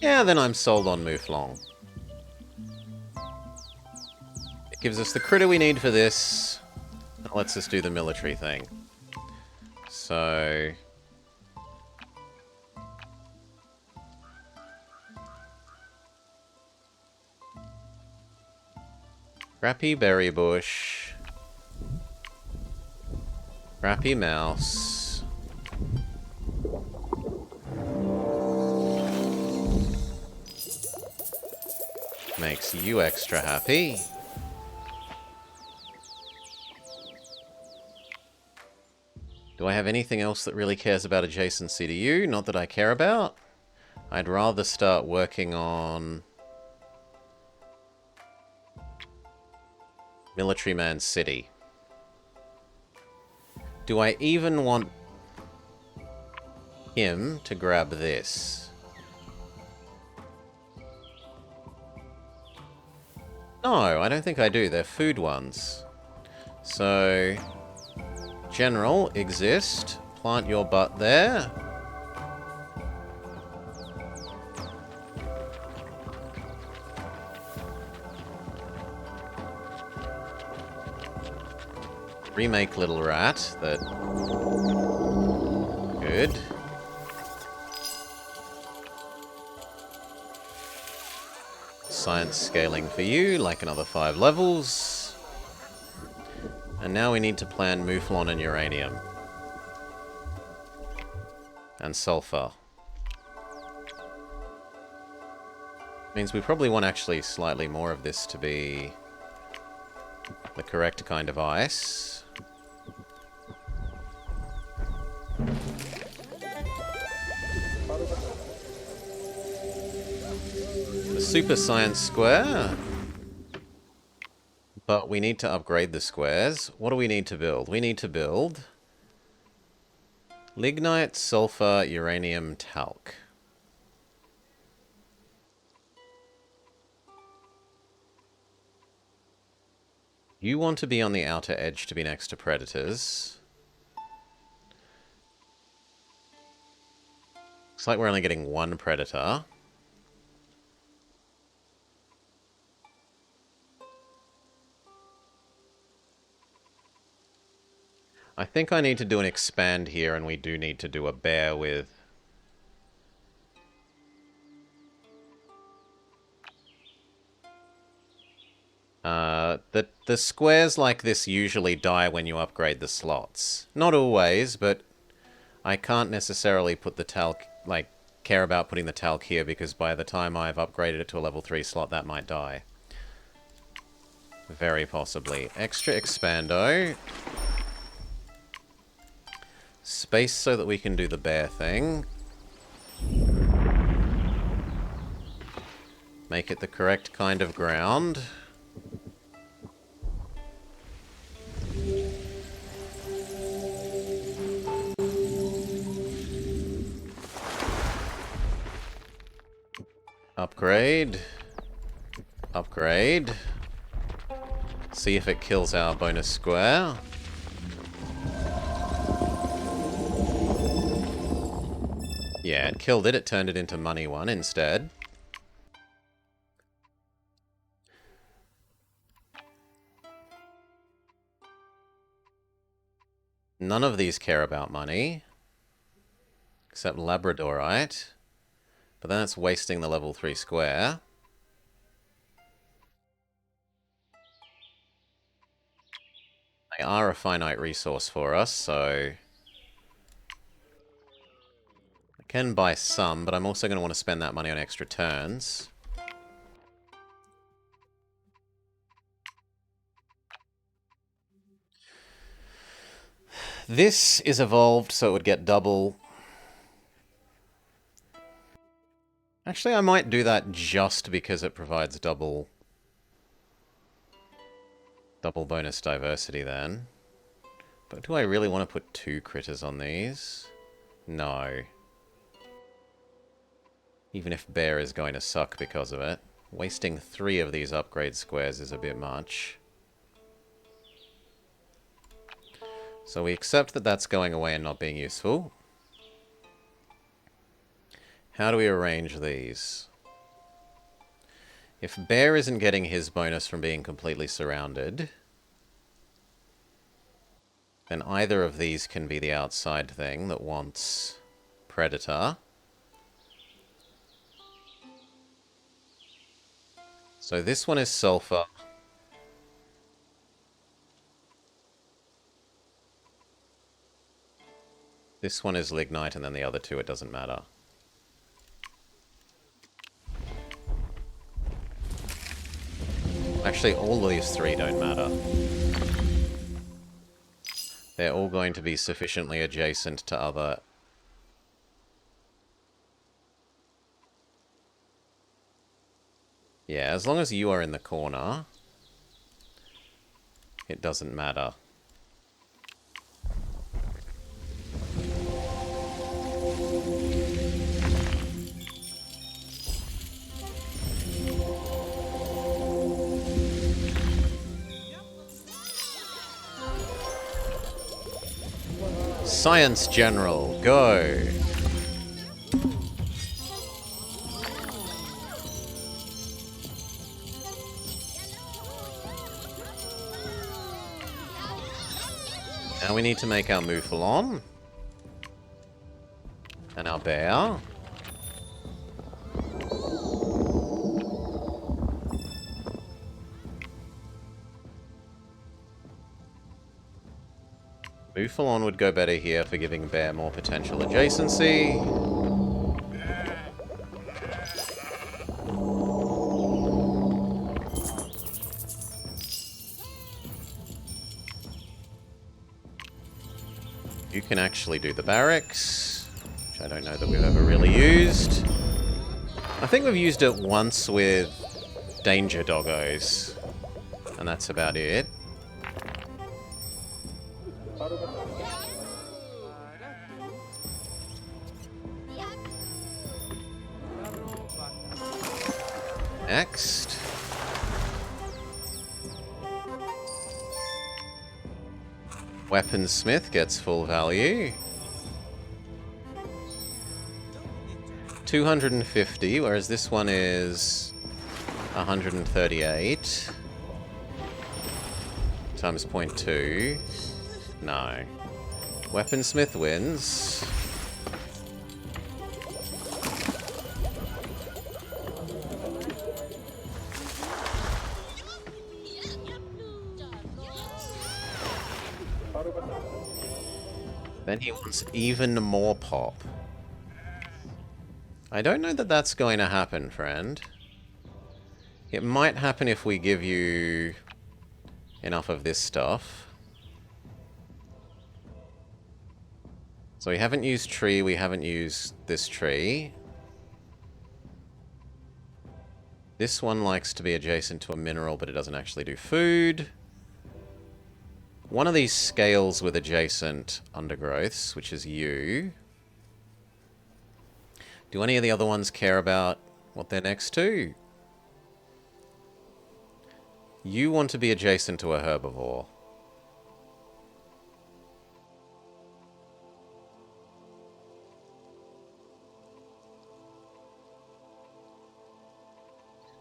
Yeah, then I'm sold on Mouflon. It gives us the critter we need for this. It lets us do the military thing. So... Crappy berry bush. Crappy mouse. Makes you extra happy. Do I have anything else that really cares about adjacency to you? Not that I care about. I'd rather start working on Military Man City. Do I even want him to grab this? No, I don't think I do. They're food ones. So, General, exist. Plant your butt there. Remake Little Rat. That... Good. Science scaling for you, like another 5 levels. And now we need to plan Mouflon and uranium. And sulfur. Means we probably want actually slightly more of this to be the correct kind of ice. The Super Science Square. But we need to upgrade the squares. What do we need to build? We need to build lignite, sulfur, uranium, talc. You want to be on the outer edge to be next to predators. Looks like we're only getting 1 predator. I think I need to do an expand here, and we do need to do a bear with... The squares like this usually die when you upgrade the slots. Not always, but I can't necessarily put the talc, like, care about putting the talc here, because by the time I've upgraded it to a level 3 slot, that might die. Very possibly. Extra expando. Space so that we can do the bear thing. Make it the correct kind of ground. Upgrade. Upgrade. See if it kills our bonus square. Yeah, it killed it. It turned it into money 1 instead. None of these care about money. Except Labradorite. But then it's wasting the level 3 square. They are a finite resource for us, so... I can buy some, but I'm also going to want to spend that money on extra turns. This is evolved so it would get double. Actually, I might do that just because it provides double bonus diversity then. But do I really want to put 2 critters on these? No. Even if bear is going to suck because of it. Wasting 3 of these upgrade squares is a bit much. So we accept that that's going away and not being useful. How do we arrange these? If bear isn't getting his bonus from being completely surrounded, then either of these can be the outside thing that wants predator. So this one is sulfur. This one is lignite, and then the other 2, it doesn't matter. Actually, all of these 3 don't matter. They're all going to be sufficiently adjacent to other... Yeah, as long as you are in the corner, it doesn't matter. Science General, go! Now we need to make our Mouflon. And our bear. Mouflon would go better here for giving bear more potential adjacency. You can actually do the barracks, which I don't know that we've ever really used. I think we've used it once with danger doggos, and that's about it. Next. Weaponsmith gets full value. 250, whereas this one is 138. Times 0.2. No. Weaponsmith wins. Then he wants even more pop. I don't know that that's going to happen, friend. It might happen if we give you enough of this stuff. So we haven't used tree, we haven't used this tree. This one likes to be adjacent to a mineral, but it doesn't actually do food. One of these scales with adjacent undergrowths, which is you. Do any of the other ones care about what they're next to? You want to be adjacent to a herbivore.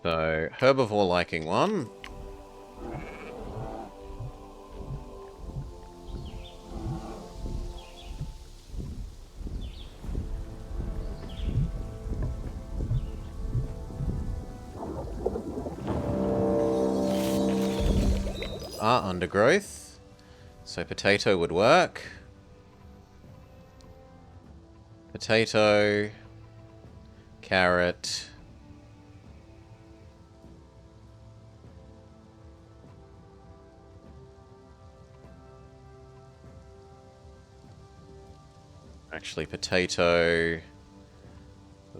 So, herbivore liking one. Undergrowth. So potato would work. Potato. Carrot. Actually, potato.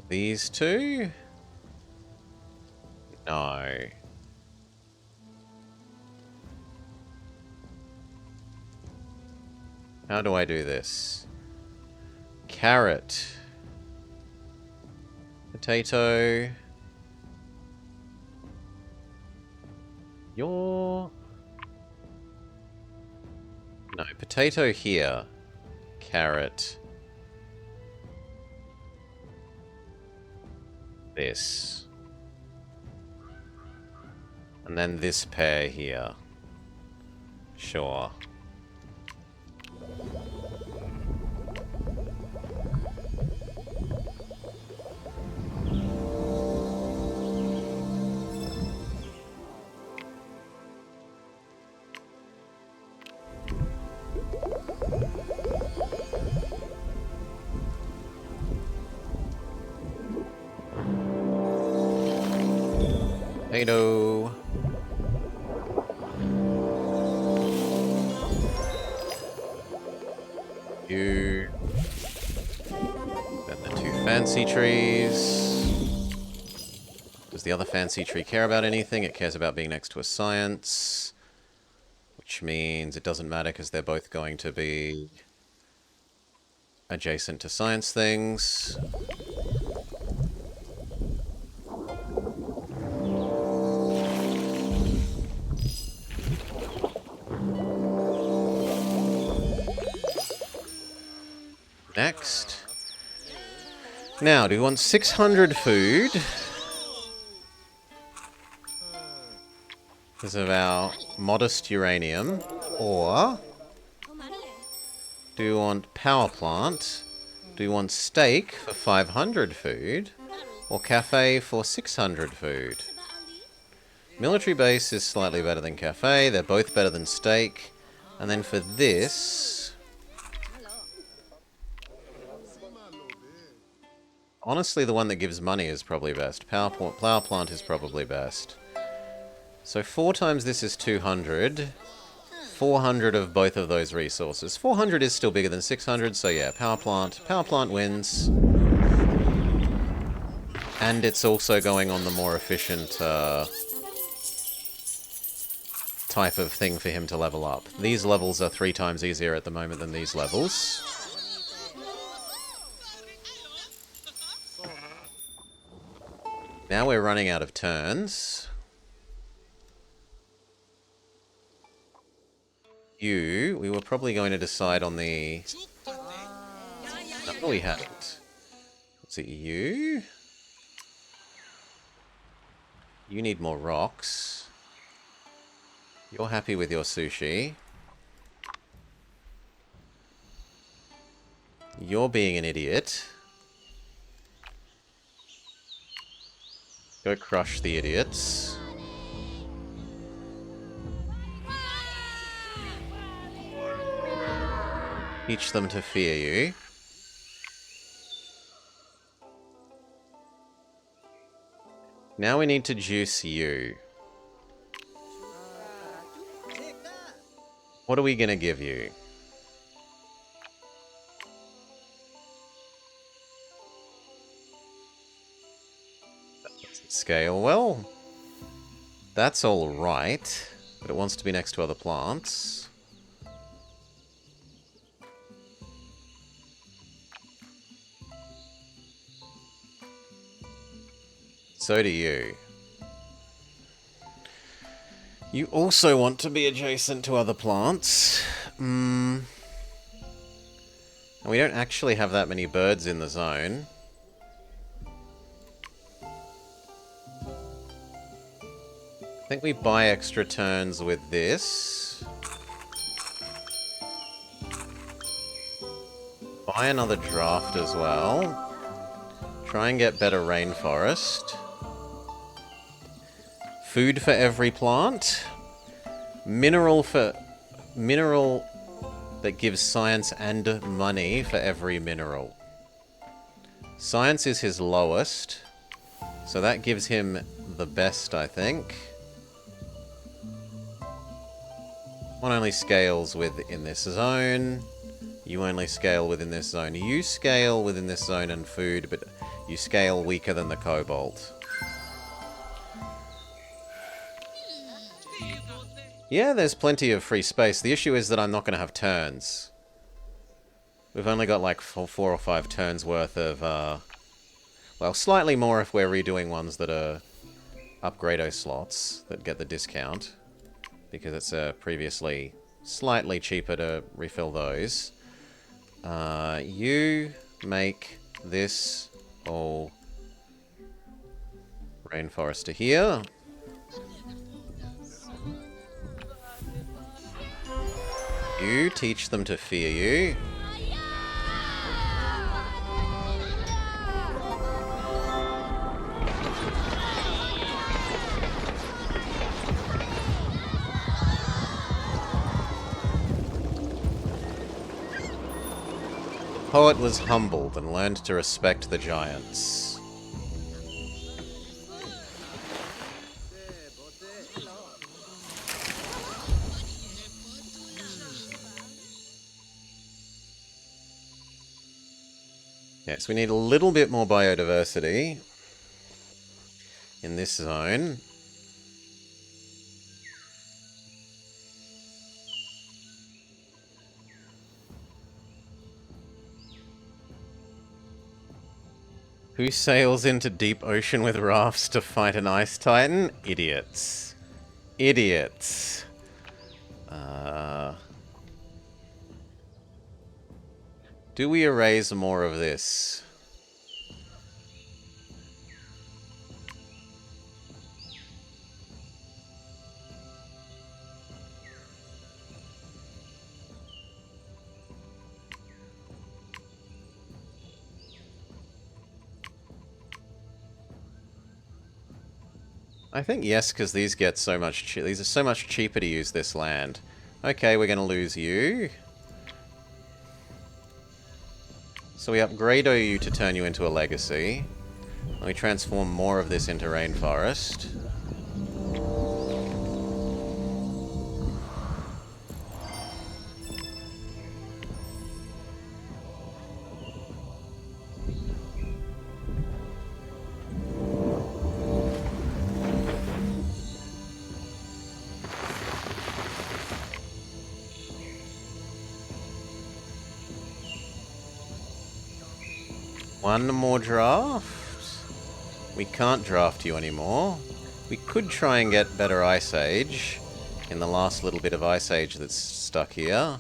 These two? No. How do I do this? Carrot. Potato. Your... No, potato here. Carrot. This. And then this pair here. Sure. Potato. You. Then the two fancy trees. Does the other fancy tree care about anything? It cares about being next to a science. Which means it doesn't matter because they're both going to be adjacent to science things. Next. Now, do we want 600 food? Because of our modest uranium. Or do we want power plant? Do we want steak for 500 food? Or cafe for 600 food? Military base is slightly better than cafe. They're both better than steak. And then for this... Honestly, the one that gives money is probably best. Power plant is probably best. So 4 times this is 200. 400 of both of those resources. 400 is still bigger than 600, so yeah, power plant. Power plant wins. And it's also going on the more efficient type of thing for him to level up. These levels are 3 times easier at the moment than these levels. Now we're running out of turns. You, we were probably going to decide on the... No, we hadn't. What's it, you? You need more rocks. You're happy with your sushi. You're being an idiot. Go crush the idiots. Teach them to fear you. Now we need to juice you. What are we gonna give you? That doesn't scale well. That's alright, but it wants to be next to other plants. So do you. You also want to be adjacent to other plants. And we don't actually have that many birds in the zone. I think we buy extra turns with this. Buy another draft as well. Try and get better rainforest. Food for every plant. Mineral that gives science and money for every mineral. Science is his lowest, so that gives him the best, I think. One only scales within this zone. You only scale within this zone. You scale within this zone and food, but you scale weaker than the cobalt. Yeah, there's plenty of free space. The issue is that I'm not going to have turns. We've only got like 4 or 5 turns worth of, well, slightly more if we're redoing ones that are upgrado slots that get the discount. Because it's previously slightly cheaper to refill those. You make this all rainforest to here. You teach them to fear you. Poet was humbled and learned to respect the giants. Yes, we need a little bit more biodiversity in this zone. Who sails into deep ocean with rafts to fight an ice titan? Idiots. Idiots. Do we erase more of this? I think yes, because these get so much. These are so much cheaper to use this land. Okay, we're going to lose you. So we upgrade you to turn you into a legacy. And we transform more of this into rainforest. One more draft. We can't draft you anymore. We could try and get better Ice Age in the last little bit of Ice Age that's stuck here.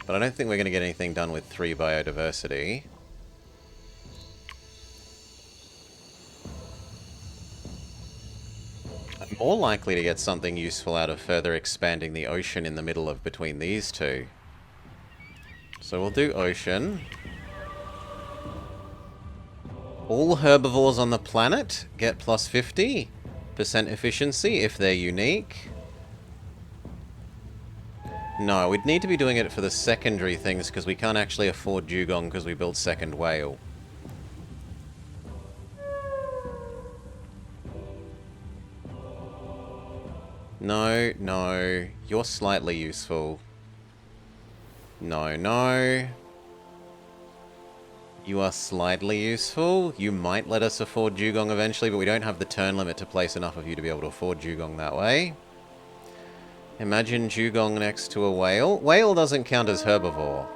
But I don't think we're going to get anything done with 3 biodiversity. I'm more likely to get something useful out of further expanding the ocean in the middle of between these two. So we'll do ocean. All herbivores on the planet get plus 50% efficiency if they're unique. No, we'd need to be doing it for the secondary things because we can't actually afford dugong because we built second whale. No, no. You're slightly useful. No, no. You are slightly useful. You might let us afford dugong eventually, but we don't have the turn limit to place enough of you to be able to afford dugong that way. Imagine dugong next to a whale. Whale doesn't count as herbivore.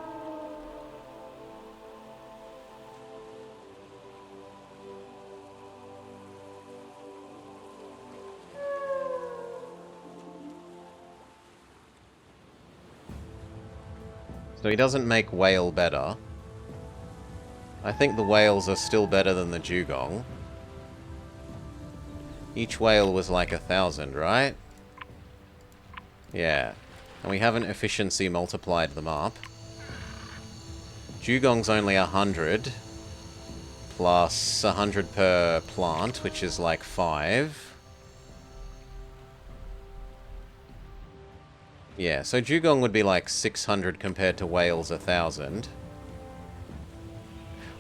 So he doesn't make whale better. I think the whales are still better than the dugong. Each whale was like 1,000, right? Yeah. And we haven't efficiency multiplied them up. Dugong's only 100. Plus 100 per plant, which is like 5. Yeah, so dugong would be like 600 compared to whales 1,000.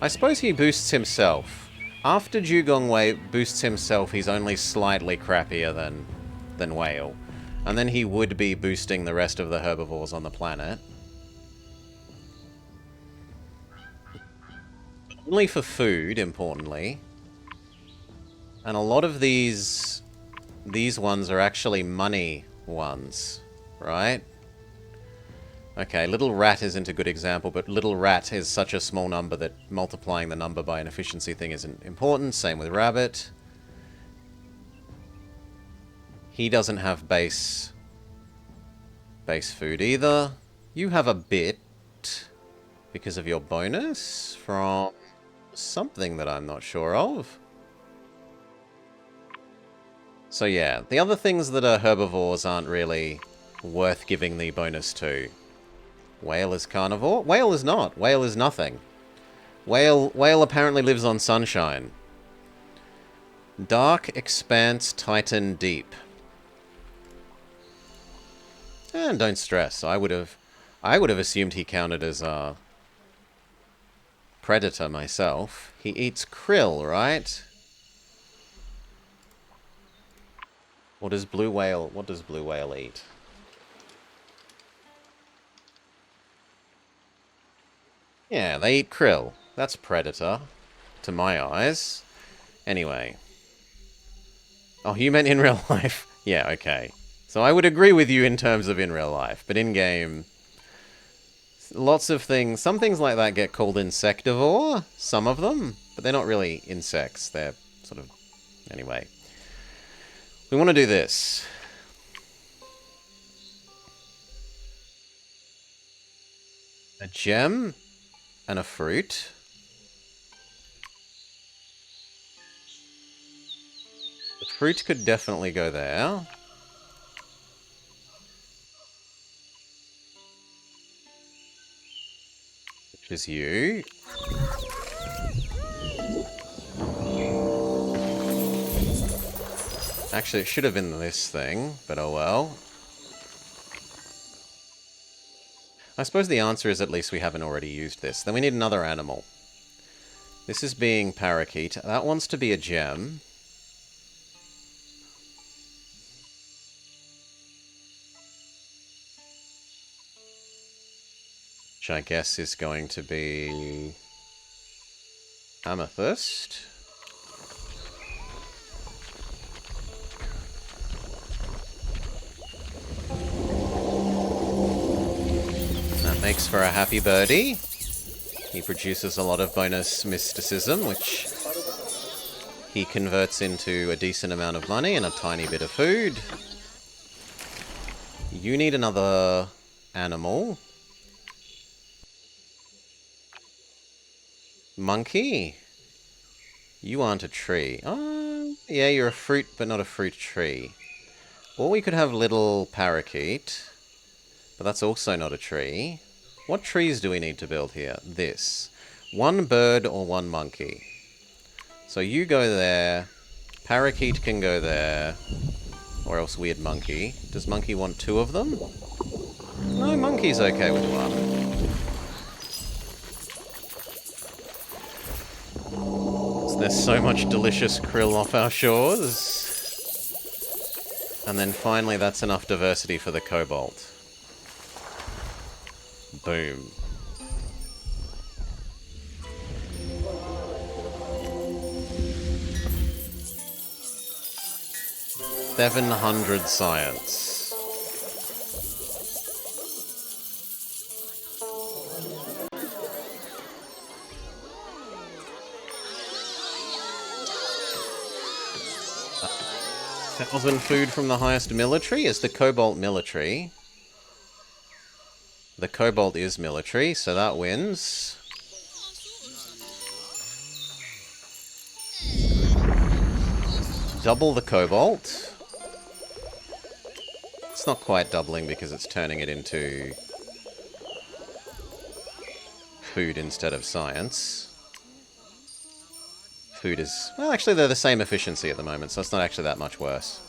I suppose he boosts himself. After dugong boosts himself, he's only slightly crappier than whale. And then he would be boosting the rest of the herbivores on the planet. Only for food, importantly. And a lot of these ones are actually money ones, right? Okay, little rat isn't a good example, but little rat is such a small number that multiplying the number by an efficiency thing isn't important. Same with rabbit. He doesn't have base food either. You have a bit because of your bonus from something that I'm not sure of. So yeah, the other things that are herbivores aren't really worth giving the bonus to. Whale is carnivore? Whale is not. Whale is nothing. Whale apparently lives on sunshine. Dark, Expanse, Titan, Deep. And don't stress. I would have assumed he counted as a predator myself. He eats krill, right? What does blue whale eat? Yeah, they eat krill. That's predator, to my eyes. Anyway. Oh, you meant in real life? Yeah, okay. So I would agree with you in terms of in real life, but in-game, lots of things, some things like that get called insectivore, some of them, but they're not really insects. They're sort of... Anyway. We want to do this. A gem and a fruit. The fruit could definitely go there. Which is you. Actually, it should have been this thing, but oh well. I suppose the answer is at least we haven't already used this. Then we need another animal. This is being parakeet. That wants to be a gem. Which I guess is going to be... amethyst. That makes for a happy birdie. He produces a lot of bonus mysticism, which he converts into a decent amount of money and a tiny bit of food. You need another animal. Monkey? You aren't a tree. Oh, yeah, you're a fruit, but not a fruit tree. Or we could have little parakeet, but that's also not a tree. What trees do we need to build here? This. One bird or one monkey. So you go there. Parakeet can go there. Or else weird monkey. Does monkey want 2 of them? No, monkey's okay with 1. There's so much delicious krill off our shores. And then finally, that's enough diversity for the cobalt. Boom. $700 science. $1,000 food from the highest military is the cobalt military. The cobalt is military, so that wins. Double the cobalt. It's not quite doubling because it's turning it into food instead of science. Food is... well, actually, they're the same efficiency at the moment, so it's not actually that much worse.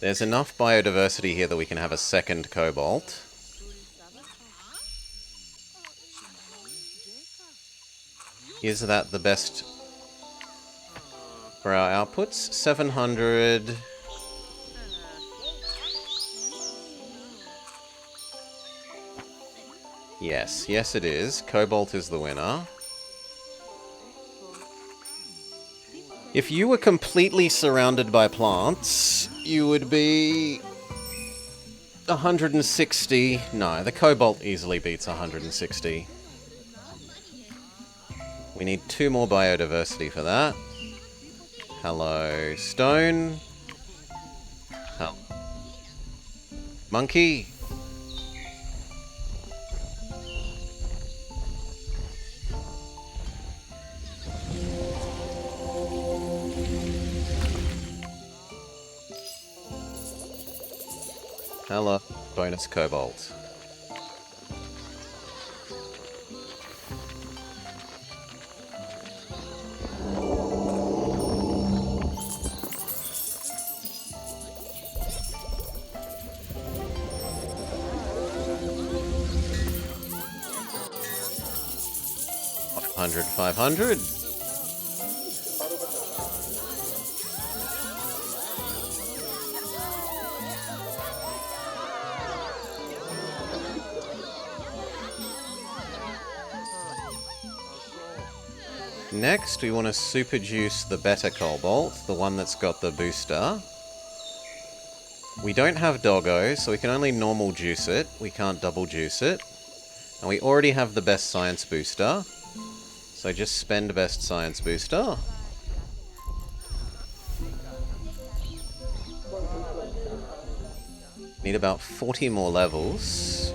There's enough biodiversity here that we can have a second cobalt. Is that the best for our outputs? 700... yes, yes it is. Cobalt is the winner. If you were completely surrounded by plants, you would be 160. No, the cobalt easily beats 160. We need 2 more biodiversity for that. Hello, stone. Hello. Monkey. Hello, bonus cobalt. $500, $500. Next, we want to super juice the better cobalt, the one that's got the booster. We don't have doggo, so we can only normal juice it. We can't double juice it. And we already have the best science booster. So just spend best science booster. Need about 40 more levels.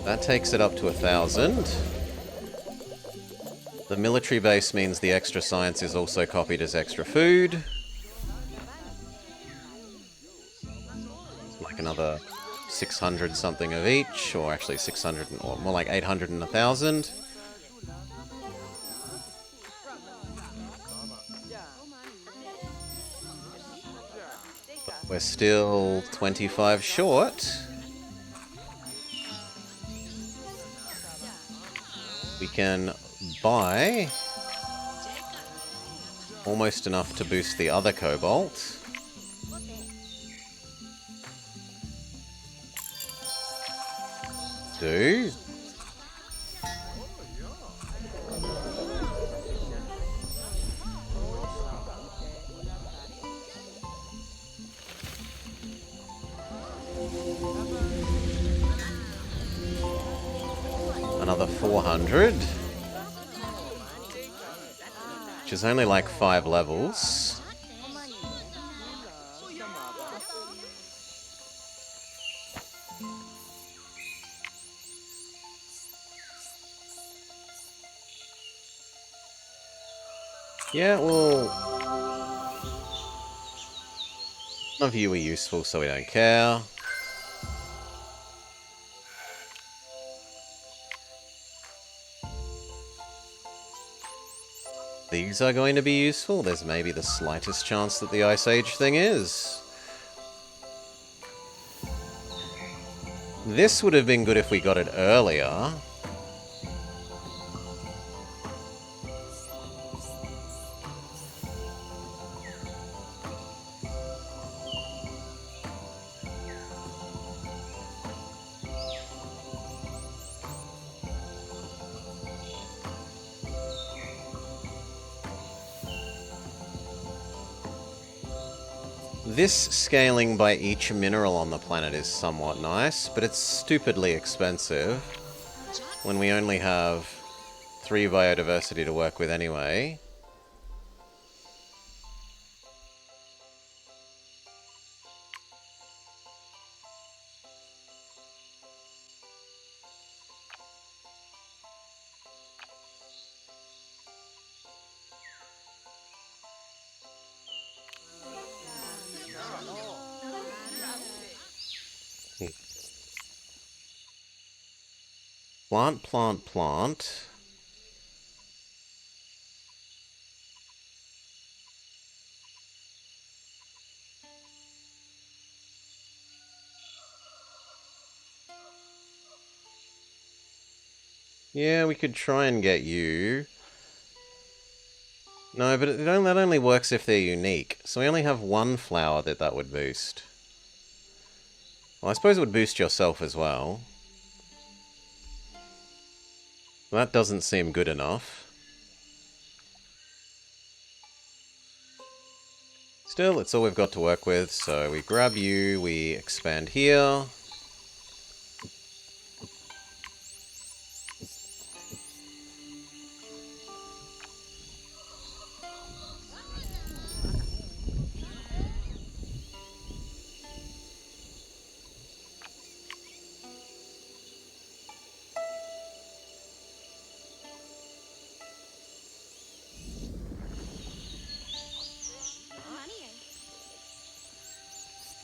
That takes it up to 1,000. The military base means the extra science is also copied as extra food. Like another 600 something of each, or actually 600, or more like 800 and 1,000. We're still 25 short. We can buy almost enough to boost the other cobalt. Do. Another 400. Which is only like 5 levels. Yeah, well... none of you are useful, so we don't care. These are going to be useful. There's maybe the slightest chance that the Ice Age thing is. This would have been good if we got it earlier. This scaling by each mineral on the planet is somewhat nice, but it's stupidly expensive when we only have 3 biodiversity to work with anyway. Plant, plant, plant. Yeah, we could try and get you. No, but that only works if they're unique. So we only have 1 flower that would boost. Well, I suppose it would boost yourself as well. That doesn't seem good enough. Still, it's all we've got to work with, so we grab you, we expand here.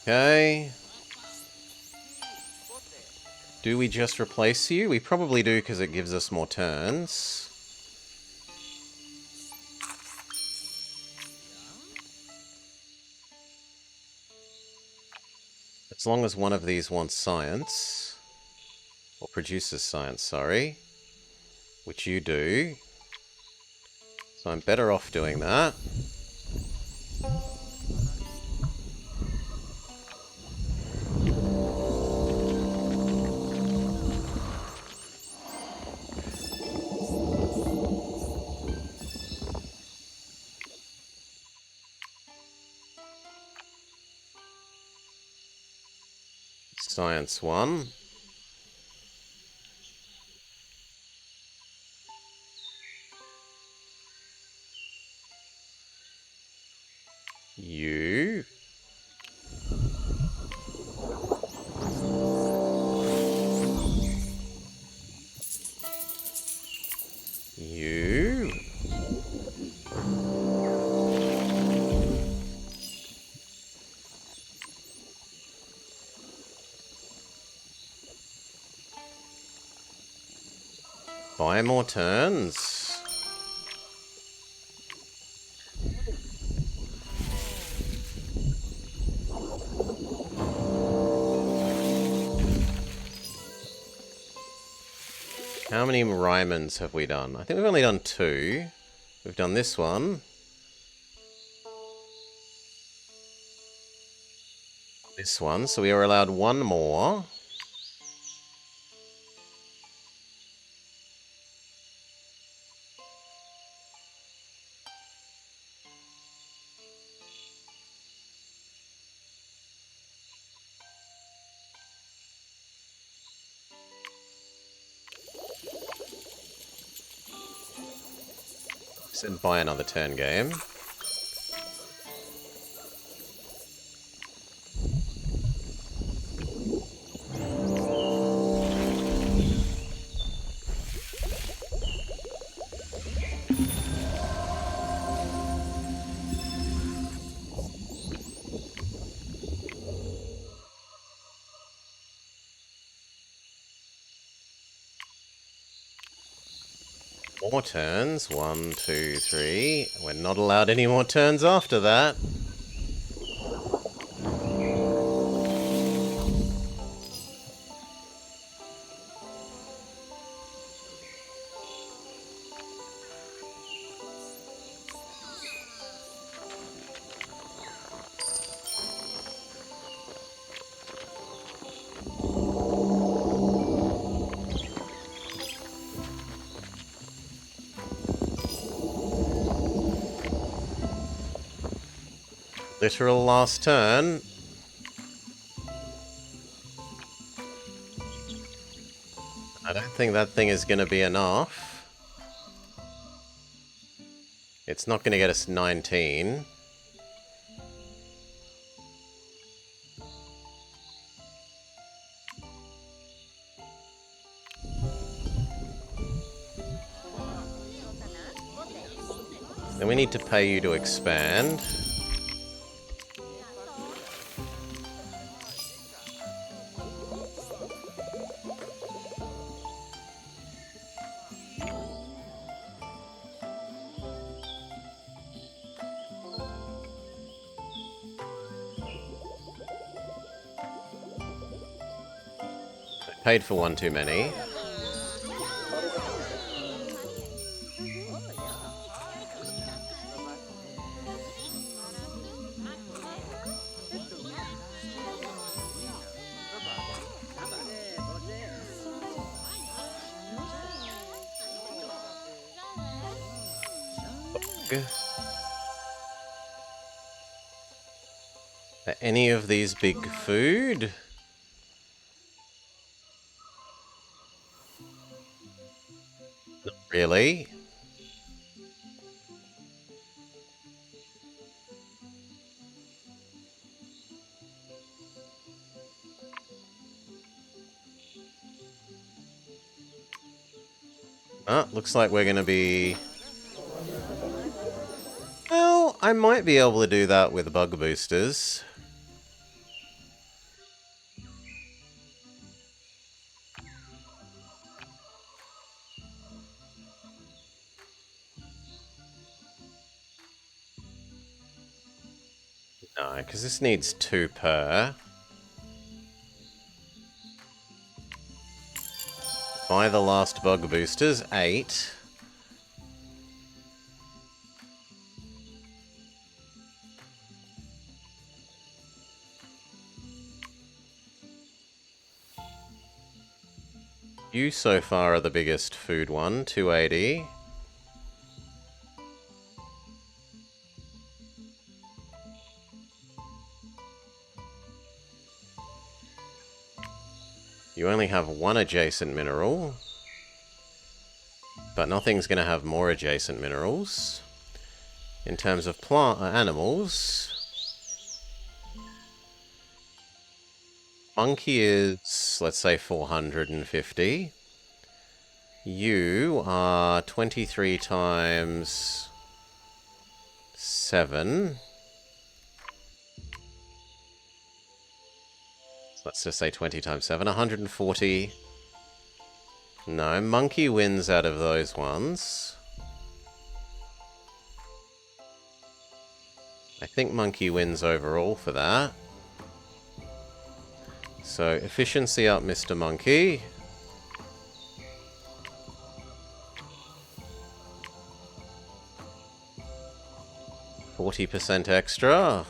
Okay. Do we just replace you? We probably do because it gives us more turns. As long as one of these wants science. Or produces science, sorry. Which you do. So I'm better off doing that. Science 1. You. You. Buy more turns. How many Rymans have we done? I think we've only done 2. We've done this one. This one, so we are allowed 1 more. Said buy another turn game. More turns. 1, 2, 3. We're not allowed any more turns after that. Literal last turn. I don't think that thing is going to be enough. It's not going to get us 19. Then we need to pay you to expand. Paid for one too many. Are any of these big food? Not really. Looks like we're gonna be... Well, I might be able to do that with bug boosters. No, because this needs 2 per. Buy the last bug boosters, 8. You so far are the biggest food one, 280. You only have 1 adjacent mineral, but nothing's going to have more adjacent minerals. In terms of animals, monkey is, let's say, 450. You are 23 times 7. So let's just say 20 times 7, 140. No, monkey wins out of those ones. I think monkey wins overall for that. So, efficiency up, Mr. Monkey. %, extra.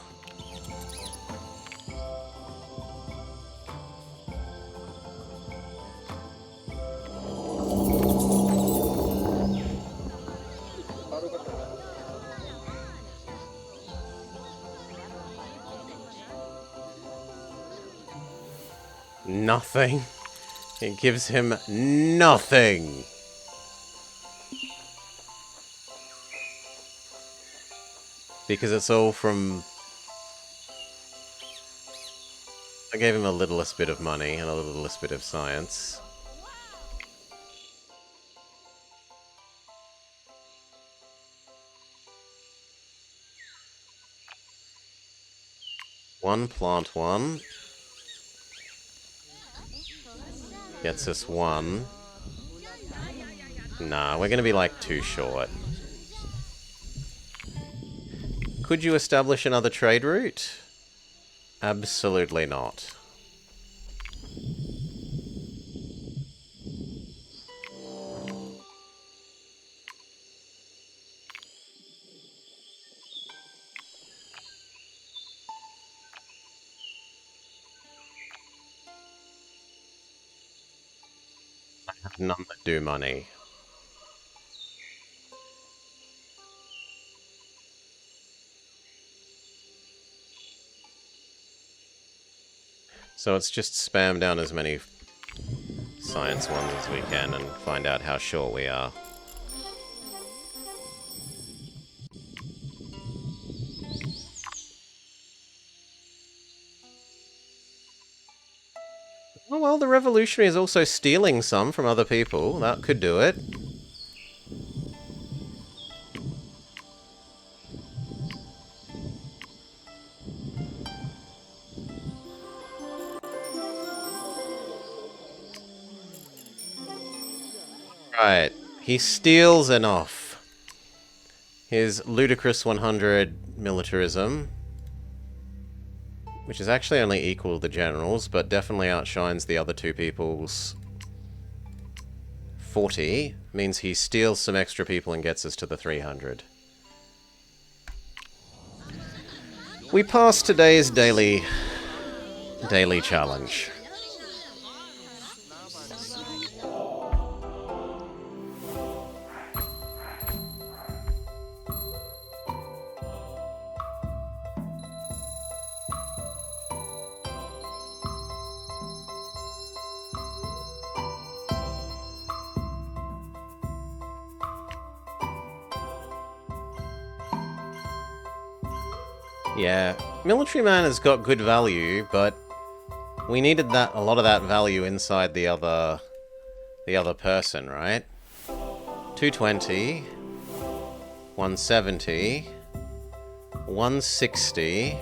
Nothing. It gives him nothing. Because it's all from... I gave him a littlest bit of money and a littlest bit of science. One plant one. Gets us 1. Nah, we're gonna be like 2 short. Could you establish another trade route? Absolutely not. I have none that do money. So let's just spam down as many science ones as we can and find out how sure we are. Oh well, the revolutionary is also stealing some from other people. That could do it. Right, he steals enough. His ludicrous 100 militarism, which is actually only equal to the generals, but definitely outshines the other two people's 40, means he steals some extra people and gets us to the 300. We passed today's daily challenge. Yeah, military man has got good value, but we needed a lot of that value inside the other person, right? 220, 170, 160,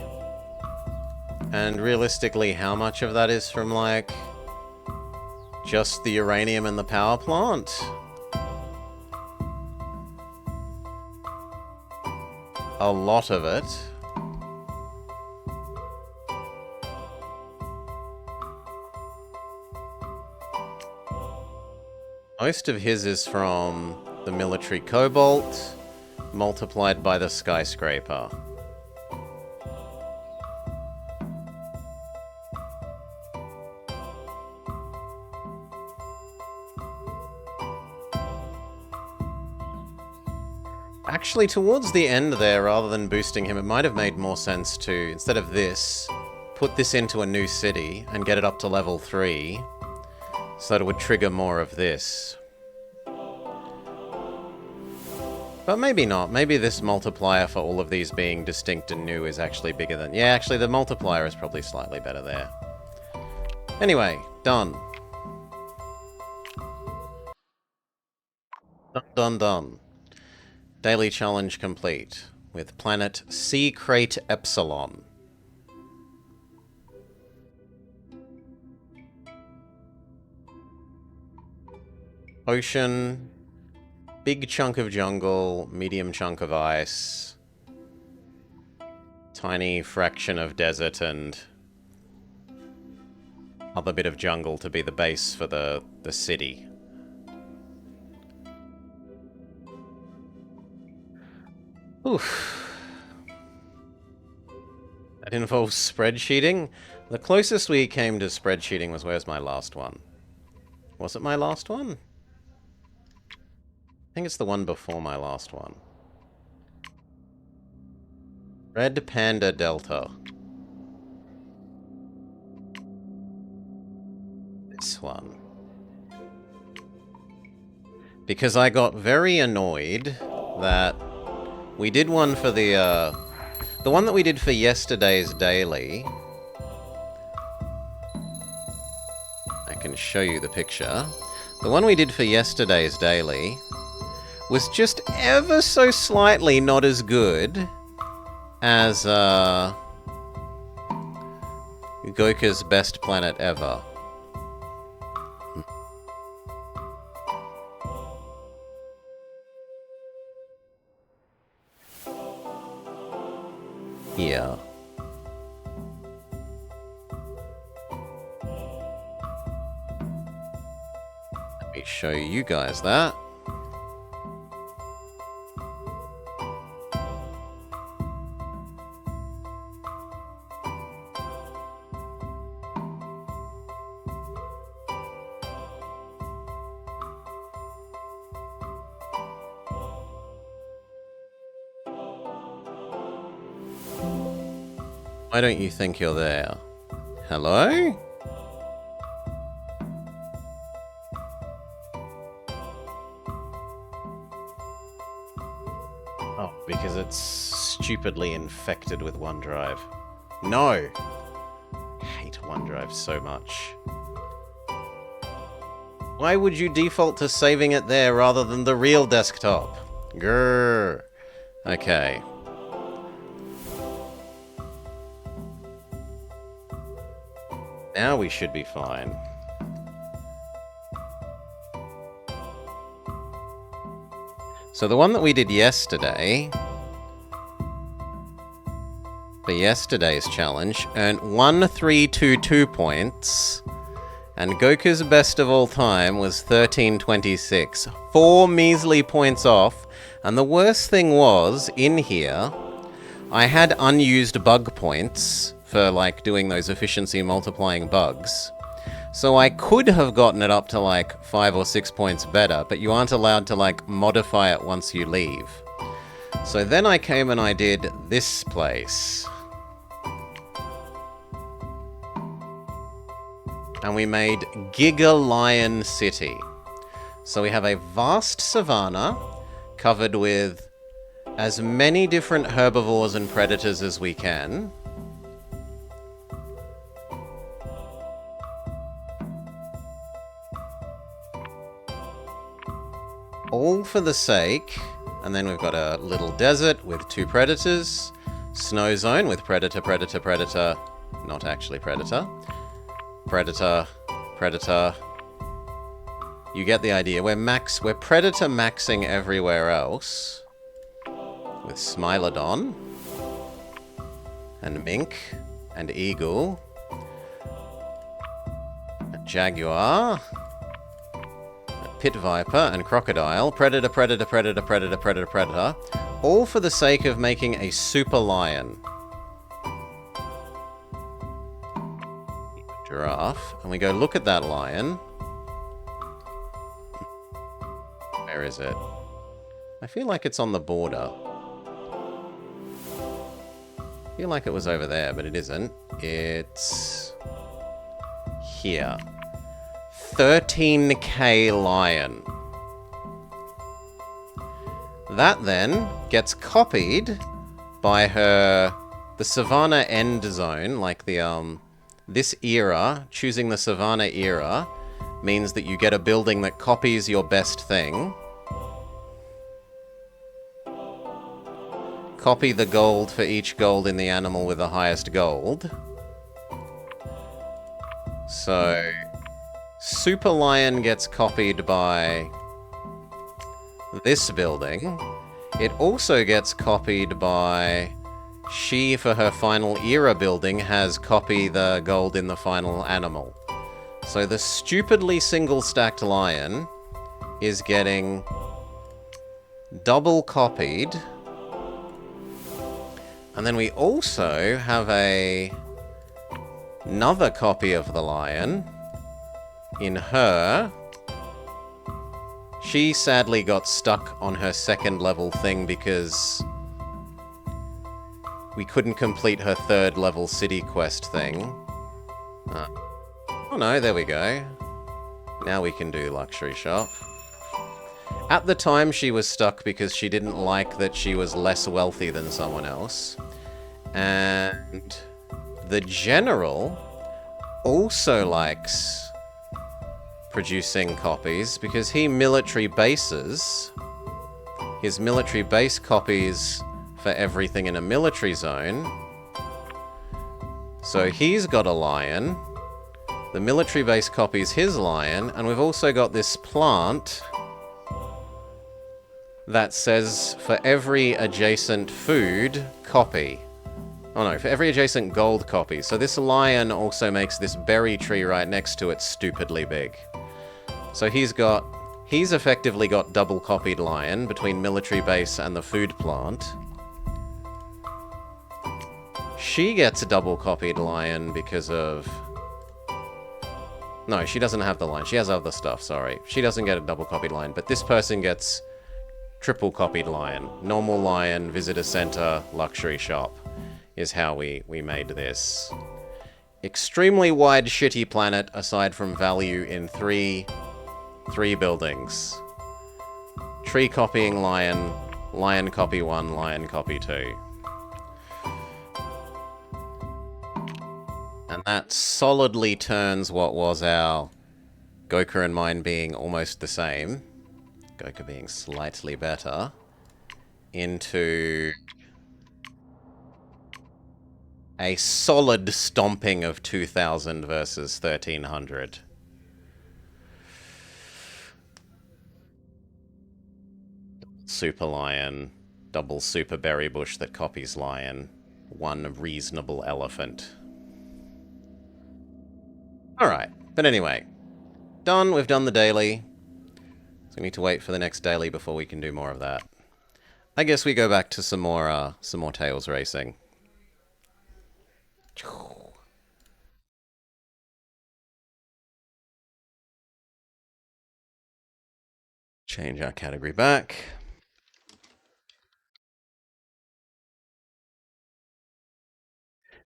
and realistically, how much of that is from, like, just the uranium and the power plant? A lot of it. Most of his is from the military cobalt, multiplied by the skyscraper. Actually, towards the end there, rather than boosting him, it might have made more sense to, instead of this, put this into a new city and get it up to level 3, so that it would trigger more of this. But maybe not. Maybe this multiplier for all of these being distinct and new is actually bigger than... Yeah, actually, the multiplier is probably slightly better there. Anyway, done. Done. Daily challenge complete. With planet Sea Crate Epsilon. Ocean, big chunk of jungle, medium chunk of ice, tiny fraction of desert, and other bit of jungle to be the base for the city. Oof. That involves spreadsheeting. The closest we came to spreadsheeting was, where's my last one? Was it my last one? I think it's the one before my last one. Red Panda Delta. This one. Because I got very annoyed that we did one for the one that we did for yesterday's daily. I can show you the picture. The one we did for yesterday's daily was just ever so slightly not as good as Goka's best planet ever. Yeah. Let me show you guys that. Why don't you think you're there? Hello? Oh, because it's stupidly infected with OneDrive. No! I hate OneDrive so much. Why would you default to saving it there rather than the real desktop? Grrr. Okay. Now we should be fine. So the one that we did yesterday, for yesterday's challenge, earned 1322 points, and Goku's best of all time was 1326. 4 measly points off, and the worst thing was, in here, I had unused bug points for, like, doing those efficiency multiplying bugs. So I could have gotten it up to, like, 5 or 6 points better, but you aren't allowed to, like, modify it once you leave. So then I came and I did this place. And we made Giga Lion City. So we have a vast savanna covered with as many different herbivores and predators as we can. All for the sake, and then we've got a little desert with 2 predators, snow zone with predator, predator, predator, not actually predator, predator, predator. You get the idea. We're predator maxing everywhere else with Smilodon and mink and eagle, a jaguar, pit viper and crocodile, predator, predator, predator, predator, predator, predator, all for the sake of making a super lion. Giraffe, and we go look at that lion. Where is it? I feel like it's on the border. I feel like it was over there, but it isn't. It's here. 13k lion. That then gets copied by the Savannah end zone, like this era, choosing the Savannah era, means that you get a building that copies your best thing. Copy the gold for each gold in the animal with the highest gold. So Super Lion gets copied by this building. It also gets copied by... She, for her final era building, has copy the gold in the final animal. So the stupidly single-stacked lion is getting double copied. And then we also have another copy of the lion in her. She sadly got stuck on her second level thing because we couldn't complete her third level city quest thing. Oh no, there we go. Now we can do luxury shop. At the time she was stuck because she didn't like that she was less wealthy than someone else. And the general also likes producing copies because he military bases. His military base copies for everything in a military zone. So he's got a lion. The military base copies his lion, and we've also got this plant that says for every adjacent food, copy. Oh no, for every adjacent gold copy. So this lion also makes this berry tree right next to it stupidly big. So he's effectively got double copied lion between military base and the food plant. She gets a double copied lion because of... No, she doesn't have the lion. She has other stuff, sorry. She doesn't get a double copied lion, but this person gets triple copied lion. Normal lion, visitor center, luxury shop is how we made this. Extremely wide shitty planet aside from value in three buildings. Tree copying lion, Lion copy 1, lion copy 2. And that solidly turns what was our Goka and mine being almost the same, Goka being slightly better, into a solid stomping of 2,000 versus 1,300. Super Lion, double Super Berry Bush that copies Lion, one reasonable elephant. Alright, but anyway, done, we've done the daily. So we need to wait for the next daily before we can do more of that. I guess we go back to some more Tails racing. Change our category back.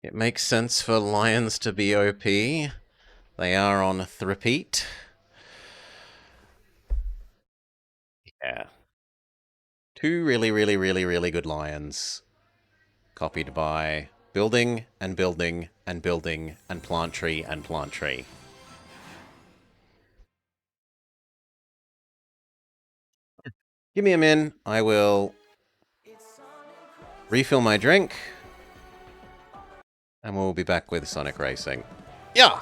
It makes sense for lions to be OP. They are on a repeat. Yeah. Two really good lions. Copied by building and building and building and plant tree and plant tree. Give me a min. I will refill my drink. And we'll be back with Sonic Racing. Yeah!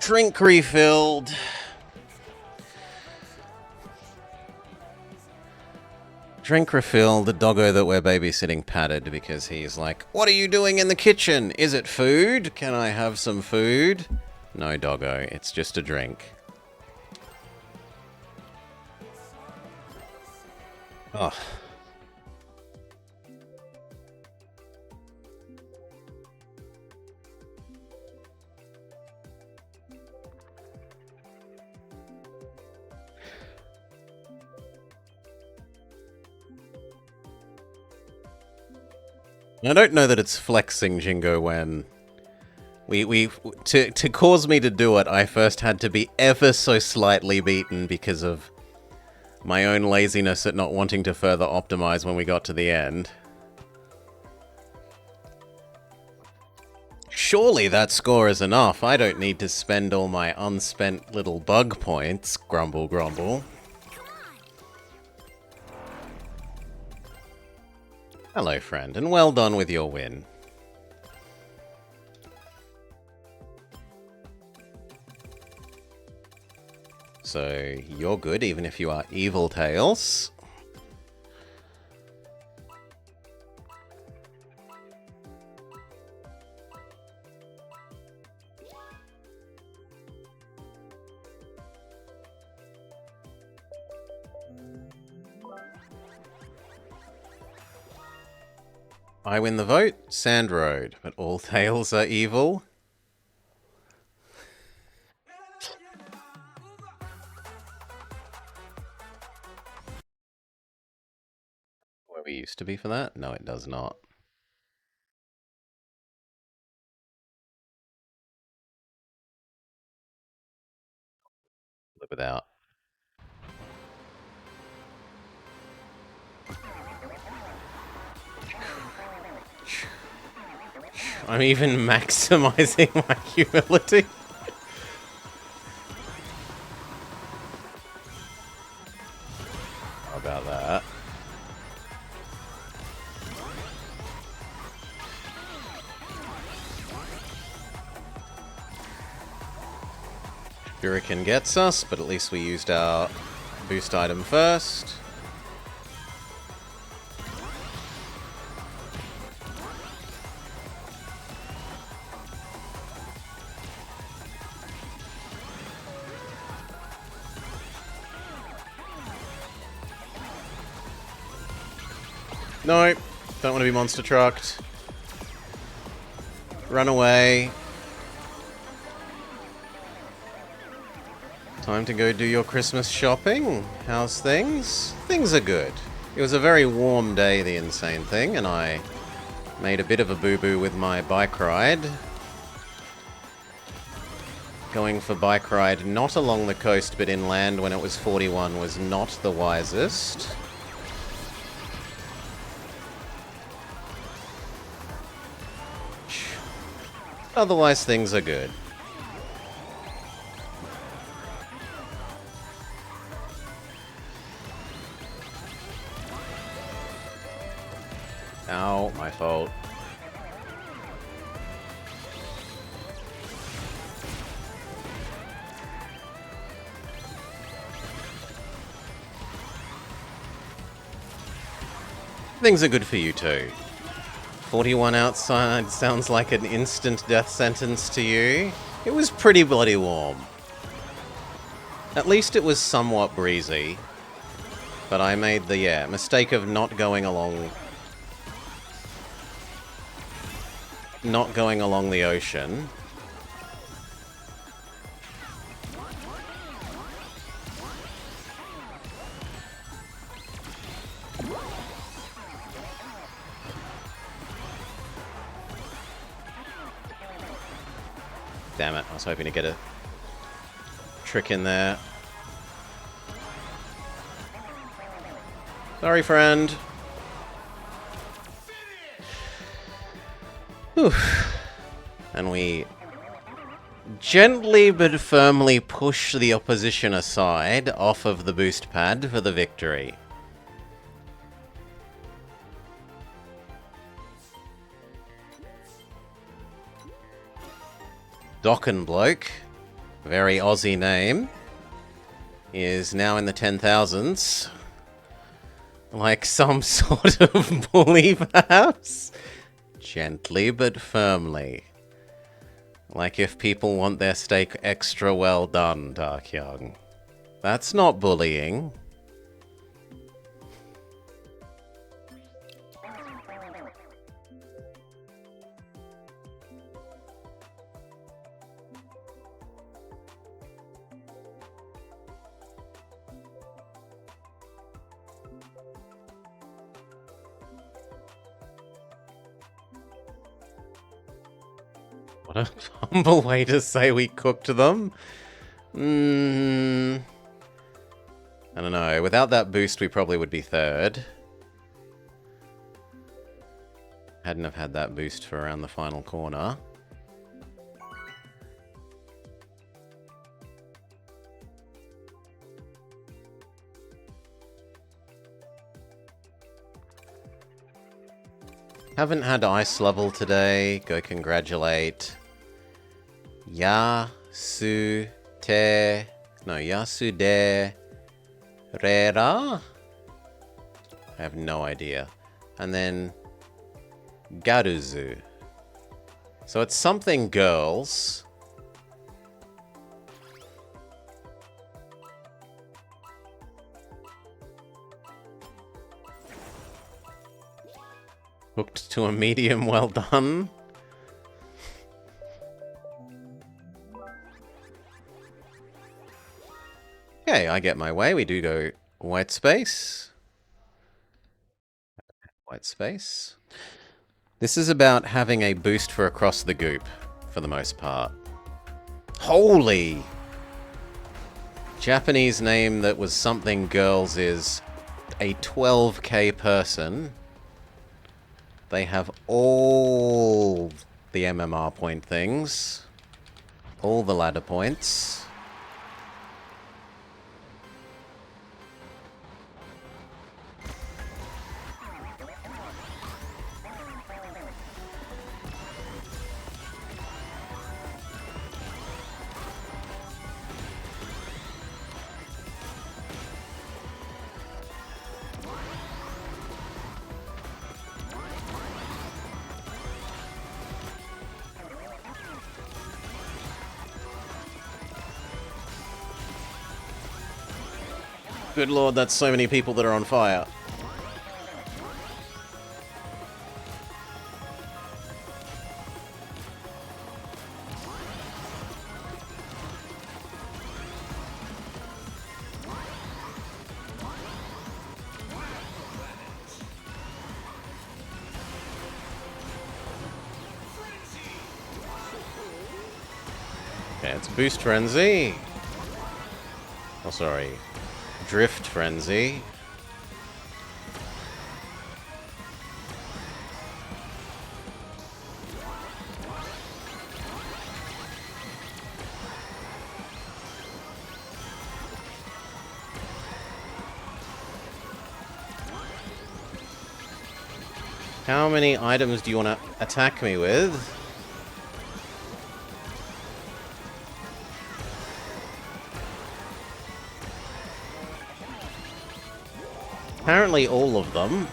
Drink refilled. Drink refilled. The doggo that we're babysitting patted because he's like, "What are you doing in the kitchen? Is it food? Can I have some food?" No, doggo. It's just a drink. Oh. I don't know that it's flexing, Jingo, when to cause me to do it, I first had to be ever so slightly beaten because of my own laziness at not wanting to further optimize when we got to the end. Surely that score is enough. I don't need to spend all my unspent little bug points. Grumble, grumble. Hello, friend, and well done with your win. So, you're good, even if you are evil, Tails. I win the vote, Sand Road, but all Tails are evil. where we used to be for that? No, it does not. Live without. I'm even maximizing my humility. How about that? Shuriken gets us, but at least we used our boost item first. Nope. Don't want to be monster trucked. Run away. Time to go do your Christmas shopping. How's things? Things are good. It was a very warm day, the insane thing, and I made a bit of a boo-boo with my bike ride. Going for bike ride not along the coast but inland when it was 41 was not the wisest. Otherwise, things are good. Ow, my fault. Things are good for you too. 41 outside sounds like an instant death sentence to you. It was pretty bloody warm. At least it was somewhat breezy. But I made the, mistake of not going along the ocean. Damn it, I was hoping to get a trick in there. Sorry, friend. Whew. And we gently but firmly push the opposition aside off of the boost pad for the victory. Dockenbloke, very Aussie name, is now in the 10,000s. Like some sort of bully, perhaps? Gently but firmly. Like if people want their steak extra well done, Dark Young. That's not bullying. What a humble way to say we cooked them. I don't know. Without that boost, we probably would be third. Hadn't have had that boost for around the final corner. Haven't had ice level today. Go congratulate Yasude Rera? I have no idea. And then Garuzu. So it's something girls. Hooked to a medium, well done. Okay, I get my way. We do go white space. White space. This is about having a boost for across the goop, for the most part. Holy! Japanese name that was something girls is a 12k person. They have all the MMR point things. All the ladder points. Good lord, that's so many people that are on fire. Okay, it's Boost Frenzy. Oh, sorry. Drift Frenzy. How many items do you want to attack me with? Apparently all of them.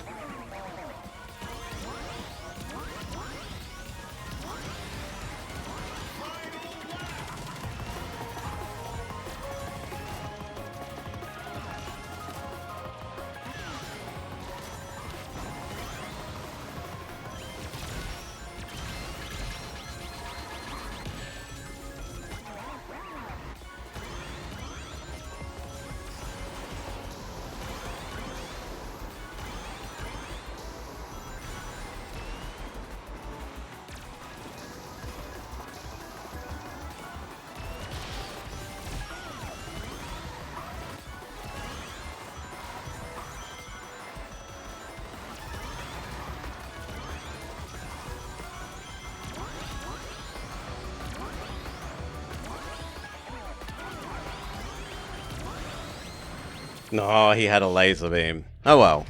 No, he had a laser beam. Oh well.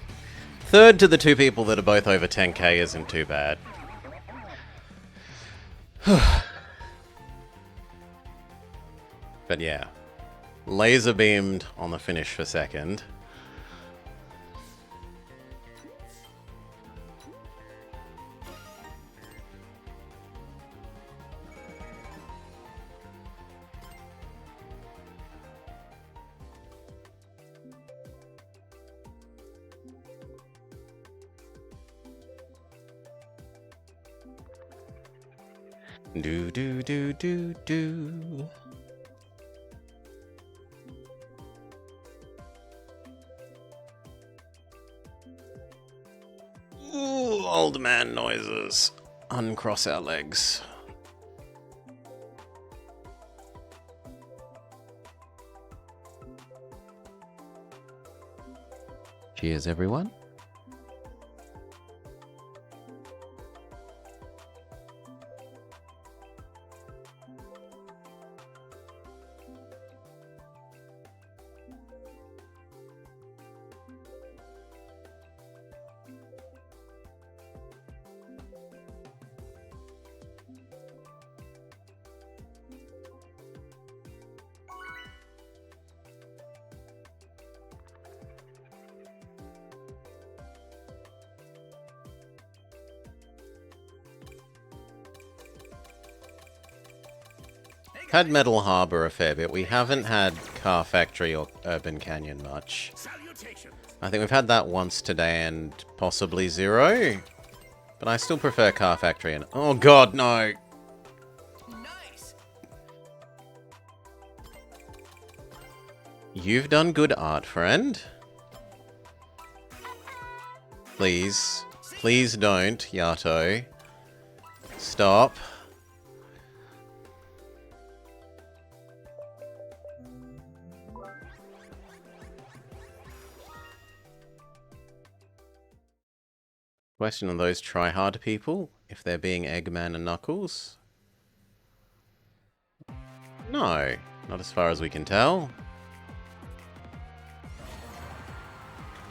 Third to the two people that are both over 10k isn't too bad. But yeah. Laser beamed on the finish for second. Do do do do do. Ooh, old man noises. Uncross our legs. Cheers, everyone. Had Metal Harbor a fair bit. We haven't had Car Factory or Urban Canyon much. I think we've had that once today and possibly Zero. But I still prefer Car Factory and... Oh god, no! Nice. You've done good art, friend. Please, Please don't, Yato. Stop. Question on those try-hard people, if they're being Eggman and Knuckles? No, not as far as we can tell.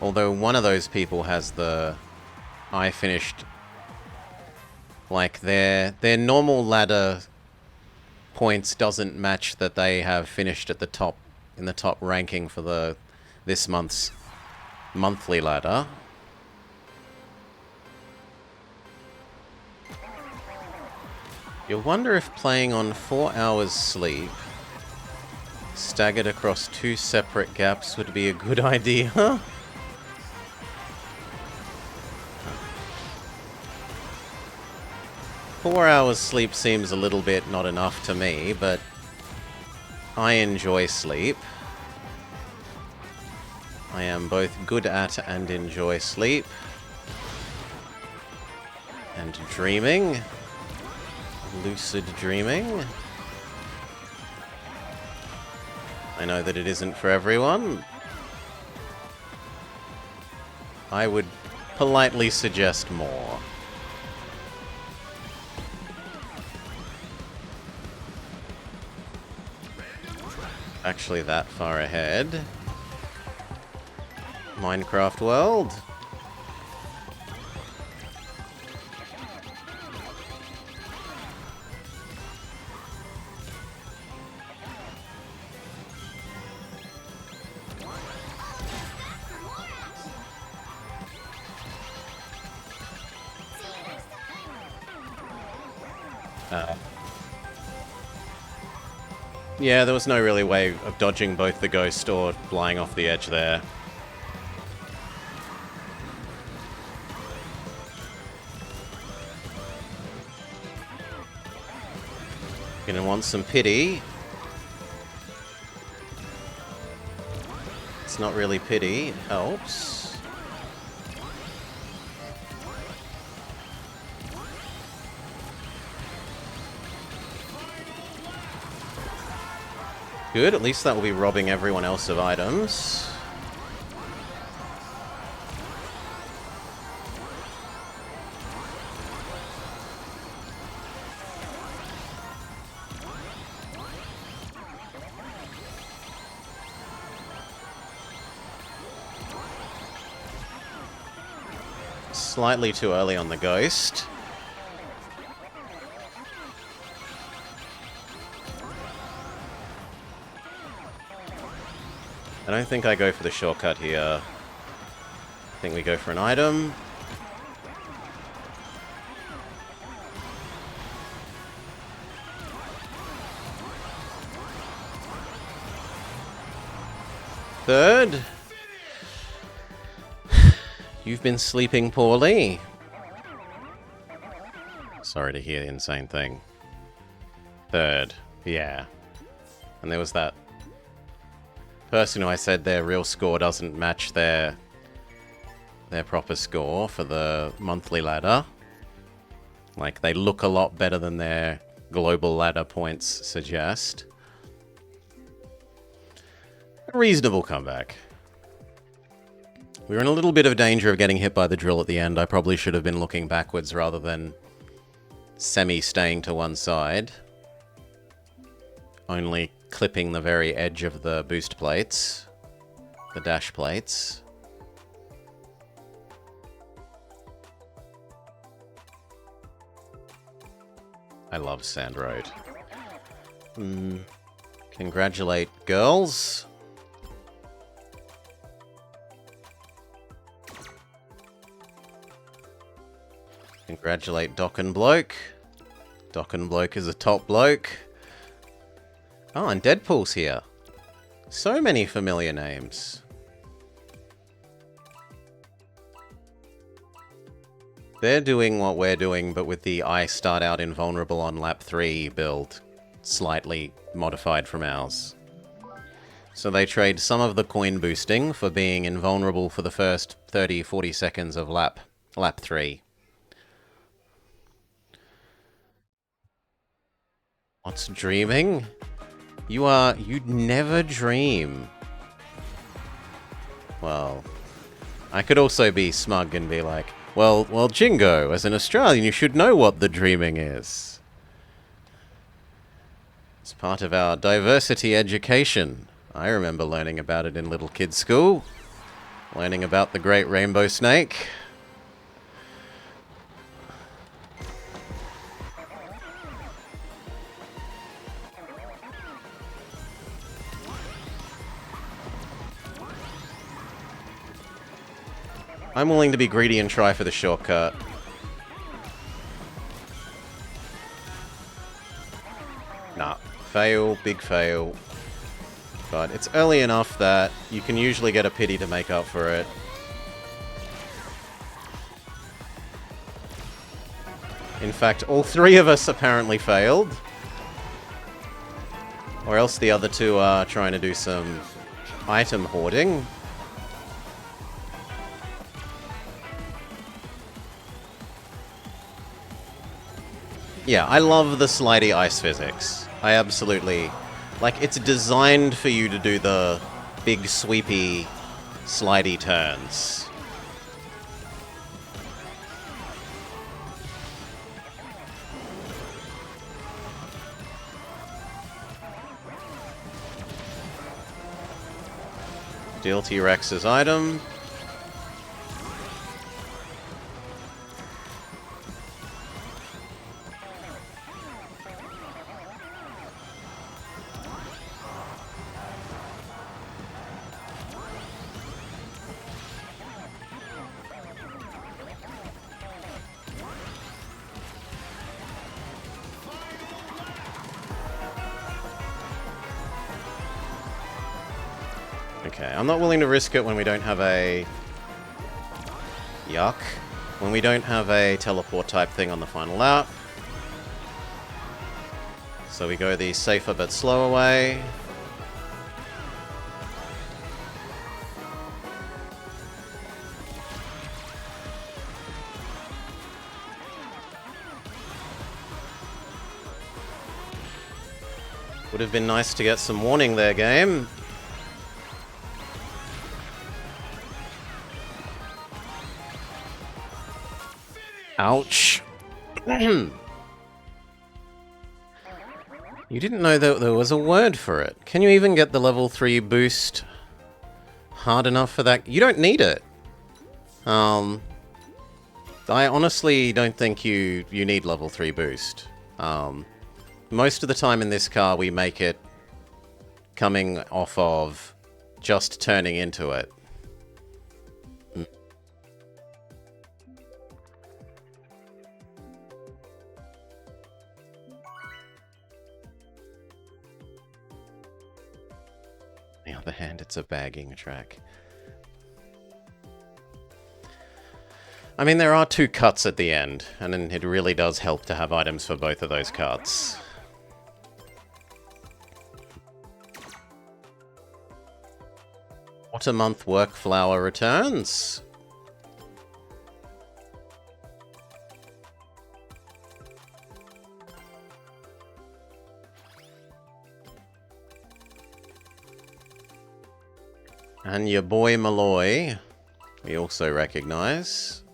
Although one of those people has the... I finished... Like, their normal ladder points doesn't match that they have finished at the top, in the top ranking for this month's monthly ladder. You'll wonder if playing on 4 hours sleep, staggered across 2 separate gaps, would be a good idea. 4 hours sleep seems a little bit not enough to me, but I enjoy sleep. I am both good at and enjoy sleep. And dreaming. Lucid dreaming. I know that it isn't for everyone. I would politely suggest more. Actually that far ahead. Minecraft world. Yeah, there was no really way of dodging both the ghost or flying off the edge there. Gonna want some pity. It's not really pity, it helps. Good, at least that will be robbing everyone else of items. Slightly too early on the ghost. I don't think I go for the shortcut here. I think we go for an item. Third. You've been sleeping poorly. Sorry to hear the insane thing. Third. Yeah. And there was that person who I said their real score doesn't match their proper score for the monthly ladder. Like, they look a lot better than their global ladder points suggest. A reasonable comeback. We were in a little bit of danger of getting hit by the drill at the end. I probably should have been looking backwards rather than semi-staying to one side. Only clipping the very edge of the boost plates. The dash plates. I love Sand Road. Congratulate girls. Congratulate Doc and Bloke. Doc and Bloke is a top bloke. Oh, and Deadpool's here. So many familiar names. They're doing what we're doing, but with the I start out invulnerable on lap 3 build. Slightly modified from ours. So they trade some of the coin boosting for being invulnerable for the first 30-40 seconds of lap Lap 3. What's dreaming? You'd never dream. Well, I could also be smug and be like, well, Jingo, as an Australian, you should know what the dreaming is. It's part of our diversity education. I remember learning about it in little kids' school. Learning about the great rainbow snake. I'm willing to be greedy and try for the shortcut. Nah. Fail, big fail. But it's early enough that you can usually get a pity to make up for it. In fact, all three of us apparently failed. Or else the other two are trying to do some item hoarding. Yeah, I love the slidey ice physics. I absolutely... Like, it's designed for you to do the big, sweepy, slidey turns. Deal T-Rex's item. Okay, I'm not willing to risk it when we don't have a... Yuck. When we don't have a teleport type thing on the final lap. So we go the safer but slower way. Would have been nice to get some warning there, game. Ouch. You didn't know that there was a word for it. Can you even get the level 3 boost hard enough for that? You don't need it. I honestly don't think you need level 3 boost. Most of the time in this car we make it coming off of just turning into it. On the other hand, it's a bagging track. I mean, there are 2 cuts at the end, and it really does help to have items for both of those cuts. What a month work flower returns. And your boy Malloy, we also recognize.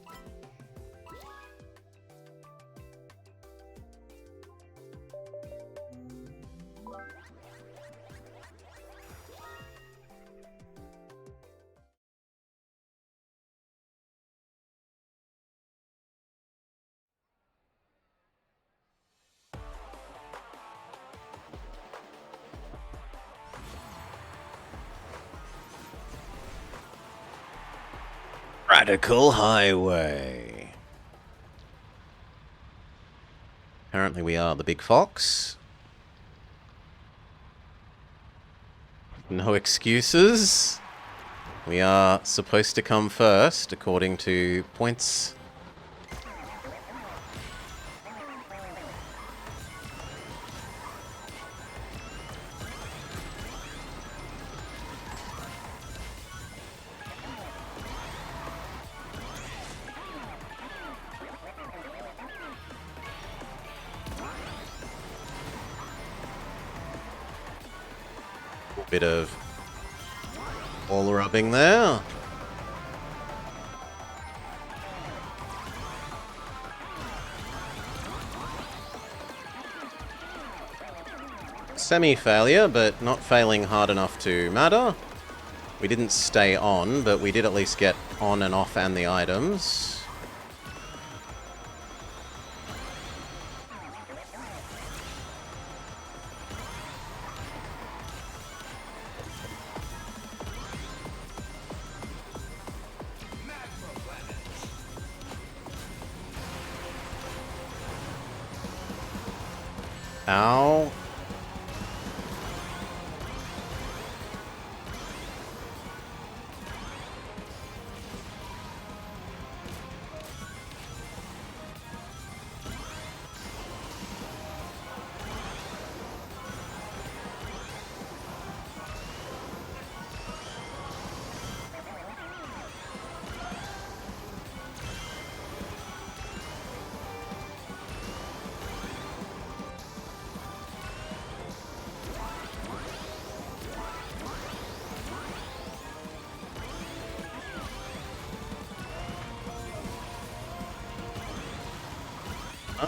Radical Highway. Apparently we are the Big Fox. No excuses. We are supposed to come first, according to points. bit of wall rubbing there. Semi-failure, but not failing hard enough to matter. We didn't stay on, but we did at least get on and off and the items. Ow.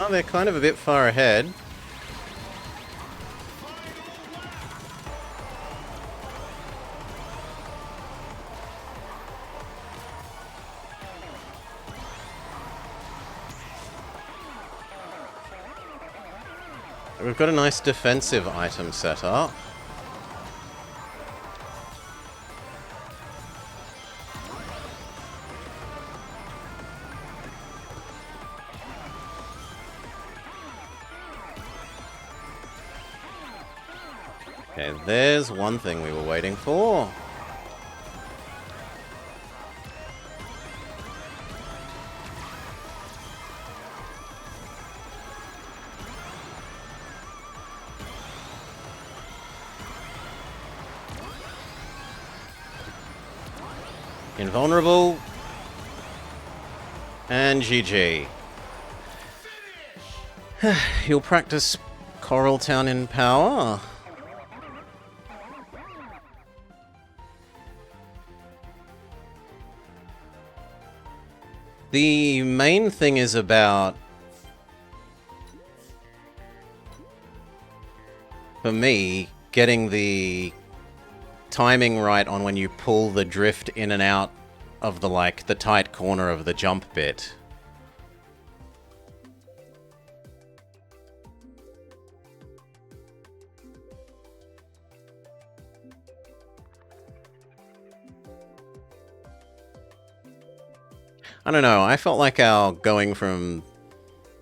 Oh, they're kind of a bit far ahead. We've got a nice defensive item set up. Okay, there's one thing we were waiting for. Invulnerable. And GG. You'll practice Coral Town in power. The main thing is about, for me, getting the timing right on when you pull the drift in and out of the, like, the tight corner of the jump bit. I don't know, I felt like our going from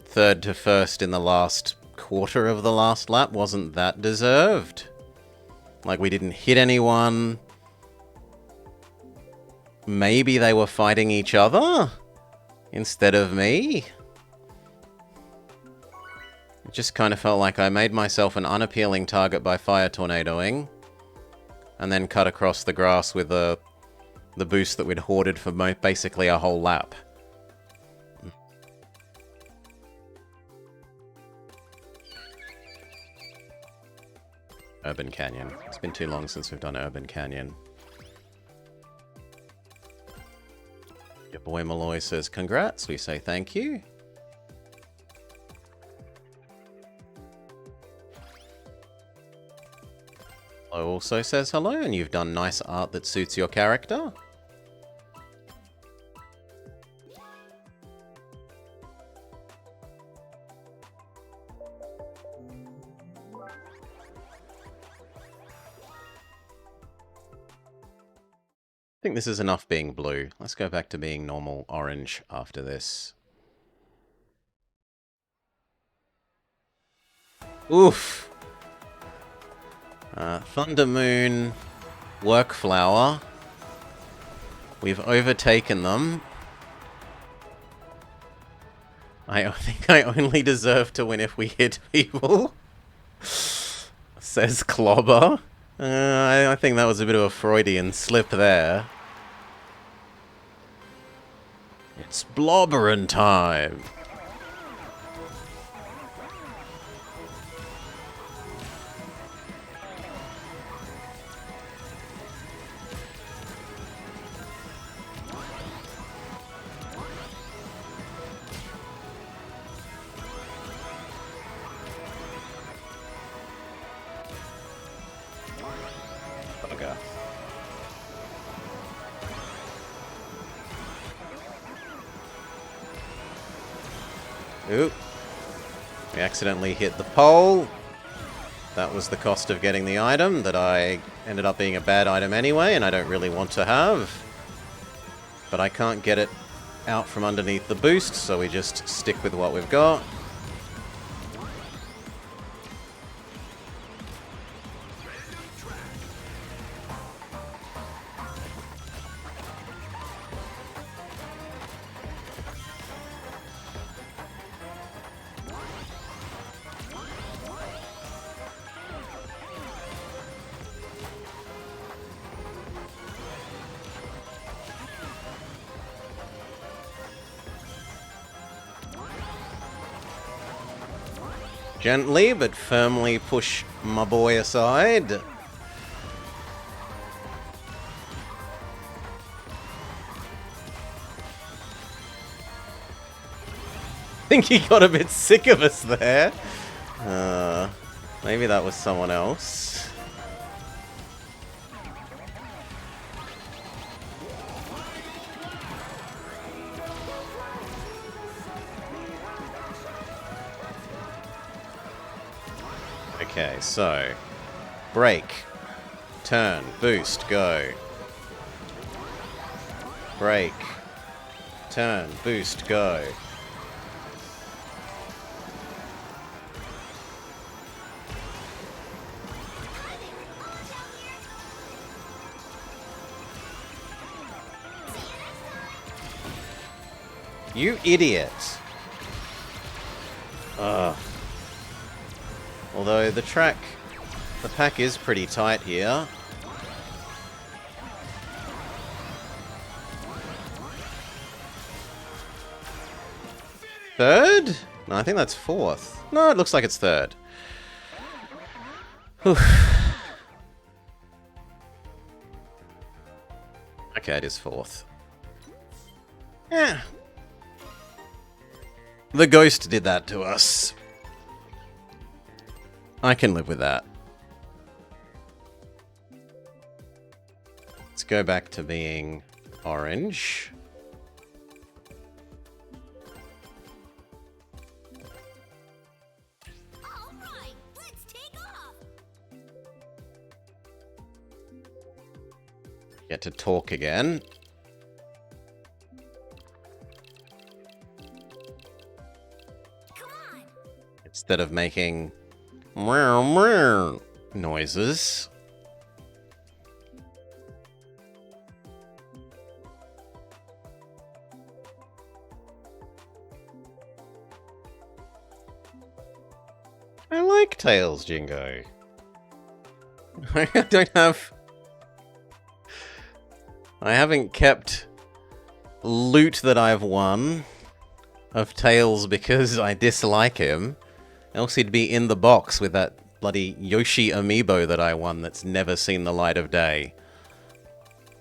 third to first in the last quarter of the last lap wasn't that deserved. Like, we didn't hit anyone. Maybe they were fighting each other instead of me. It just kind of felt like I made myself an unappealing target by fire tornadoing, and then cut across the grass with the boost that we'd hoarded for basically a whole lap. Urban Canyon. It's been too long since we've done Urban Canyon. Your boy Malloy says congrats. We say thank you. Flo also says hello, and you've done nice art that suits your character. I think this is enough being blue. Let's go back to being normal orange after this. Oof! Thunder Moon, Work Flower. We've overtaken them. I think I only deserve to win if we hit people. Says Clobber. I think that was a bit of a Freudian slip there. It's blobberin' time. Oop. We accidentally hit the pole. That was the cost of getting the item that I ended up being a bad item anyway, and I don't really want to have. But I can't get it out from underneath the boost, so we just stick with what we've got. Gently but firmly push my boy aside. I think he got a bit sick of us there. Maybe that was someone else. Okay, so break, turn, boost, go. Break, turn, boost, go. You idiot. Ugh. Although the pack is pretty tight here. Third? No, I think that's fourth. No, it looks like it's third. Whew. Okay, it is fourth. Yeah. The ghost did that to us. I can live with that. Let's go back to being orange. All right, let's take off. Get to talk again. Come on. Instead of making meow meow noises. I like Tails, Jingo. I don't have... I haven't kept loot that I've won of Tails because I dislike him. Else he'd be in the box with that bloody Yoshi amiibo that I won that's never seen the light of day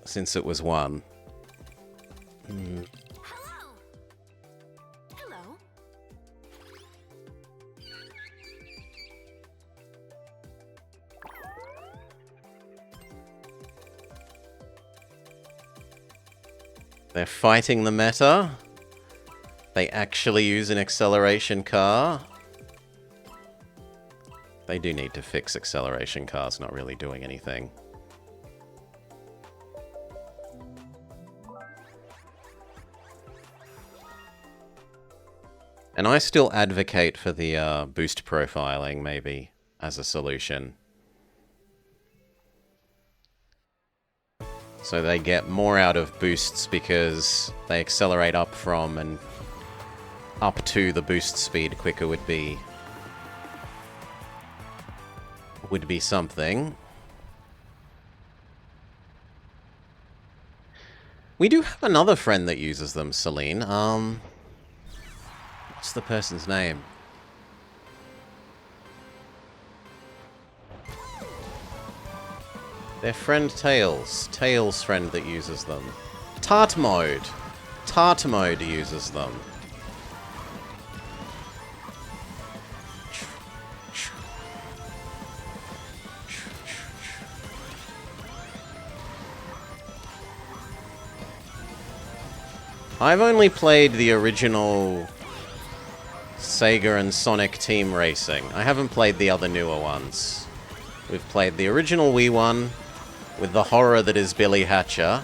since it was won. Hello. Hello. They're fighting the meta. They actually use an acceleration car. They do need to fix acceleration cars not really doing anything. And I still advocate for the boost profiling, maybe, as a solution. So they get more out of boosts because they accelerate up from and up to the boost speed quicker would be something. We do have another friend that uses them, Celine. What's the person's name? Their friend Tails. Tails' friend that uses them. Tartmode. Tartmode uses them. I've only played the original Sega and Sonic Team Racing. I haven't played the other newer ones. We've played the original Wii one with the horror that is Billy Hatcher,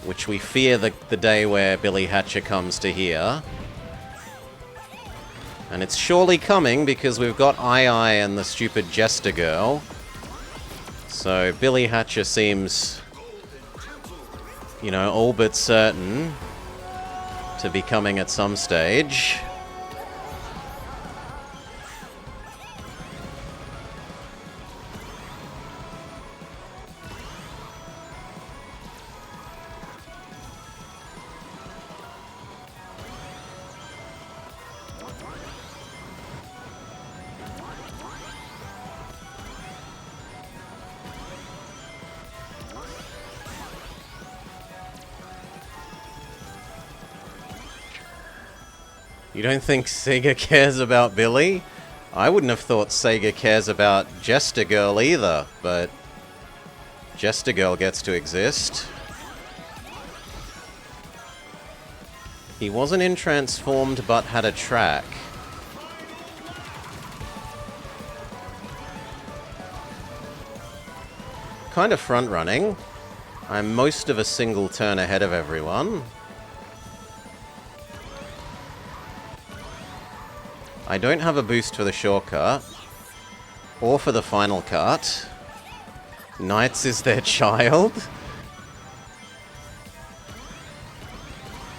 which we fear the day where Billy Hatcher comes to here. And it's surely coming because we've got Ai and the stupid Jester Girl. So Billy Hatcher seems, you know, all but certain to be coming at some stage. You don't think Sega cares about Billy? I wouldn't have thought Sega cares about Jester Girl either, but Jester Girl gets to exist. He wasn't in Transformed, but had a track. Kind of front-running. I'm most of a single turn ahead of everyone. I don't have a boost for the shortcut, or for the final cut. Knights is their child?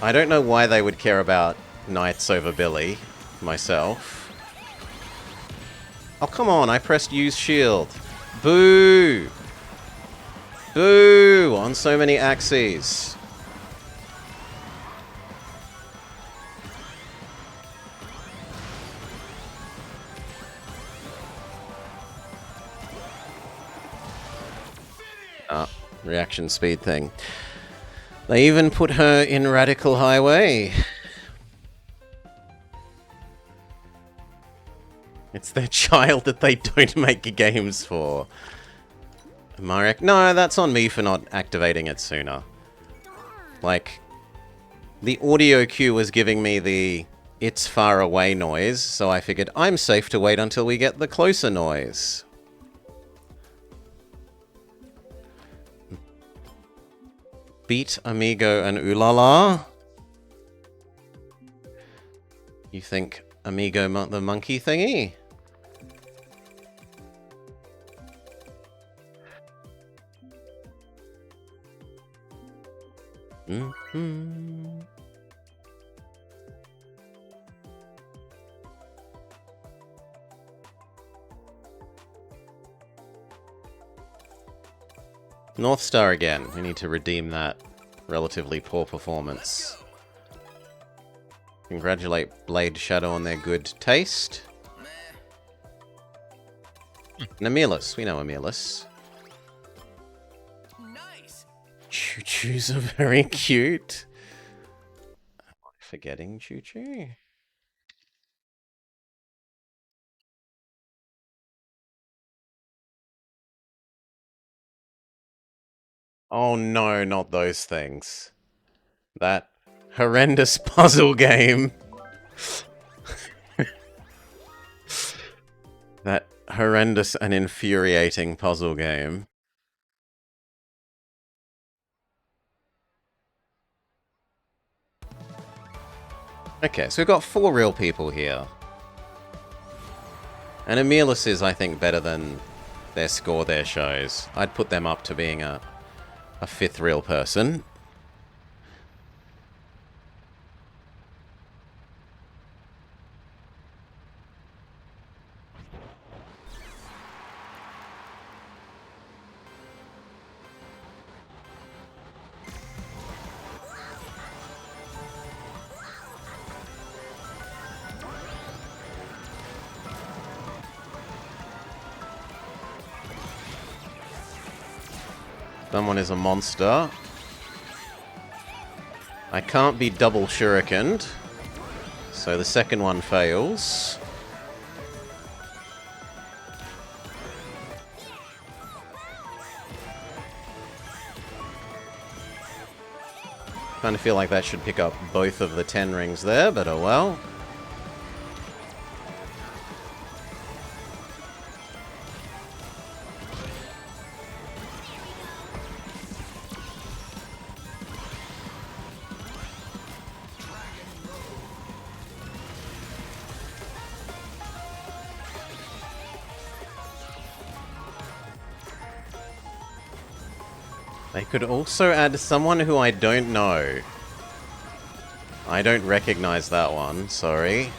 I don't know why they would care about Knights over Billy, myself. Oh, come on, I pressed use shield. Boo! Boo! On so many axes. Reaction speed thing. They even put her in Radical Highway. It's their child that they don't make games for. Marek, no, that's on me for not activating it sooner. Like, the audio cue was giving me the "it's far away" noise, so I figured I'm safe to wait until we get the closer noise. Beat Amigo and Ulala? You think Amigo the monkey thingy? Mm-hmm. North Star again. We need to redeem that relatively poor performance. Congratulate Blade Shadow on their good taste. And Amelis. We know Amelis. Nice. Choo-choos are very cute. Am I forgetting Choo-choo? Oh no, not those things. That horrendous puzzle game. That horrendous and infuriating puzzle game. Okay, so we've got 4 real people here. And Amelis is, I think, better than their score there shows. I'd put them up to being a 5th real person. Someone is a monster. I can't be double shurikened, so the second one fails. Kind of feel like that should pick up both of the 10 rings there, but oh well. They could also add someone who I don't know. I don't recognize that one, sorry.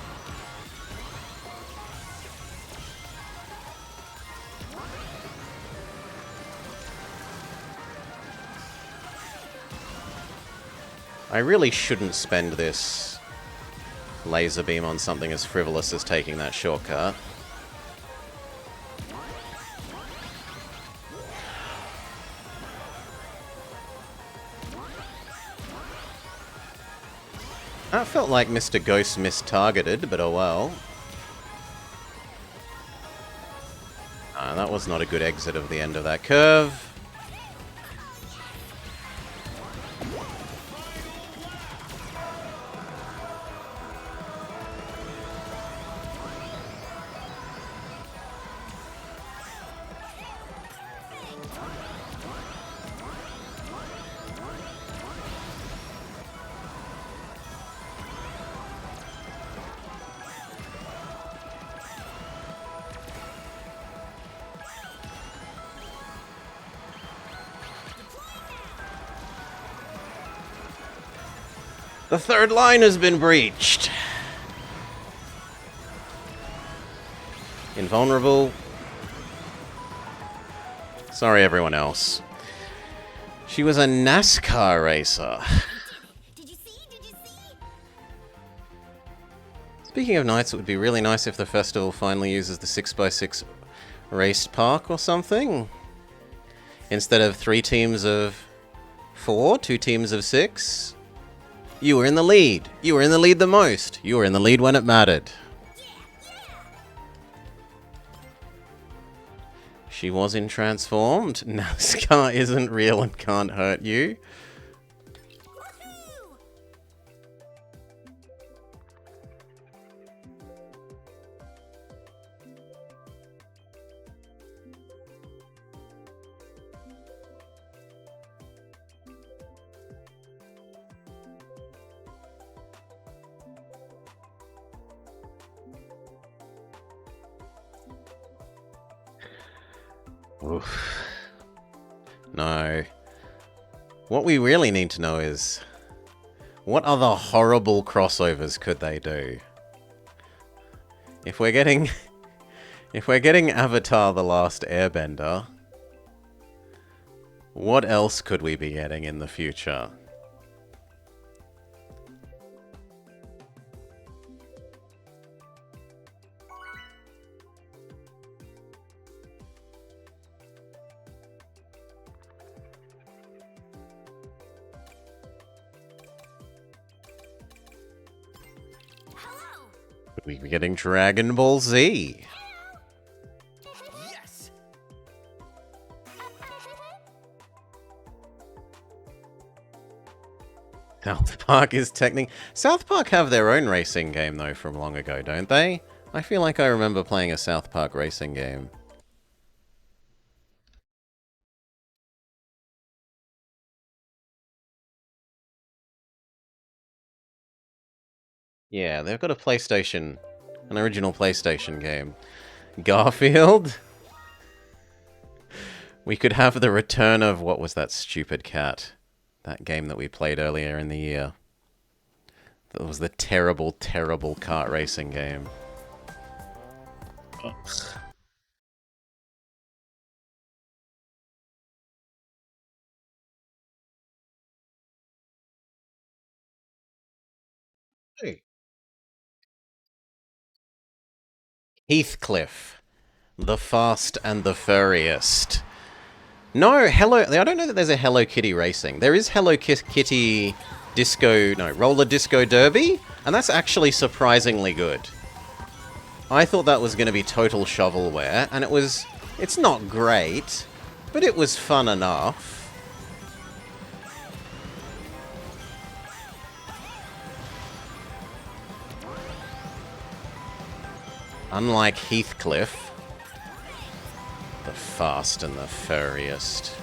I really shouldn't spend this laser beam on something as frivolous as taking that shortcut. That felt like Mr. Ghost mistargeted, but oh well. That was not a good exit of the end of that curve. The third line has been breached. Invulnerable. Sorry, everyone else. She was a NASCAR racer. Did you see? Did you see? Speaking of nights, it would be really nice if the festival finally uses the 6x6 race park or something. Instead of 3 teams of 4, 2 teams of 6. You were in the lead. You were in the lead the most. You were in the lead when it mattered. She was in Transformed. NASCAR isn't real and can't hurt you. Woohoo! Oof. No. What we really need to know is, what other horrible crossovers could they do? If we're getting Avatar: The Last Airbender, what else could we be getting in the future? Hello! Could we be getting Dragon Ball Z? Yes! South Park is South Park have their own racing game, though, from long ago, don't they? I feel like I remember playing a South Park racing game. Yeah, they've got a PlayStation, an original PlayStation game. Garfield? We could have the return of, what was that stupid cat? That game that we played earlier in the year. That was the terrible, terrible kart racing game. Ugh. Hey. Heathcliff. The fast and the furriest. No, I don't know that there's a Hello Kitty racing. There is Hello Kitty roller disco derby, and that's actually surprisingly good. I thought that was going to be total shovelware, and it's not great, but it was fun enough. Unlike Heathcliff, the fast and the furriest.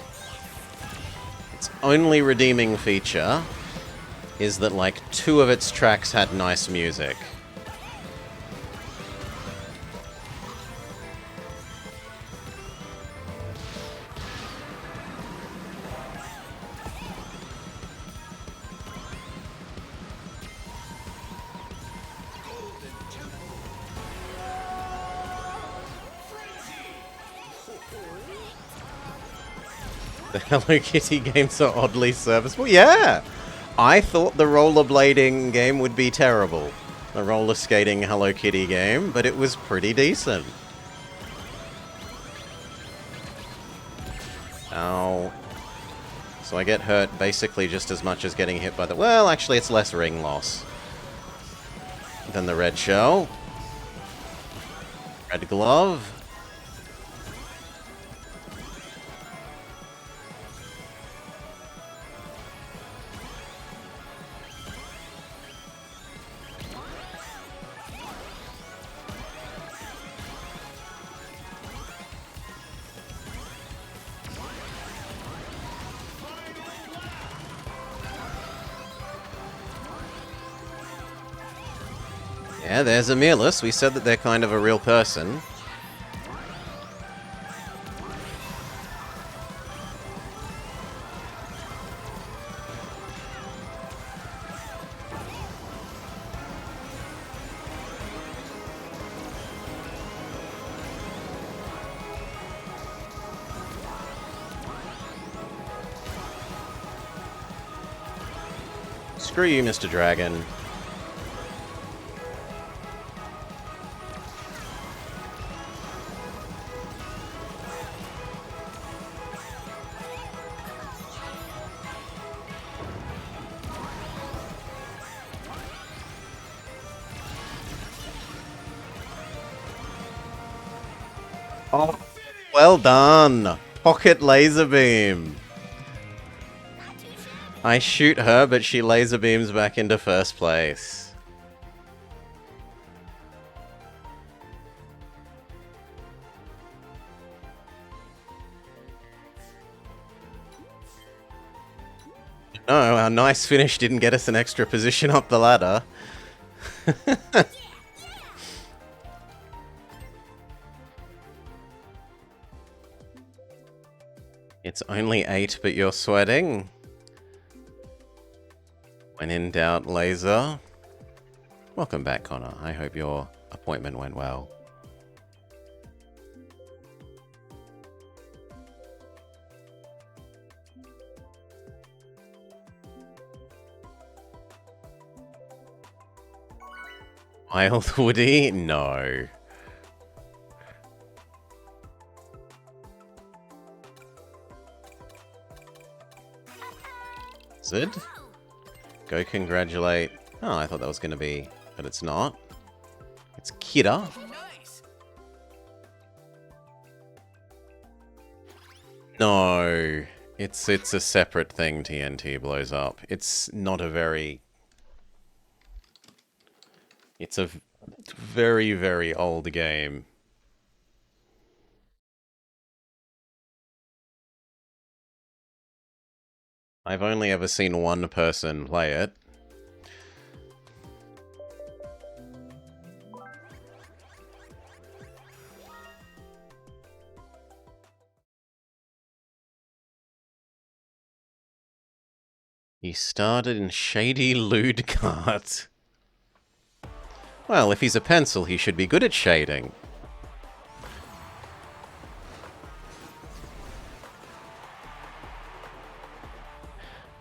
Its only redeeming feature is that, like, 2 of its tracks had nice music. The Hello Kitty games are oddly serviceable. Yeah! I thought the rollerblading game would be terrible. The roller skating Hello Kitty game, but it was pretty decent. Ow. So I get hurt basically just as much as getting hit by the... Well, actually, it's less ring loss than the red shell. Red glove. Yeah, there's Amelis. We said that they're kind of a real person. Screw you, Mr. Dragon. Oh, well done! Pocket laser beam! I shoot her, but she laser beams back into first place. No, our nice finish didn't get us an extra position up the ladder. It's only 8, but you're sweating. When in doubt, laser. Welcome back, Connor. I hope your appointment went well. Wild Woody? No. Zid? Go congratulate. Oh, I thought that was going to be... But it's not. It's Kira. Nice. No. It's a separate thing TNT blows up. It's not a very... It's a very, very old game. I've only ever seen one person play it. He started in Shady Lewd Cart. Well, if he's a pencil, he should be good at shading.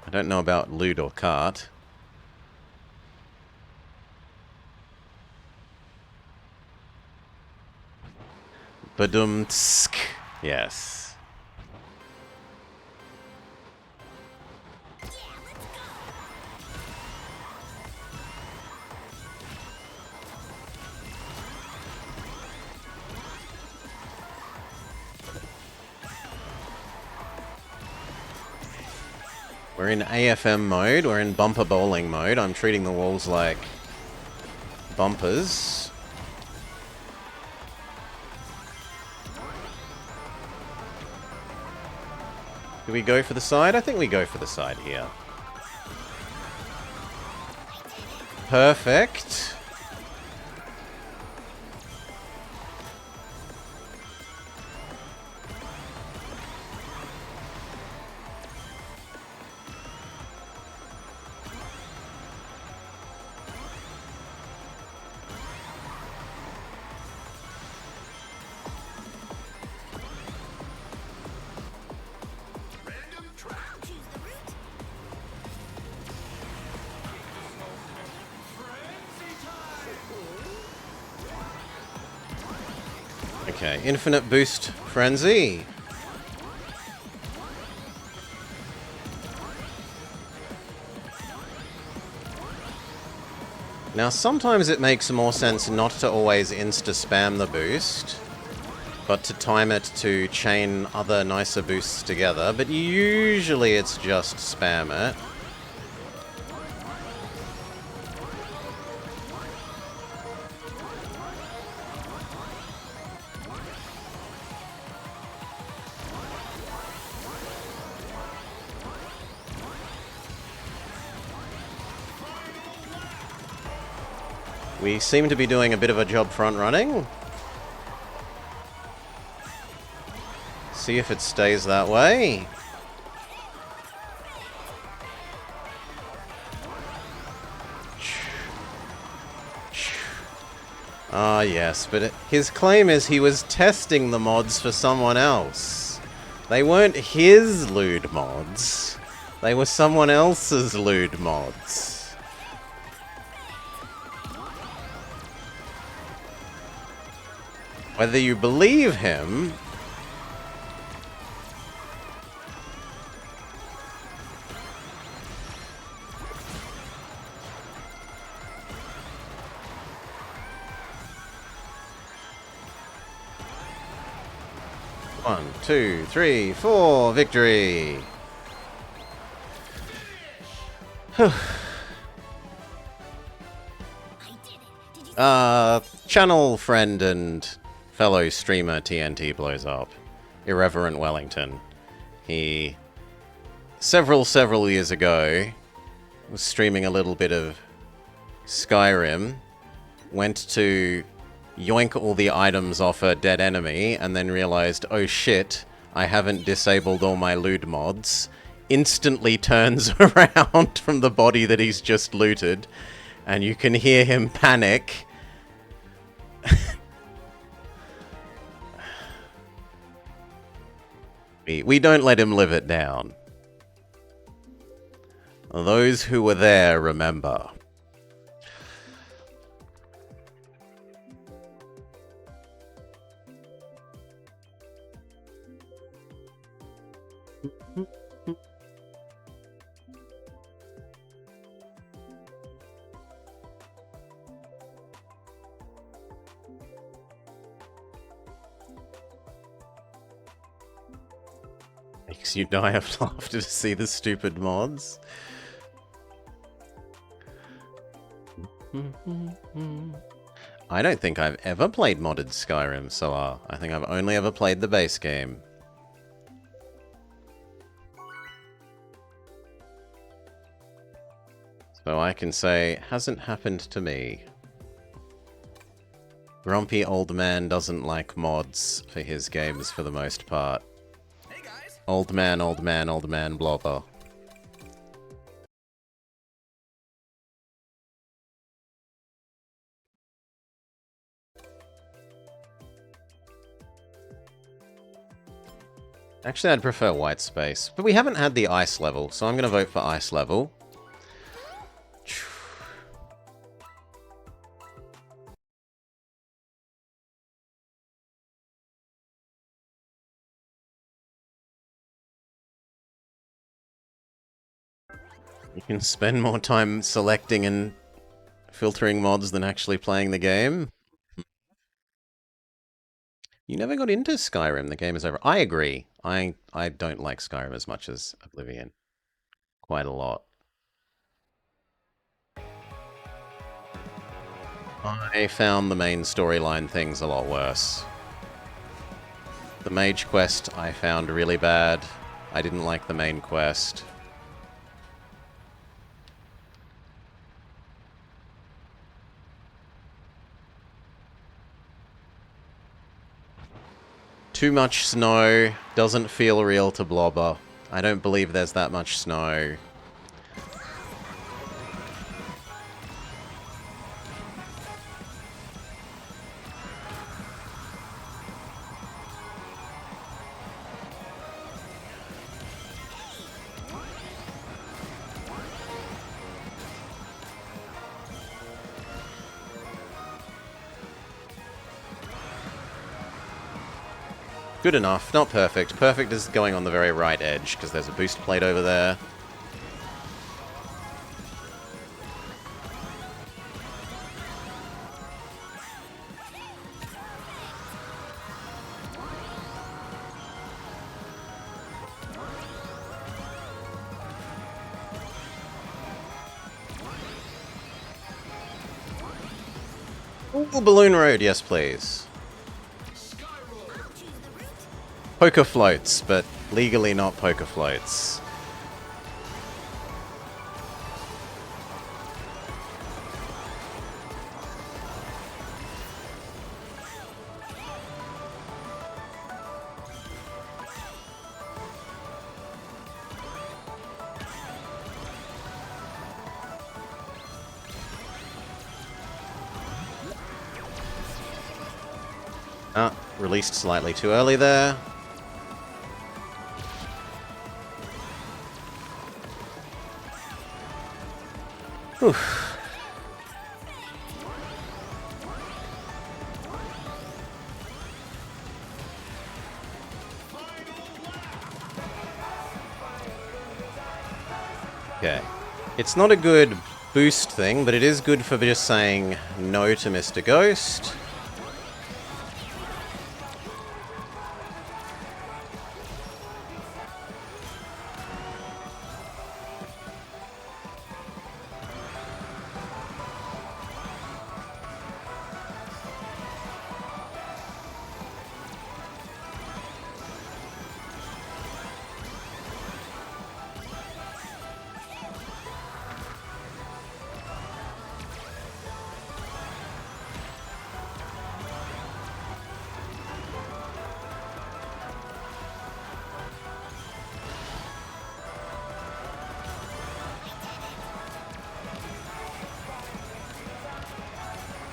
I don't know about lewd or cart. Badum-tsk. Yes. We're in AFM mode, we're in bumper bowling mode. I'm treating the walls like bumpers. Do we go for the side? I think we go for the side here. Perfect. Okay, infinite boost frenzy. Now, sometimes it makes more sense not to always insta-spam the boost, but to time it to chain other nicer boosts together, but usually it's just spam it. We seem to be doing a bit of a job front-running. See if it stays that way. Ah, yes, but his claim is he was testing the mods for someone else. They weren't his lewd mods. They were someone else's lewd mods. Whether you believe him... One, two, three, four, victory! Channel friend and fellow streamer TNT blows up. Irreverent Wellington. He, several years ago, was streaming a little bit of Skyrim, went to yoink all the items off a dead enemy, and then realized, oh shit, I haven't disabled all my loot mods, instantly turns around from the body that he's just looted, and you can hear him panic. We don't let him live it down. Those who were there remember. Makes you die of laughter to see the stupid mods. I don't think I've ever played modded Skyrim, so I think I've only ever played the base game. So I can say, hasn't happened to me. Grumpy old man doesn't like mods for his games for the most part. Hey guys. Old man, blobber. Actually, I'd prefer white space. But we haven't had the ice level, so I'm going to vote for ice level. You can spend more time selecting and filtering mods than actually playing the game. You never got into Skyrim, the game is over. I agree. I don't like Skyrim as much as Oblivion. Quite a lot. I found the main storyline things a lot worse. The mage quest I found really bad. I didn't like the main quest. Too much snow. Doesn't feel real to Blobber. I don't believe there's that much snow. Good enough. Not perfect. Perfect is going on the very right edge, because there's a boost plate over there. Ooh, Balloon Road, yes please. Poker floats, but legally not poker floats. Ah, released slightly too early there. Whew. Okay. It's not a good boost thing, but it is good for just saying no to Mr. Ghost.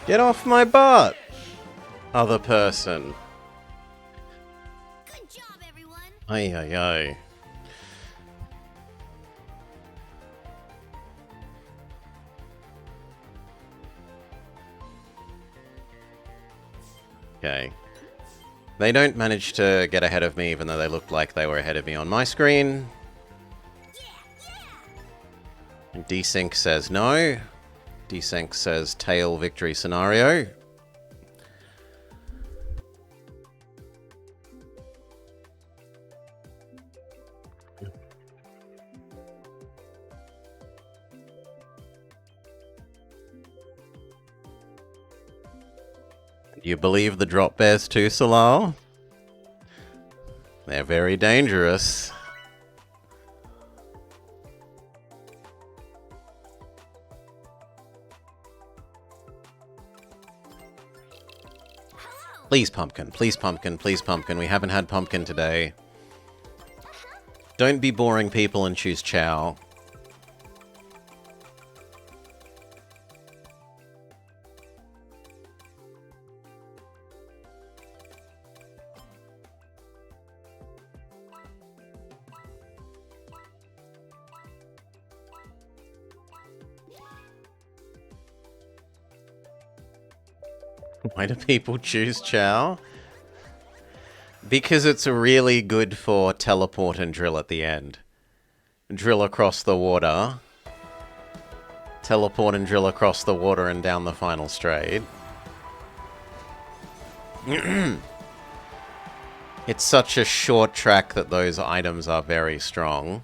Get off my butt, other person. Good job, everyone. Ay, ay, ay. Okay. They don't manage to get ahead of me, even though they looked like they were ahead of me on my screen. Desync says no. Desync says tail victory scenario. Do you believe the drop bears too, Salar? They're very dangerous. Please, pumpkin. Please, pumpkin. Please, pumpkin. We haven't had pumpkin today. Don't be boring people and choose Chow. Why do people choose Chow? Because it's really good for teleport and drill at the end. Drill across the water. Teleport and drill across the water and down the final straight. It's such a short track that those items are very strong.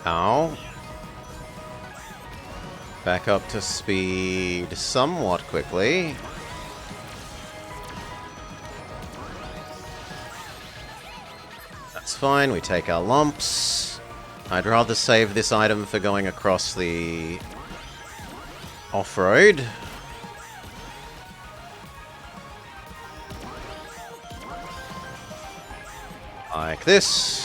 Ow. Back up to speed somewhat quickly. That's fine, we take our lumps. I'd rather save this item for going across the off-road. Like this.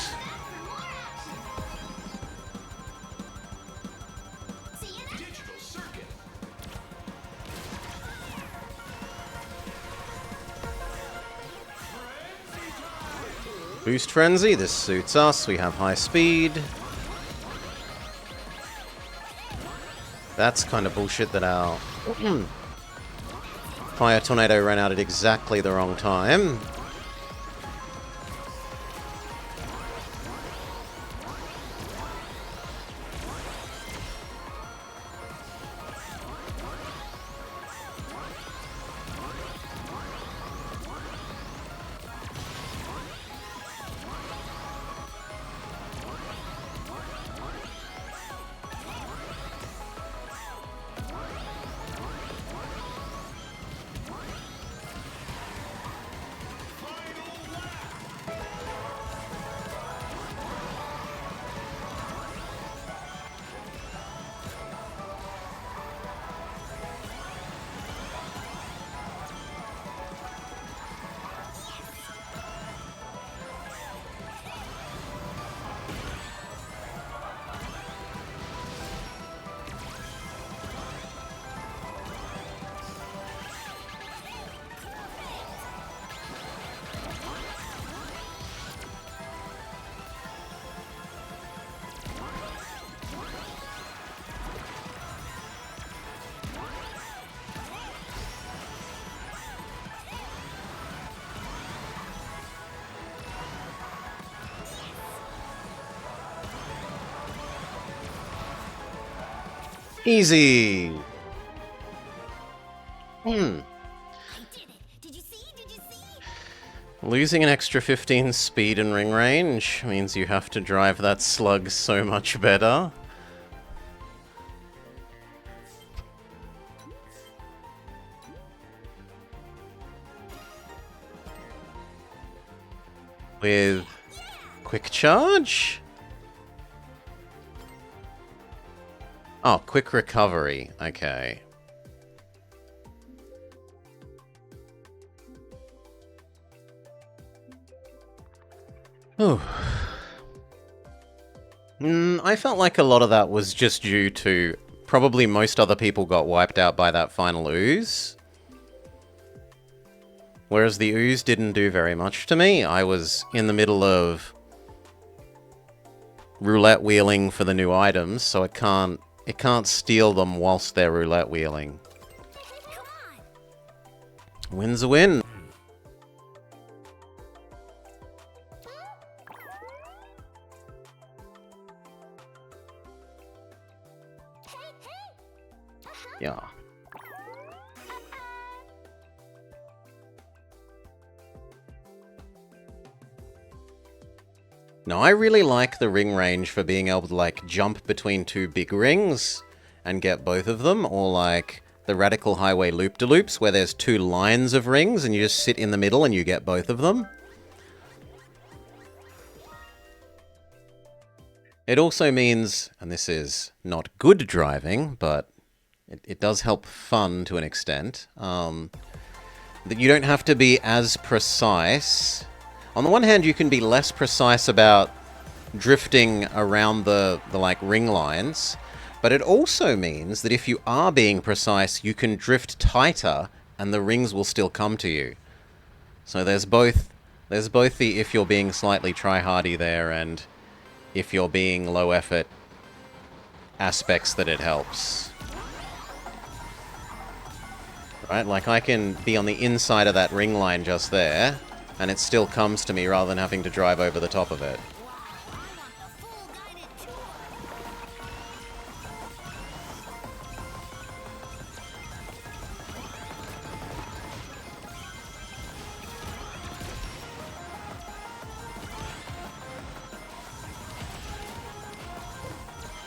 Boost Frenzy, this suits us. We have high speed. That's kind of bullshit that our Fire Tornado ran out at exactly the wrong time. Easy! I did it. Did you see? Did you see? Losing an extra 15 speed and ring range means you have to drive that slug so much better. With quick charge? Oh, quick recovery. Okay. Oh. I felt like a lot of that was just due to probably most other people got wiped out by that final ooze. Whereas the ooze didn't do very much to me. I was in the middle of roulette wheeling for the new items, so it can't steal them whilst they're roulette wheeling. Come on. Win's a win. Yeah. Now, I really like the ring range for being able to, like, jump between two big rings and get both of them, or, like, the Radical Highway Loop-de-Loops, where there's two lines of rings and you just sit in the middle and you get both of them. It also means, and this is not good driving, but it does help fun to an extent, that you don't have to be as precise. On the one hand, you can be less precise about drifting around the like ring lines, but it also means that if you are being precise, you can drift tighter and the rings will still come to you. So there's both the if you're being slightly try-hardy there and if you're being low effort aspects that it helps. Right, like I can be on the inside of that ring line just there, and it still comes to me rather than having to drive over the top of it.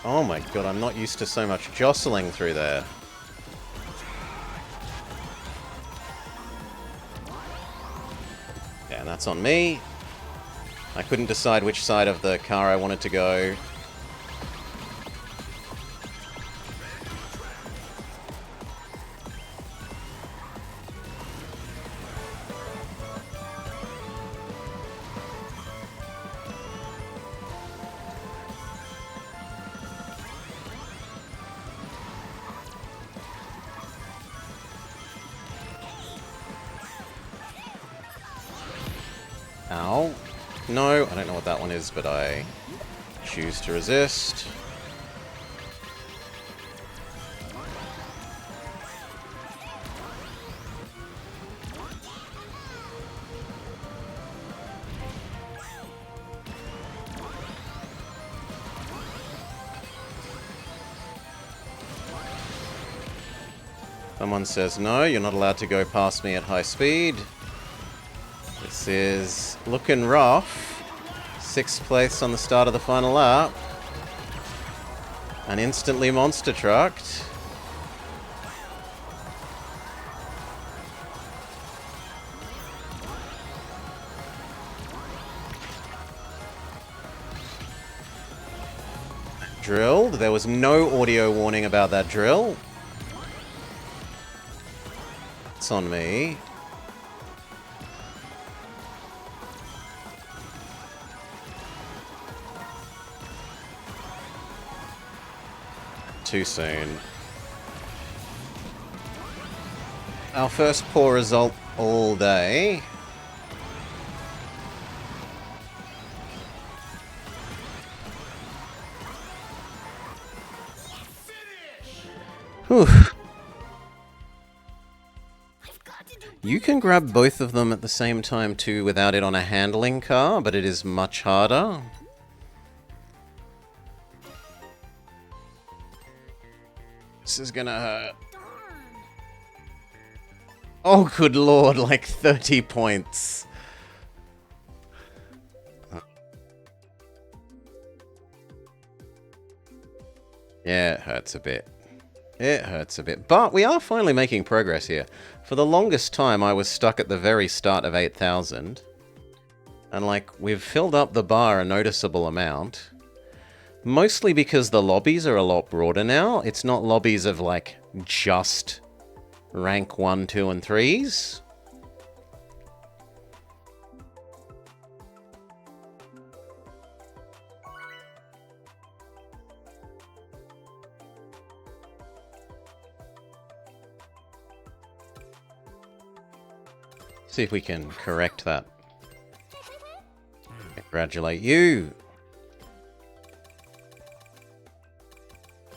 Oh my god, I'm not used to so much jostling through there. Yeah, and that's on me. I couldn't decide which side of the car I wanted to go. Ow. No, I don't know what that one is, but I choose to resist. Someone says, no, you're not allowed to go past me at high speed. This is looking rough. 6th place on the start of the final lap. And instantly monster trucked. Drilled. There was no audio warning about that drill. It's on me. Too soon. Our first poor result all day. Whew. You can grab both of them at the same time too without it on a handling car, but it is much harder. This is gonna hurt. Oh, good lord, like 30 points. Yeah, it hurts a bit. It hurts a bit. But we are finally making progress here. For the longest time, I was stuck at the very start of 8,000. And, like, we've filled up the bar a noticeable amount. Mostly because the lobbies are a lot broader now. It's not lobbies of, like, just rank 1, 2, and 3s. See if we can correct that. Congratulate you.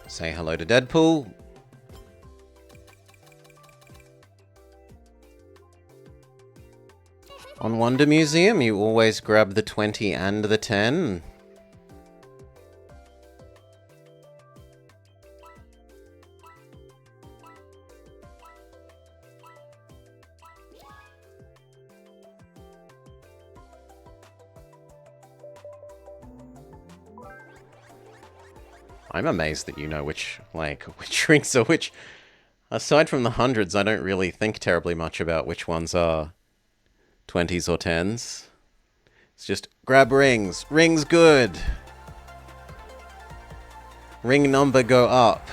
Say hello to Deadpool. On Wonder Museum, you always grab the 20 and the 10. I'm amazed that you know which rings are which. Aside from the hundreds, I don't really think terribly much about which ones are 20s or 10s. It's just grab rings. Rings good. Ring number go up.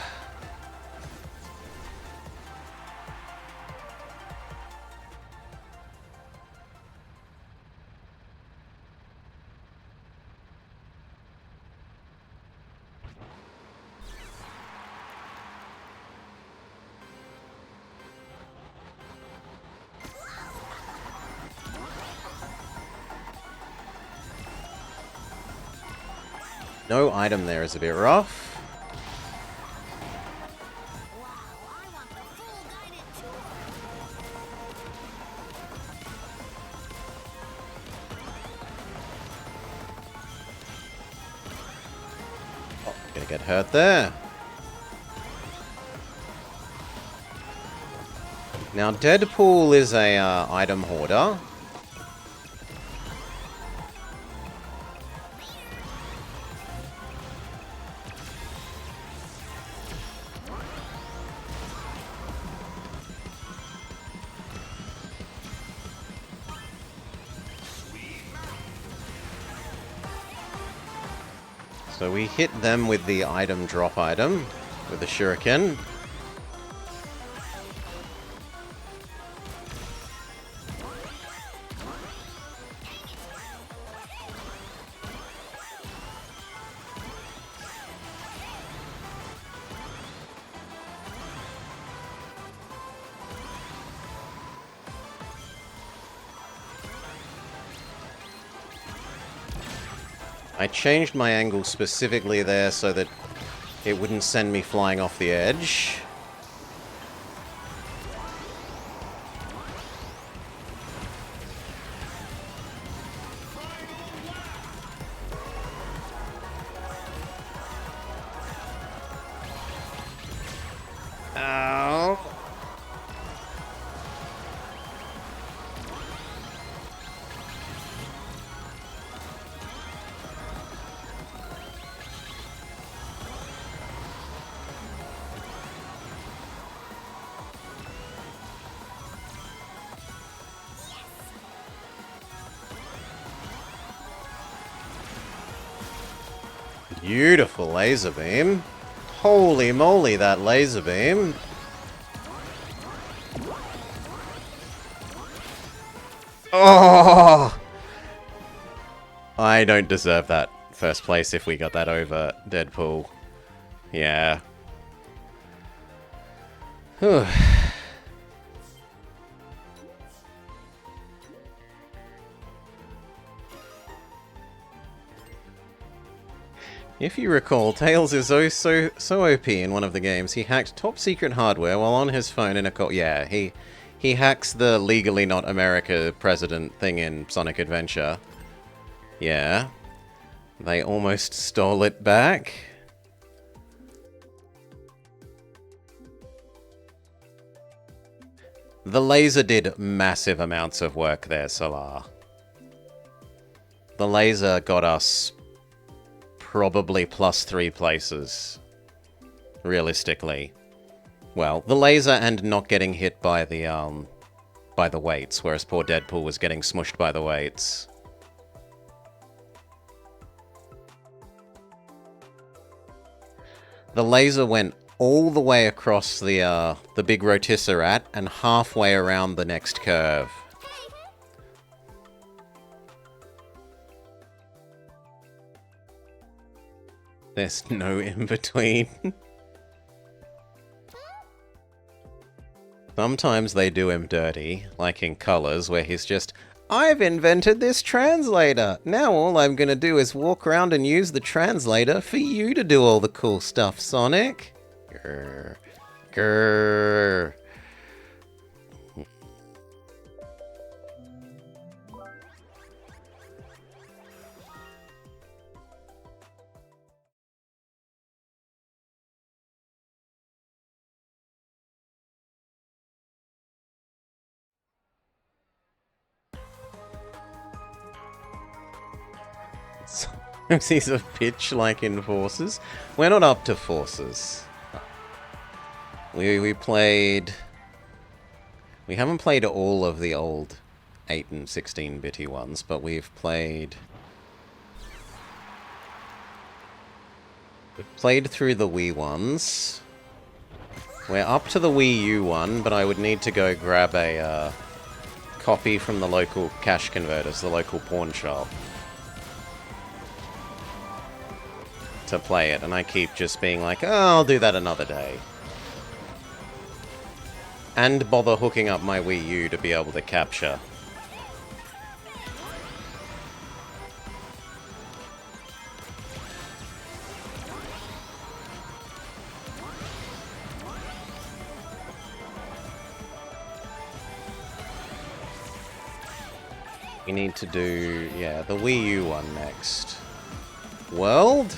No item there is a bit rough. Oh, gonna get hurt there. Now Deadpool is a item hoarder. So we hit them with the item drop item, with the shuriken. I changed my angle specifically there so that it wouldn't send me flying off the edge. Ow. Beautiful laser beam. Holy moly, that laser beam. Oh! I don't deserve that first place if we got that over Deadpool. Yeah. Whew. If you recall, Tails is so OP in one of the games. He hacked top secret hardware while on his phone in a call. Yeah, he hacks the legally not America president thing in Sonic Adventure. Yeah. They almost stole it back. The laser did massive amounts of work there, Solar. The laser got us probably +3 places, realistically. Well, the laser and not getting hit by the weights, whereas poor Deadpool was getting smushed by the weights. The laser went all the way across the big rotisserie and halfway around the next curve. There's no in-between. Sometimes they do him dirty, like in Colors, where he's just, I've invented this translator! Now all I'm gonna do is walk around and use the translator for you to do all the cool stuff, Sonic. Grr. Grr. He's a pitch like in Forces. We're not up to Forces. We played... We haven't played all of the old 8 and 16-bitty ones, but we've played through the Wii ones. We're up to the Wii U one, but I would need to go grab a copy from the local cash converters, the local pawn shop, to play it, and I keep just being like, oh, I'll do that another day. And bother hooking up my Wii U to be able to capture. We need to do, yeah, the Wii U one next. World?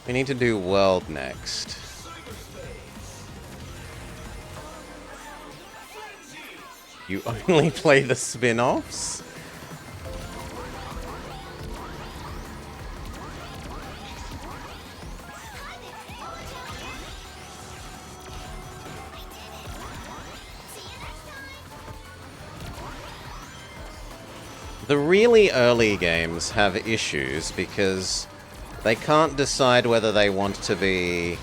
We need to do World next. You only play the spin-offs? The really early games have issues because they can't decide whether they want to be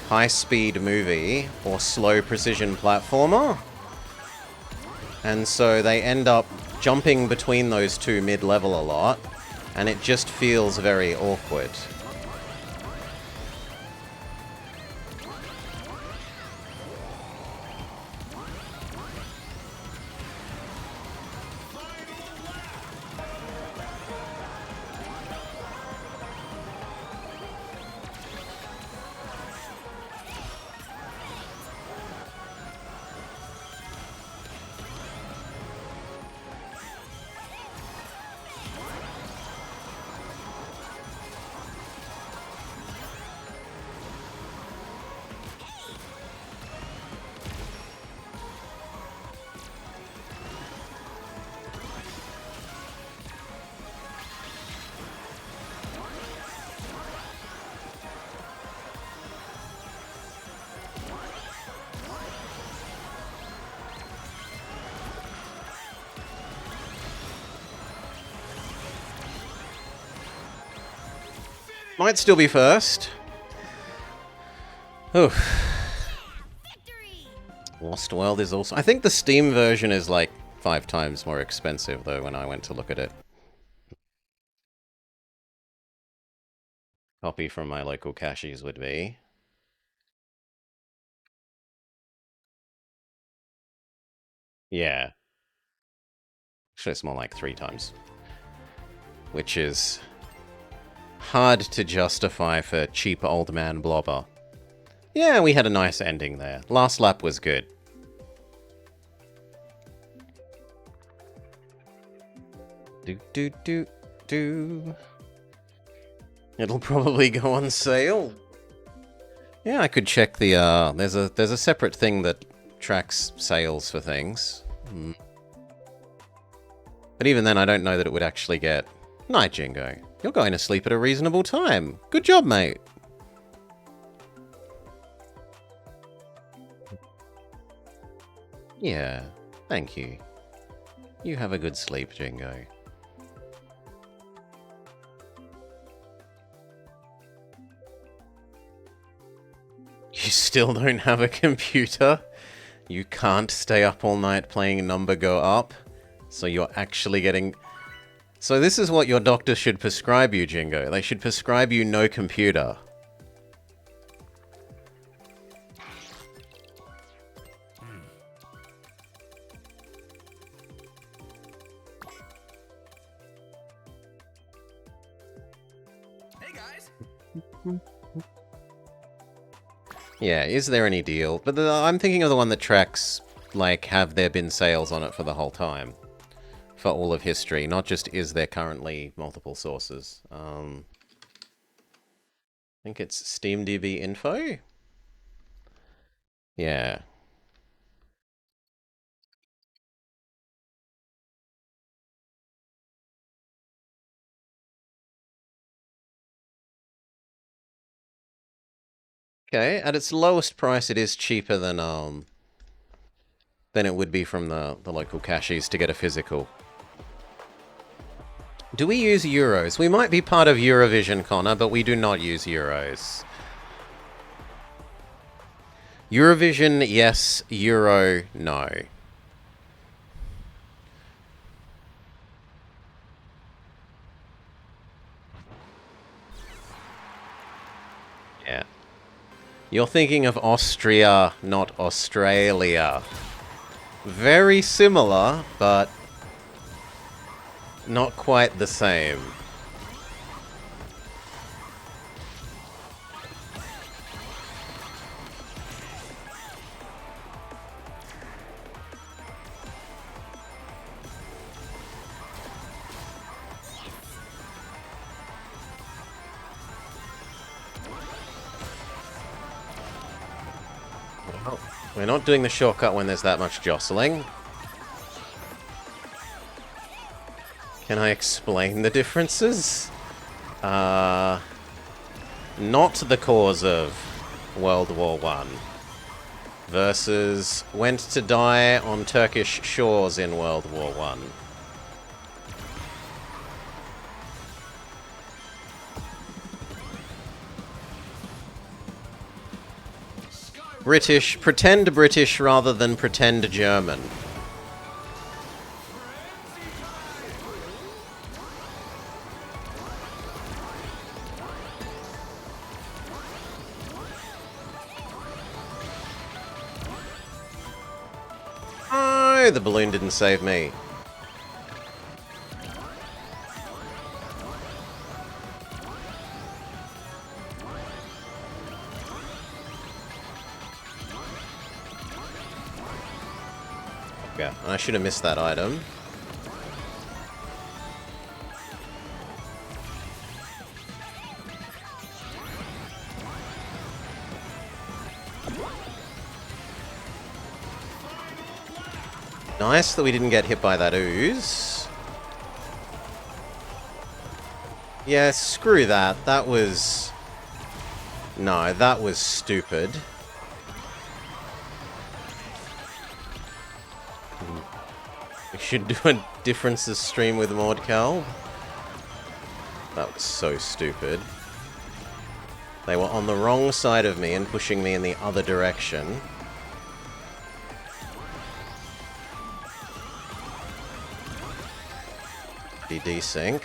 high-speed movie or slow precision platformer. And so they end up jumping between those two mid-level a lot, and it just feels very awkward. Might still be first. Oh. Victory! Lost World is also... I think the Steam version is like 5 times more expensive, though, when I went to look at it. Copy from my local caches would be... Yeah. Actually, it's more like 3 times. Which is... hard to justify for cheap old man Blobber. Yeah, we had a nice ending there. Last lap was good. Do do do do. It'll probably go on sale. Yeah, I could check the there's a separate thing that tracks sales for things. But even then I don't know that it would actually get... Night, Jingo. You're going to sleep at a reasonable time. Good job, mate. Yeah, thank you. You have a good sleep, Jingo. You still don't have a computer? You can't stay up all night playing Number Go Up? So you're actually getting... So this is what your doctor should prescribe you, Jingo. They should prescribe you no computer. Hey guys. Yeah, is there any deal? But I'm thinking of the one that tracks, like, have there been sales on it for the whole time? For all of history, not just is there currently multiple sources. I think it's SteamDB info? Yeah. Okay, at its lowest price it is cheaper than it would be from the local caches to get a physical. Do we use euros? We might be part of Eurovision, Connor, but we do not use euros. Eurovision, yes. Euro, no. Yeah. You're thinking of Austria, not Australia. Very similar, but not quite the same. Well, we're not doing the shortcut when there's that much jostling. Can I explain the differences? Not the cause of World War I versus went to die on Turkish shores in World War I. British, pretend British rather than pretend German. Oh, the balloon didn't save me. Yeah, I should have missed that item. Nice that we didn't get hit by that ooze. Yeah, screw that. That was... No, that was stupid. We should do a differences stream with Mordcal. That was so stupid. They were on the wrong side of me and pushing me in the other direction. Desync.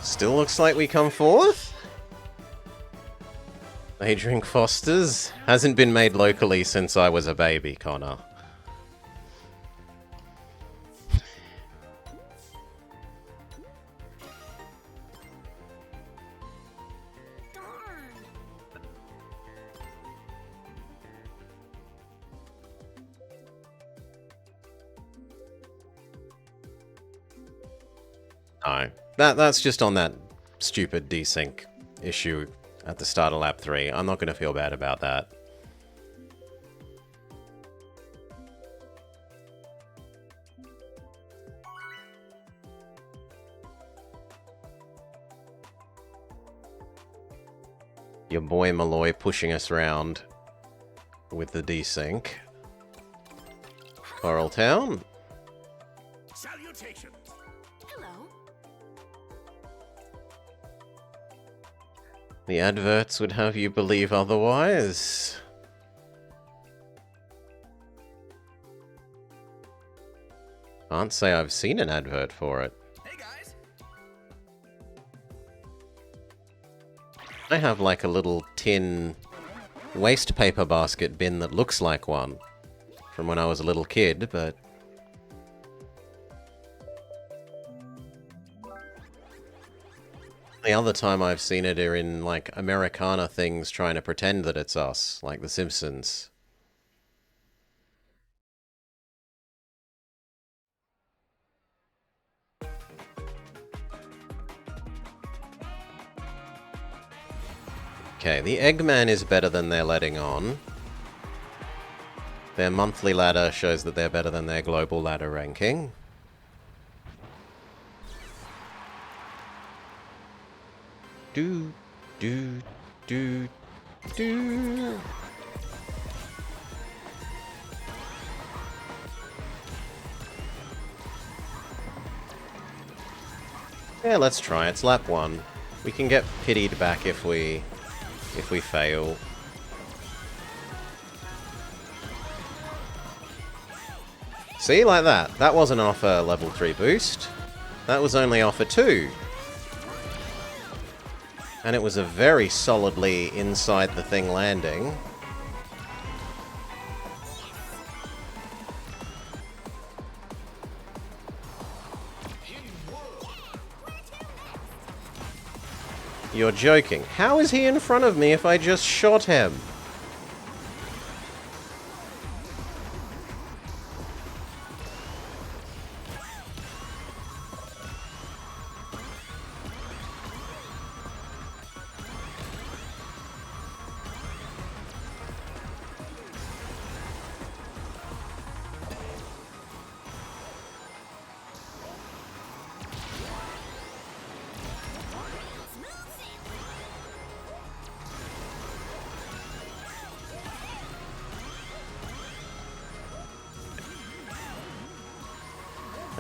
Still looks like we come fourth. They drink Foster's. Hasn't been made locally since I was a baby, Connor. Darn. No. That's just on that stupid desync issue at the start of lap 3. I'm not going to feel bad about that. Your boy Malloy pushing us around with the desync. Coral Town. Salutations. Hello. The adverts would have you believe otherwise. Can't say I've seen an advert for it. Hey guys. I have like a little tin waste paper basket bin that looks like one from when I was a little kid, but the other time I've seen it are in like Americana things trying to pretend that it's us, like The Simpsons. Okay, the Eggman is better than they're letting on. Their monthly ladder shows that they're better than their global ladder ranking. Do, do, do, do. Yeah, let's try. It's lap 1. We can get pitied back if we fail. See, like that. That wasn't off a level 3 boost. That was only off a 2. And it was a very solidly inside the thing landing. You're joking. How is he in front of me if I just shot him?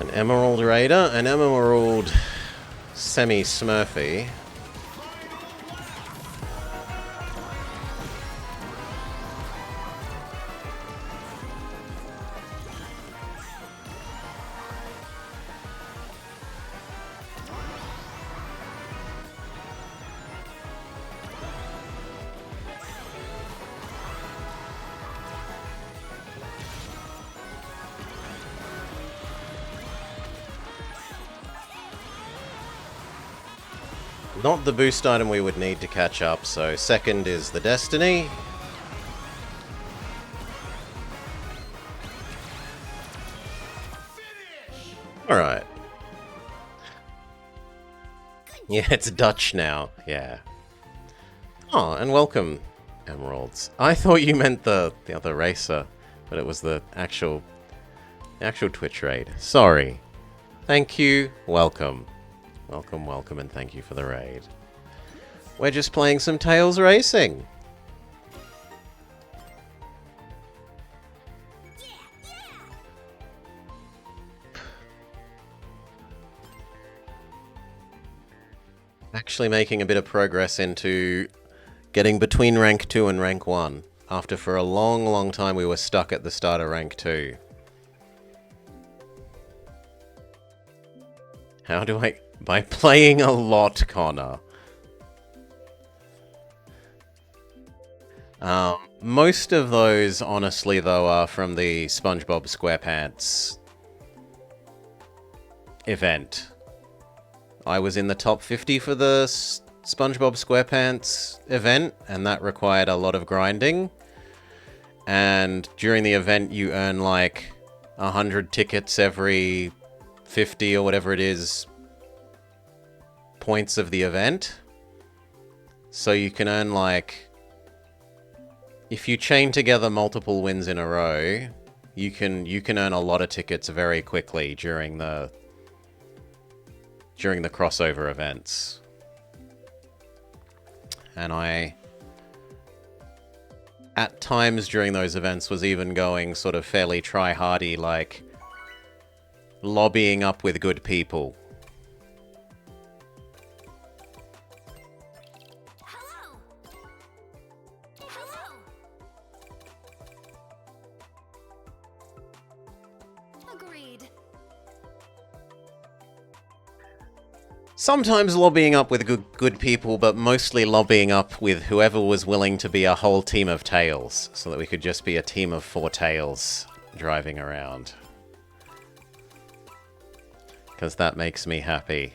An Emerald Raider, an Emerald Semi-Smurfy. Not the boost item we would need to catch up, so second is the Destiny. Alright. Yeah, it's Dutch now, yeah. Oh, and welcome, Emeralds. I thought you meant the other racer, but it was the actual Twitch raid. Sorry. Thank you. Welcome. Welcome, welcome, and thank you for the raid. We're just playing some Tails Racing. Actually making a bit of progress into getting between rank 2 and rank 1. After for a long, long time we were stuck at the start of rank 2. How do I... By playing a lot, Connor. Most of those, honestly, though, are from the SpongeBob SquarePants event. I was in the top 50 for the SpongeBob SquarePants event, and that required a lot of grinding. And during the event, you earn like 100 tickets every 50 or whatever it is points of the event. So you can earn like... If you chain together multiple wins in a row, you can earn a lot of tickets very quickly during the crossover events. And I, at times during those events, was even going sort of fairly try-hardy, like lobbying up with good people. Sometimes lobbying up with good people, but mostly lobbying up with whoever was willing to be a whole team of Tails, so that we could just be a team of 4 Tails driving around. Because that makes me happy.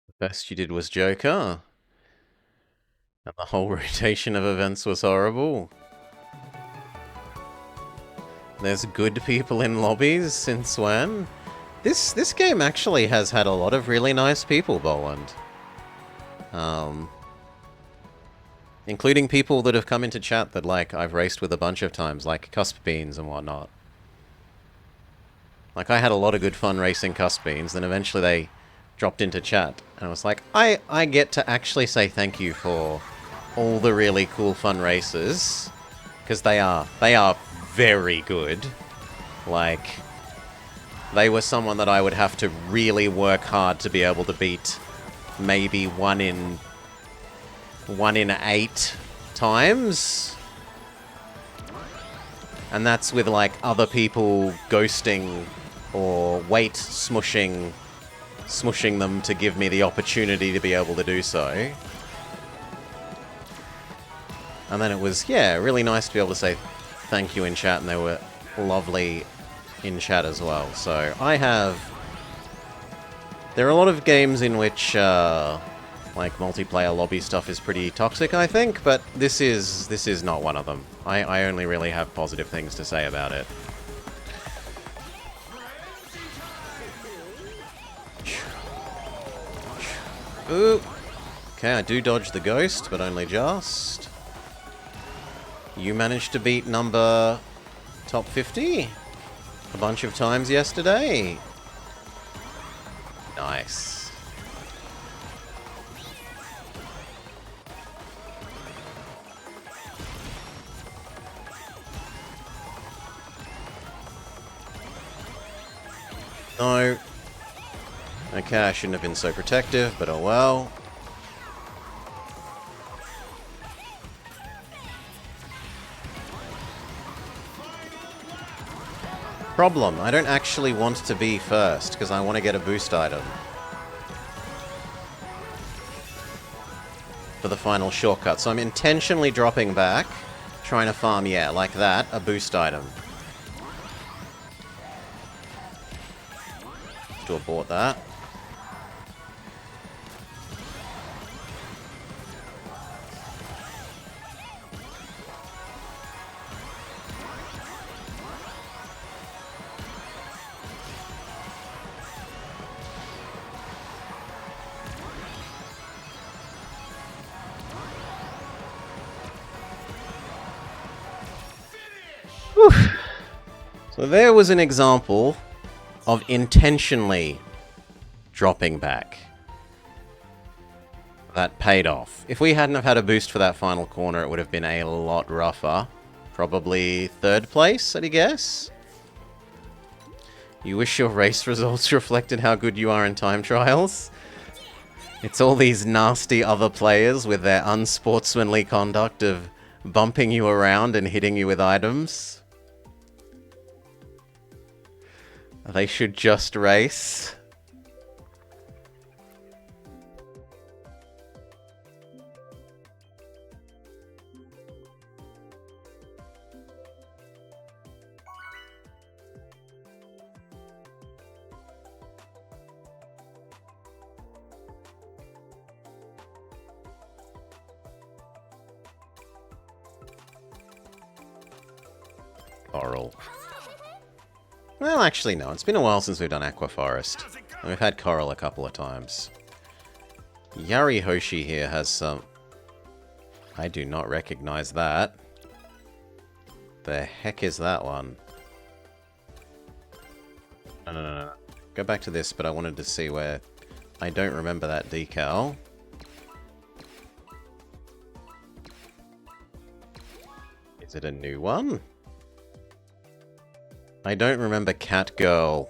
The best you did was Joker. And the whole rotation of events was horrible. There's good people in lobbies since when? This game actually has had a lot of really nice people, Boland. Including people that have come into chat that, like, I've raced with a bunch of times, like Cusp Beans and whatnot. Like, I had a lot of good fun racing Cusp Beans, then eventually they dropped into chat, and I was like, I get to actually say thank you for all the really cool fun races, because they are very good. Like, they were someone that I would have to really work hard to be able to beat maybe one in 8 times. And that's with, like, other people ghosting or weight smushing them to give me the opportunity to be able to do so. And then it was, yeah, really nice to be able to say thank you in chat, and they were lovely in chat as well. So I have... There are a lot of games in which, like, multiplayer lobby stuff is pretty toxic, I think, but this is not one of them. I only really have positive things to say about it. Ooh. Okay, I do dodge the ghost, but only just. You managed to beat number top 50 a bunch of times yesterday. Nice. No. Okay, I shouldn't have been so protective, but oh well. Problem, I don't actually want to be first, because I want to get a boost item for the final shortcut. So I'm intentionally dropping back, trying to farm, yeah, like that, a boost item. To abort that. So there was an example of intentionally dropping back. That paid off. If we hadn't have had a boost for that final corner, it would have been a lot rougher. Probably 3rd place, I'd guess. You wish your race results reflected how good you are in time trials? It's all these nasty other players with their unsportsmanly conduct of bumping you around and hitting you with items. They should just race. Coral. Well, actually, no. It's been a while since we've done Aqua Forest. And we've had Coral a couple of times. Yari Hoshi here has some... I do not recognize that. The heck is that one? No. Go back to this, but I wanted to see where... I don't remember that decal. Is it a new one? I don't remember Catgirl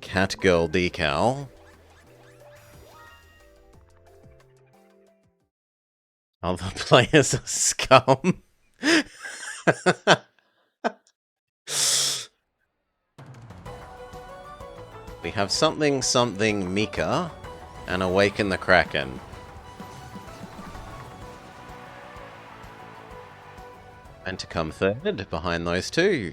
decal. Other players are scum. We have something Mika and Awaken the Kraken. And to come 3rd behind those two.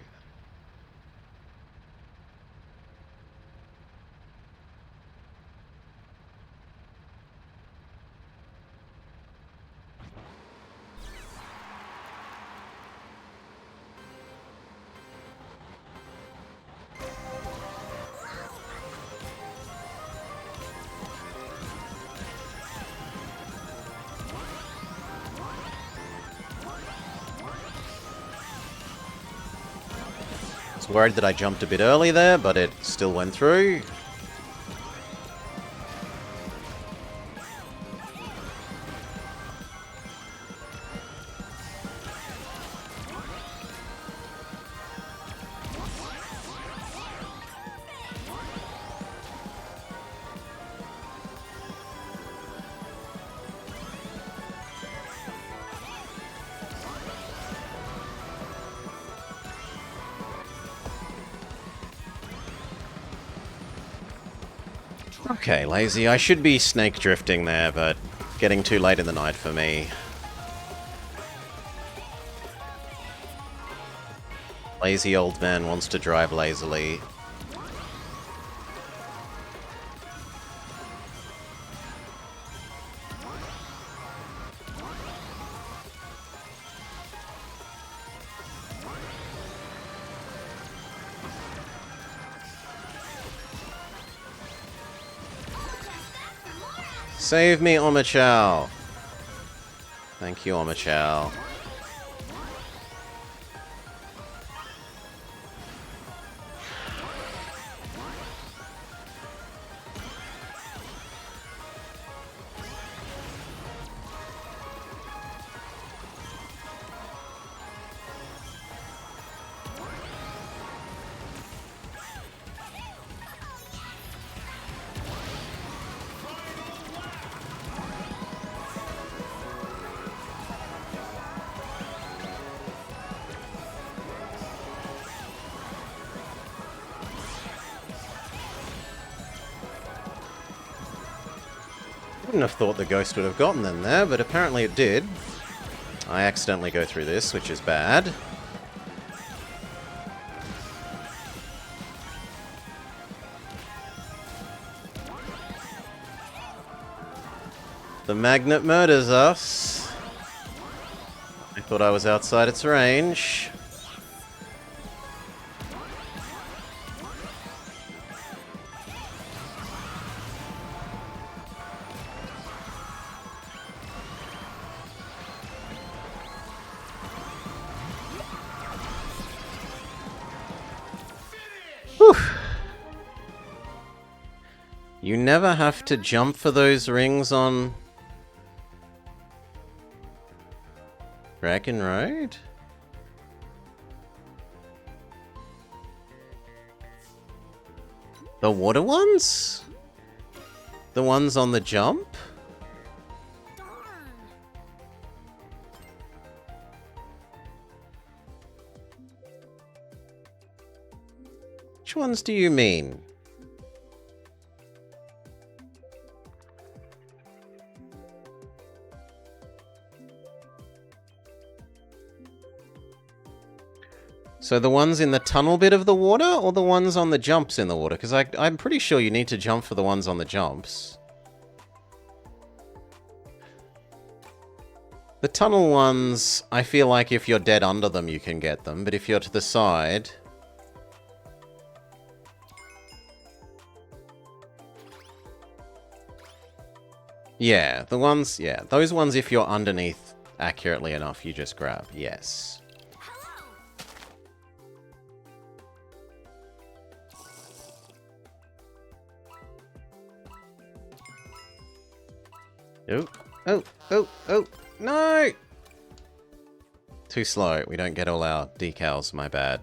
Worried that I jumped a bit early there, but it still went through. Okay, Lazy. I should be snake drifting there, but getting too late in the night for me. Lazy old man wants to drive lazily. Save me, Omichow. Thank you, Omichow. Wouldn't have thought the ghost would have gotten them there, but apparently it did. I accidentally go through this, which is bad. The magnet murders us. I thought I was outside its range. You never have to jump for those rings on Dragon Road? The water ones? The ones on the jump? Darn. Which ones do you mean? So the ones in the tunnel bit of the water, or the ones on the jumps in the water? Because I'm pretty sure you need to jump for the ones on the jumps. The tunnel ones, I feel like if you're dead under them, you can get them. But if you're to the side... Yeah, the ones... Yeah, those ones, if you're underneath accurately enough, you just grab. Yes. Oh, oh, oh, oh, no! Too slow. We don't get all our decals, my bad.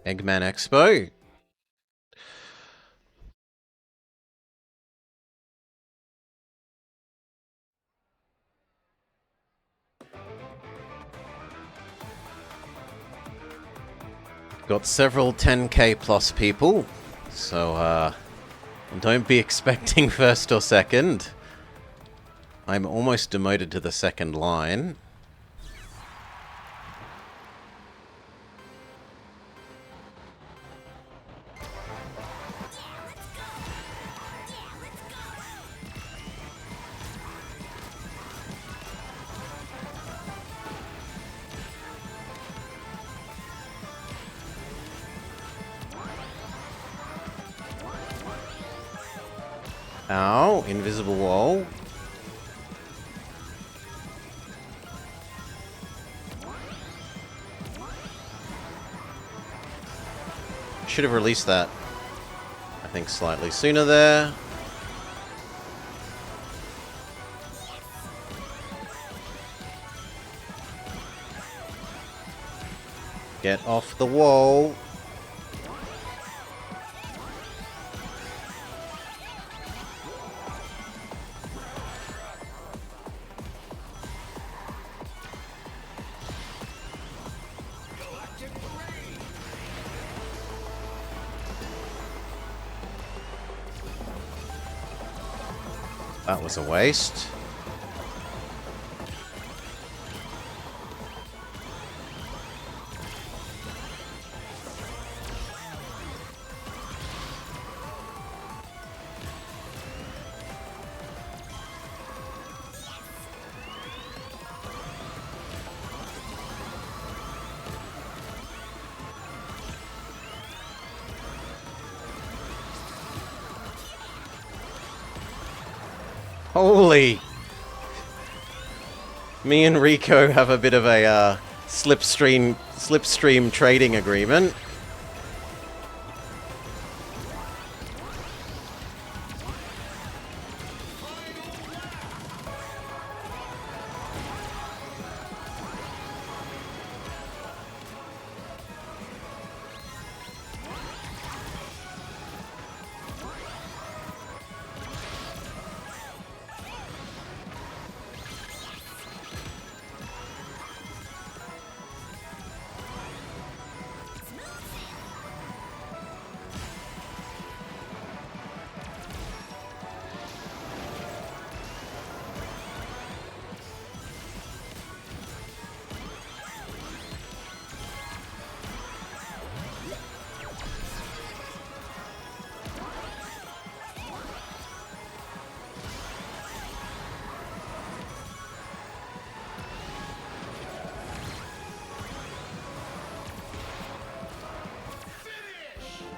Eggman Expo. Got several 10k plus people, so don't be expecting first or second. I'm almost demoted to the second line. Ow, invisible wall. Should have released that, I think, slightly sooner there. Get off the wall. That was a waste. Holy! Me and Rico have a bit of a slipstream trading agreement.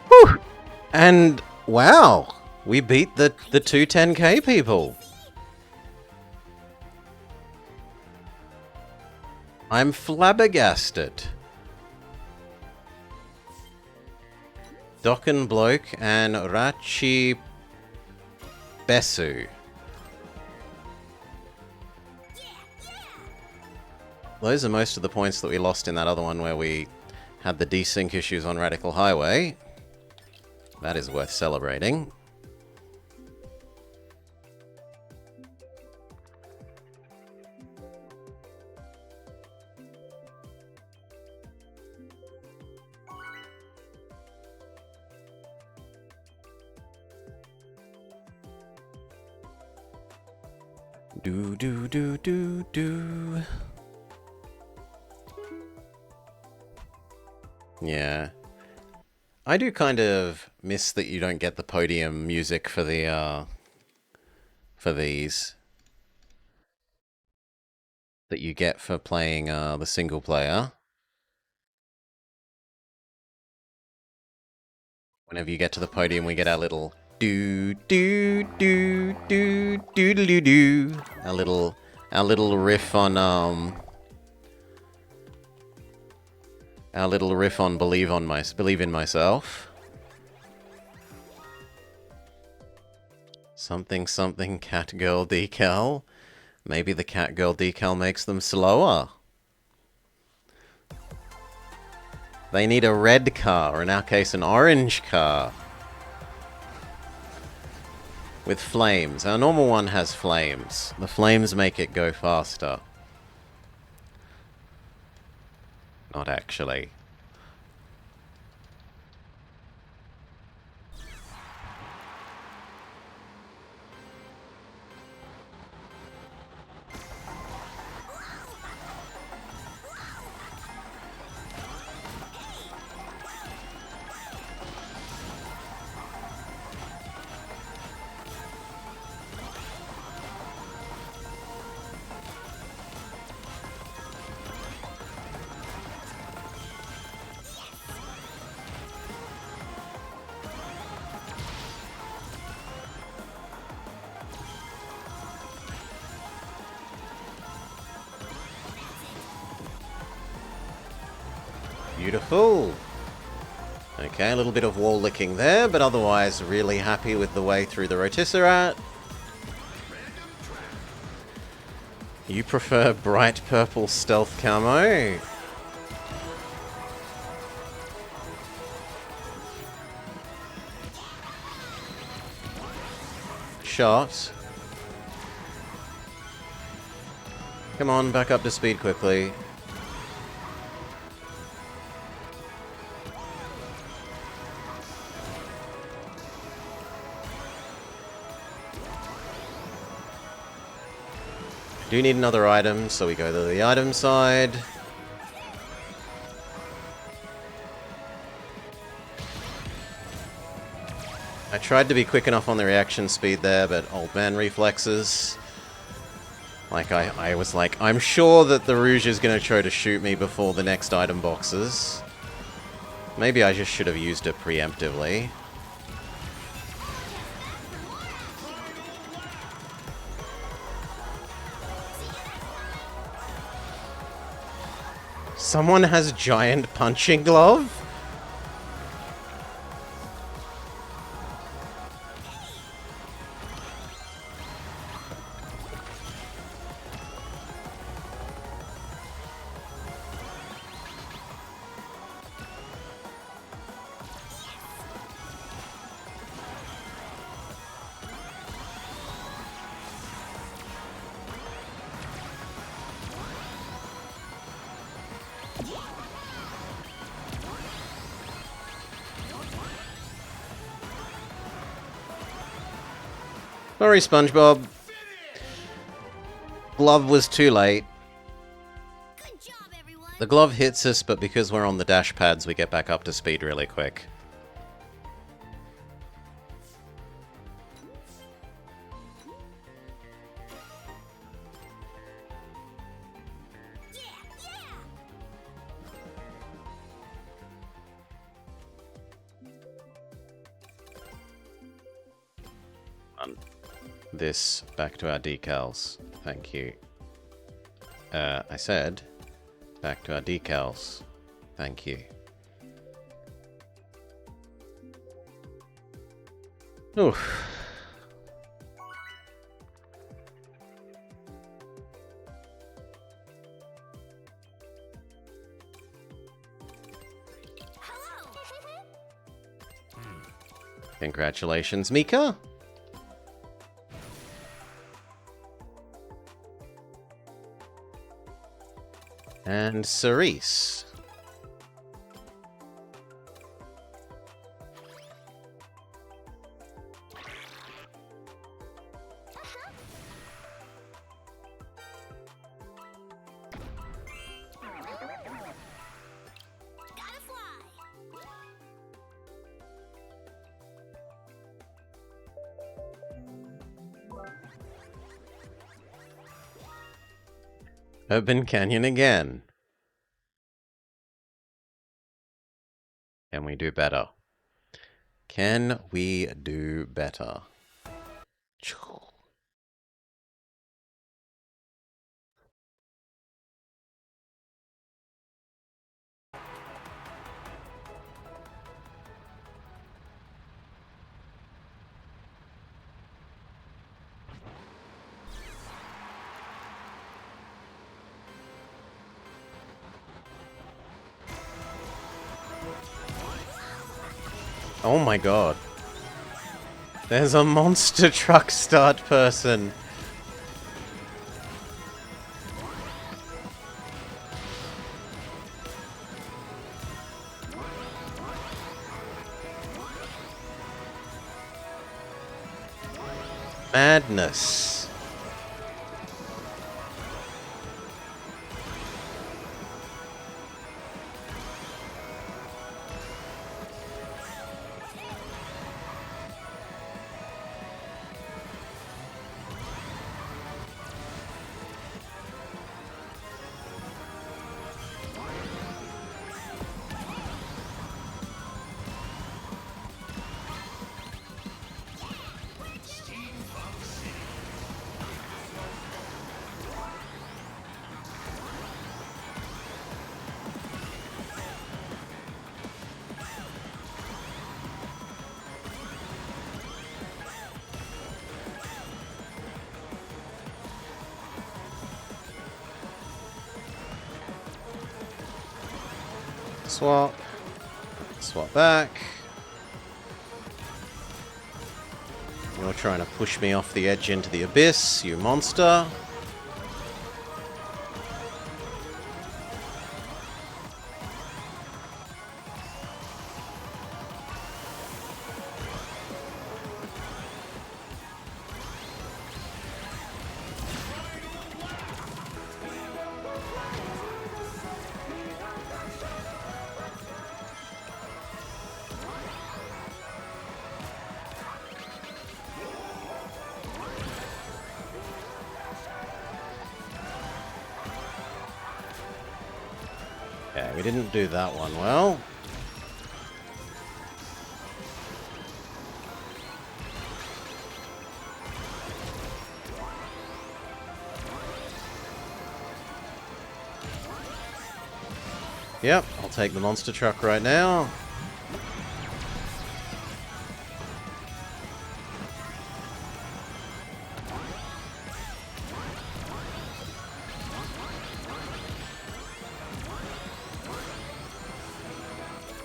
Whew. And wow, we beat the two 10k people. I'm flabbergasted. Dokken Bloke and Rachi Besu. Those are most of the points that we lost in that other one where we had the desync issues on Radical Highway. That is worth celebrating. Do do do do do. Yeah. I do kind of miss that you don't get the podium music for the for these that you get for playing the single player. Whenever you get to the podium, we get our little do do do do do do do. Our little riff on our little riff on believe in myself. Something something cat girl decal. Maybe the cat girl decal makes them slower. They need a red car, or in our case, an orange car. With flames. Our normal one has flames. The flames make it go faster. Not actually. Beautiful. Okay, a little bit of wall licking there, but otherwise really happy with the way through the rotisserie. You prefer bright purple stealth camo? Shot. Come on, back up to speed quickly. Do need another item, so we go to the item side. I tried to be quick enough on the reaction speed there, but old man reflexes. Like, I was like, I'm sure that the Rouge is going to try to shoot me before the next item boxes. Maybe I just should have used it preemptively. Someone has giant punching glove? Sorry, SpongeBob. Glove was too late. Good job, everyone. The glove hits us, but because we're on the dash pads, we get back up to speed really quick. This back to our decals. Thank you. I said back to our decals. Thank you. Oof. Congratulations, Mika. And Cerise. Gotta fly. Urban Canyon again. Can we do better? Can we do better? Oh my god. There's a monster truck start person. Madness. Swap. Swap back. You're trying to push me off the edge into the abyss, you monster. Yeah, we didn't do that one well. Yep, I'll take the monster truck right now.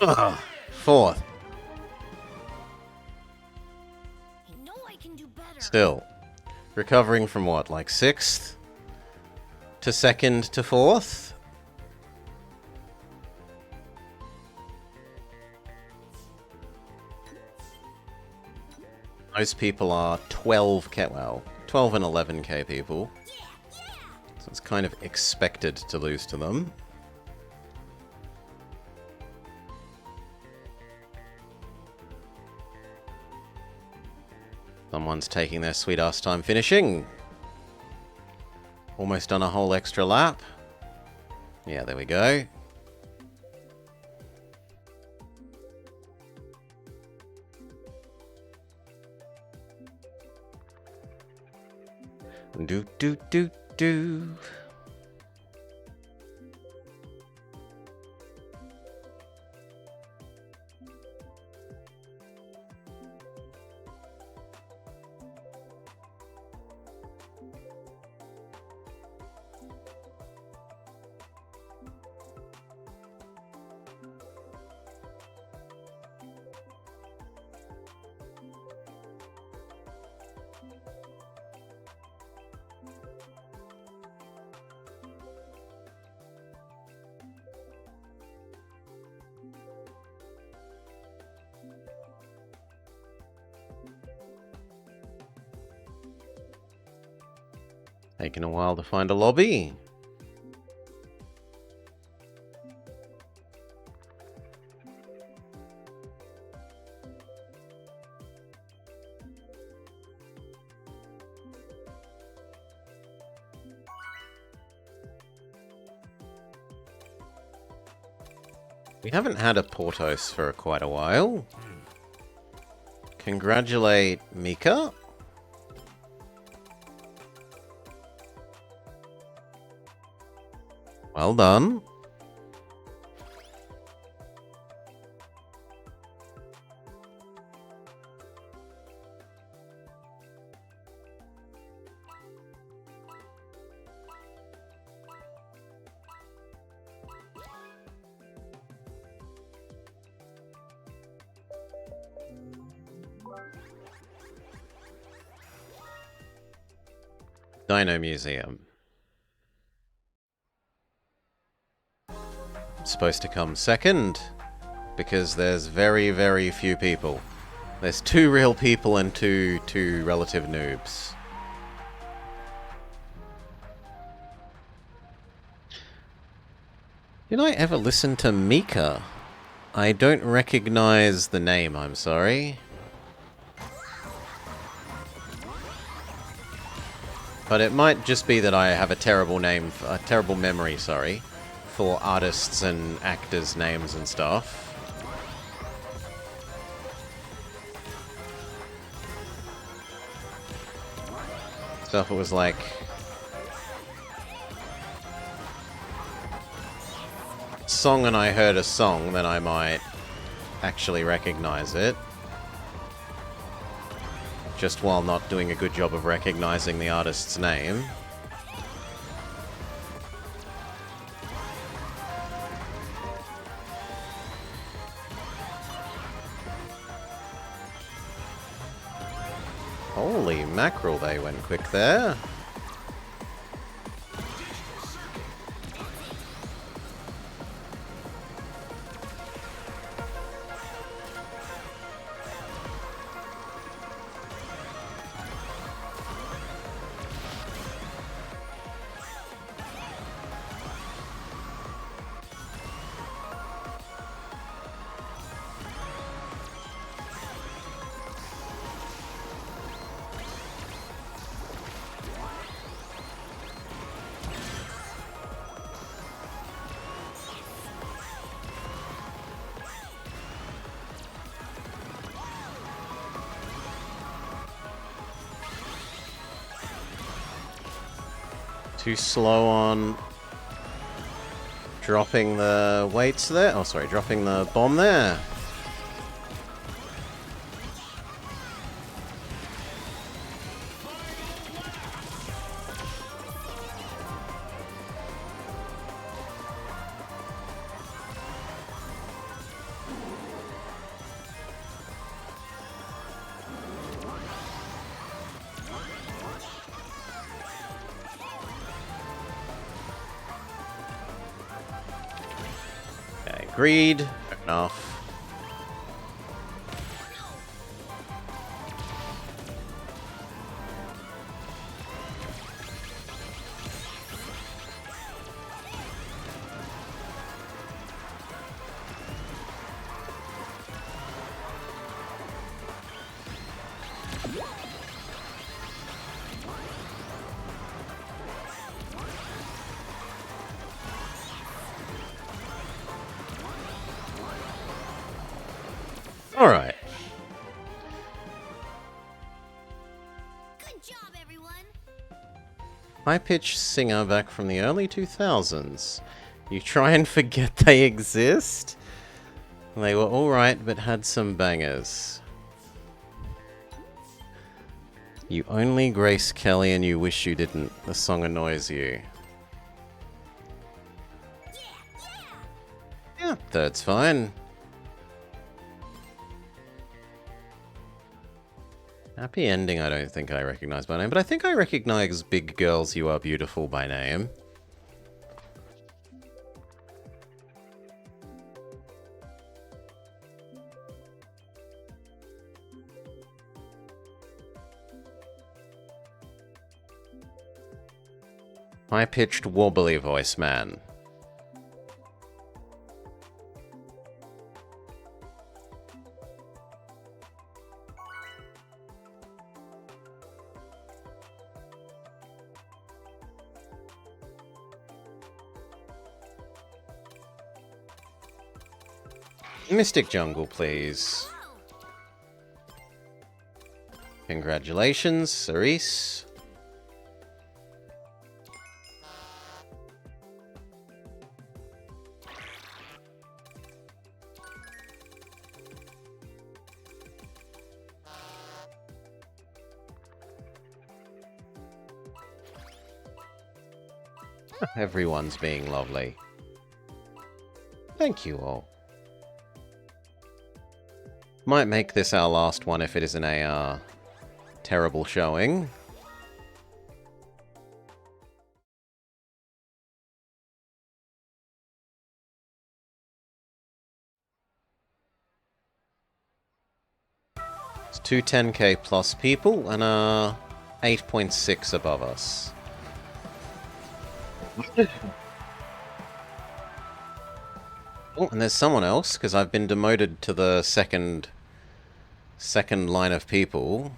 Ugh, fourth. I know I can do better. Still. Recovering from what, like sixth? To second to fourth? Most people are 12k, well, 12 and 11k people. So it's kind of expected to lose to them. Someone's taking their sweet ass time finishing. Almost done a whole extra lap. Yeah, there we go. Do do do do. Taking a while to find a lobby. We haven't had a Portos for quite a while. Congratulate Mika. Well done. Dino Museum. Supposed to come second because there's very, very few people. There's 2 real people and two relative noobs. Did I ever listen to Mika? I don't recognize the name, I'm sorry. But it might just be that I have a terrible memory, sorry, for artists and actors' names and stuff. So if it was like song and I heard a song, then I might actually recognize it. Just while not doing a good job of recognizing the artist's name. Holy mackerel, they went quick there. Too slow on dropping the weights there. Oh, sorry, dropping the bomb there. Agreed. Fair enough. Alright. Good job, everyone. High-pitched singer back from the early 2000s. You try and forget they exist? They were alright, but had some bangers. You only Grace Kelly and you wish you didn't. The song annoys you. Yeah, that's fine. Happy Ending I don't think I recognize by name, but I think I recognize Big Girls You Are Beautiful by name. High-pitched, wobbly voice man. Mystic Jungle, please. Congratulations, Cerise. Everyone's being lovely. Thank you all. Might make this our last one if it isn't a terrible showing. It's two 10k plus people and 8.6 above us. Oh, and there's someone else, because I've been demoted to the second line of people.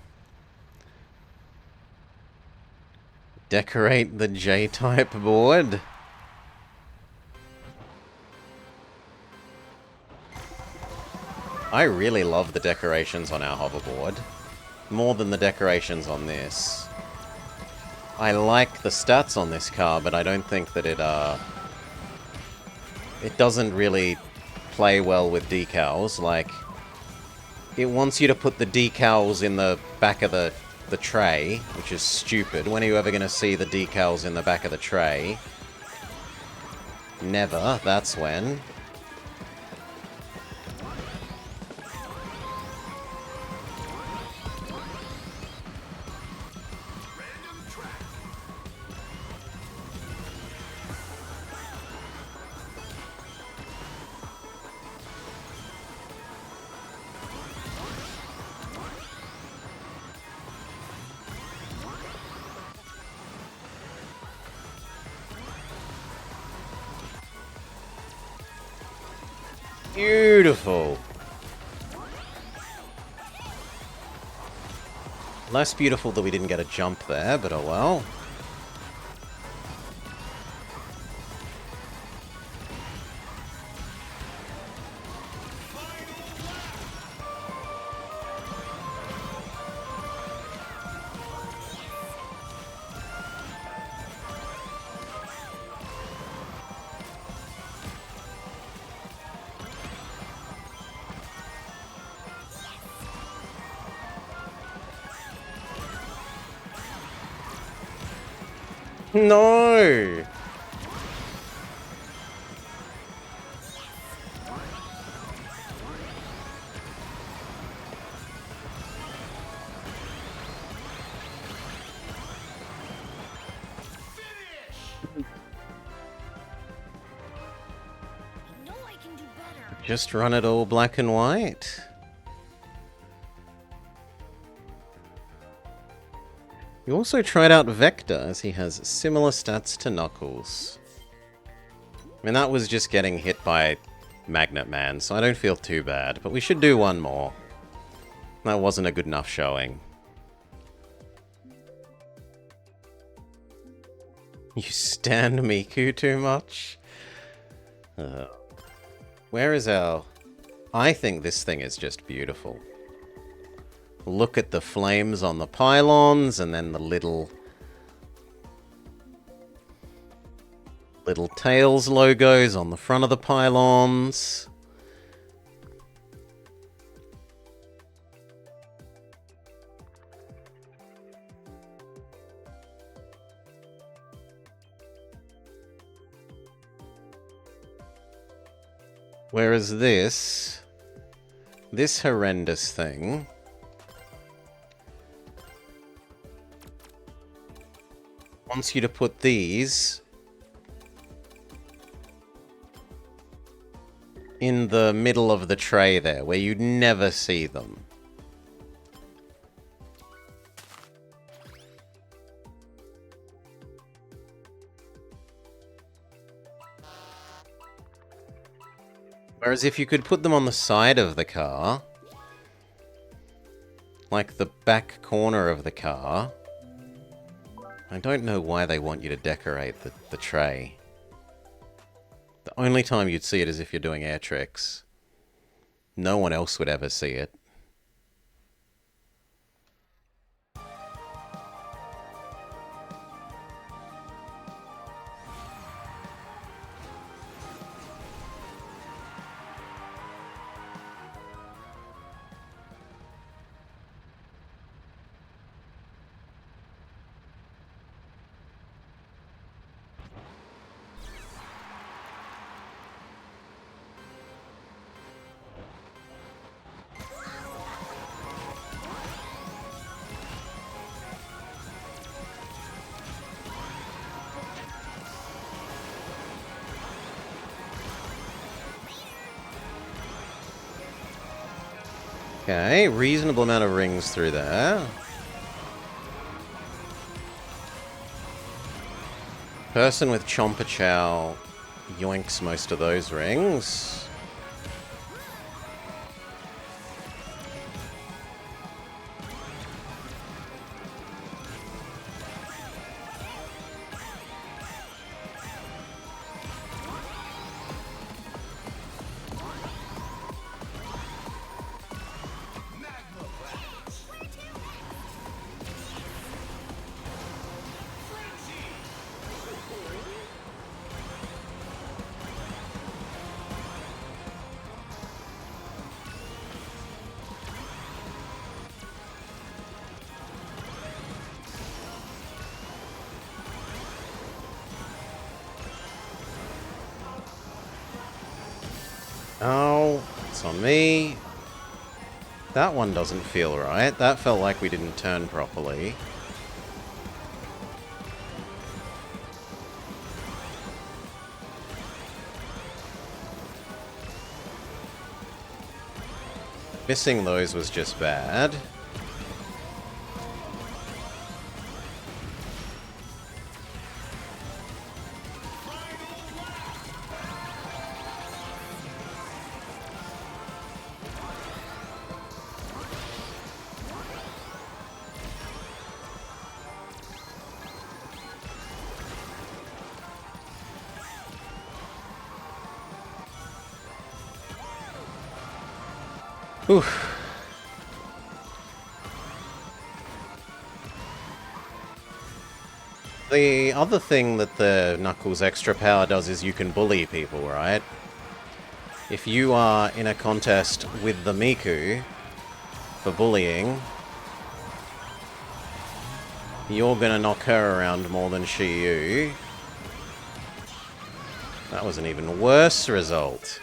Decorate the J-type board. I really love the decorations on our hoverboard. More than the decorations on this. I like the stats on this car, but I don't think that it doesn't really play well with decals. Like, it wants you to put the decals in the back of the tray, which is stupid. When are you ever going to see the decals in the back of the tray? Never, that's when. Beautiful. Less beautiful that we didn't get a jump there, but oh well. No! I know I can do better. Just run it all black and white. You also tried out Vector, as he has similar stats to Knuckles. I mean, that was just getting hit by Magnet Man, so I don't feel too bad, but we should do one more. That wasn't a good enough showing. You stand Miku too much? Where is our... I think this thing is just beautiful. Look at the flames on the pylons, and then the little Tails logos on the front of the pylons. Whereas this horrendous thing wants you to put these in the middle of the tray there, where you'd never see them. Whereas if you could put them on the side of the car, like the back corner of the car, I don't know why they want you to decorate the tray. The only time you'd see it is if you're doing air tricks. No one else would ever see it. Okay, reasonable amount of rings through there. Person with Chomper Chow yoinks most of those rings. Oh, it's on me. That one doesn't feel right. That felt like we didn't turn properly. Missing those was just bad. Oof. The other thing that the Knuckles extra power does is you can bully people, right? If you are in a contest with the Miku for bullying, you're gonna knock her around more than she you. That was an even worse result.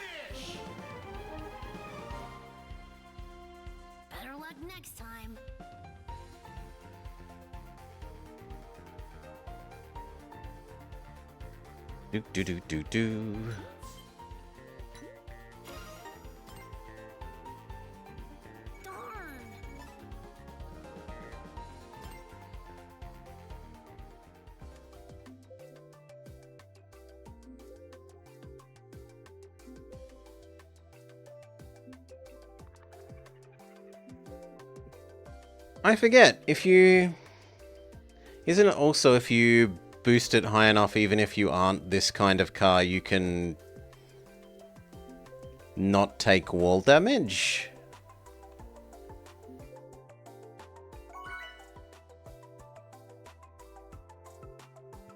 Better luck next time. Do do do do do. Darn. I forget, if you... Isn't it also if you boost it high enough, even if you aren't this kind of car, you can not take wall damage?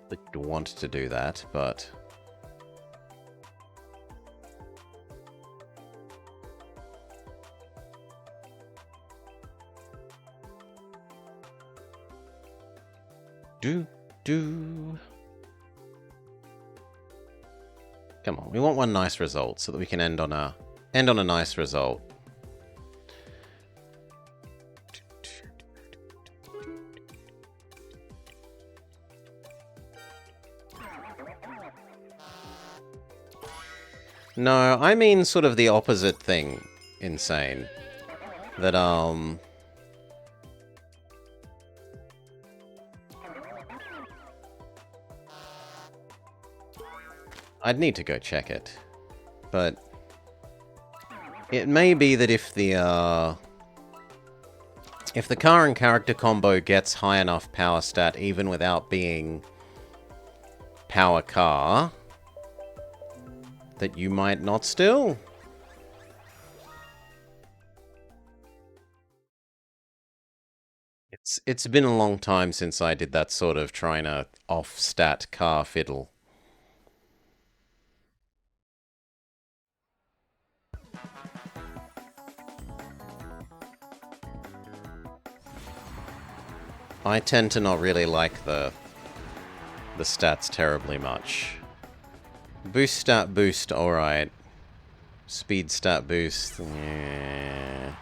I'd want to do that, but... Do. Come on, we want one nice result so that we can end on a nice result. No, I mean sort of the opposite thing, Insane. That, I'd need to go check it, but It may be that if the car and character combo gets high enough power stat even without being power car, that you might not still. It's been a long time since I did that sort of trying to off-stat car fiddle. I tend to not really like the stats terribly much. Boost stat boost, alright. Speed stat boost, yeah.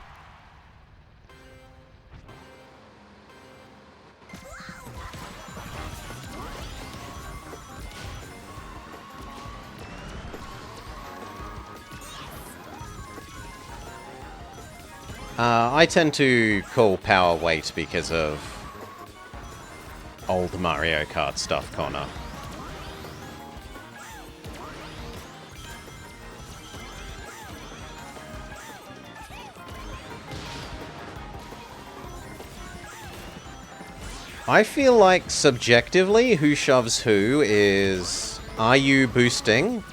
I tend to call power weight because of old Mario Kart stuff, Connor. I feel like subjectively who shoves who is, are you boosting?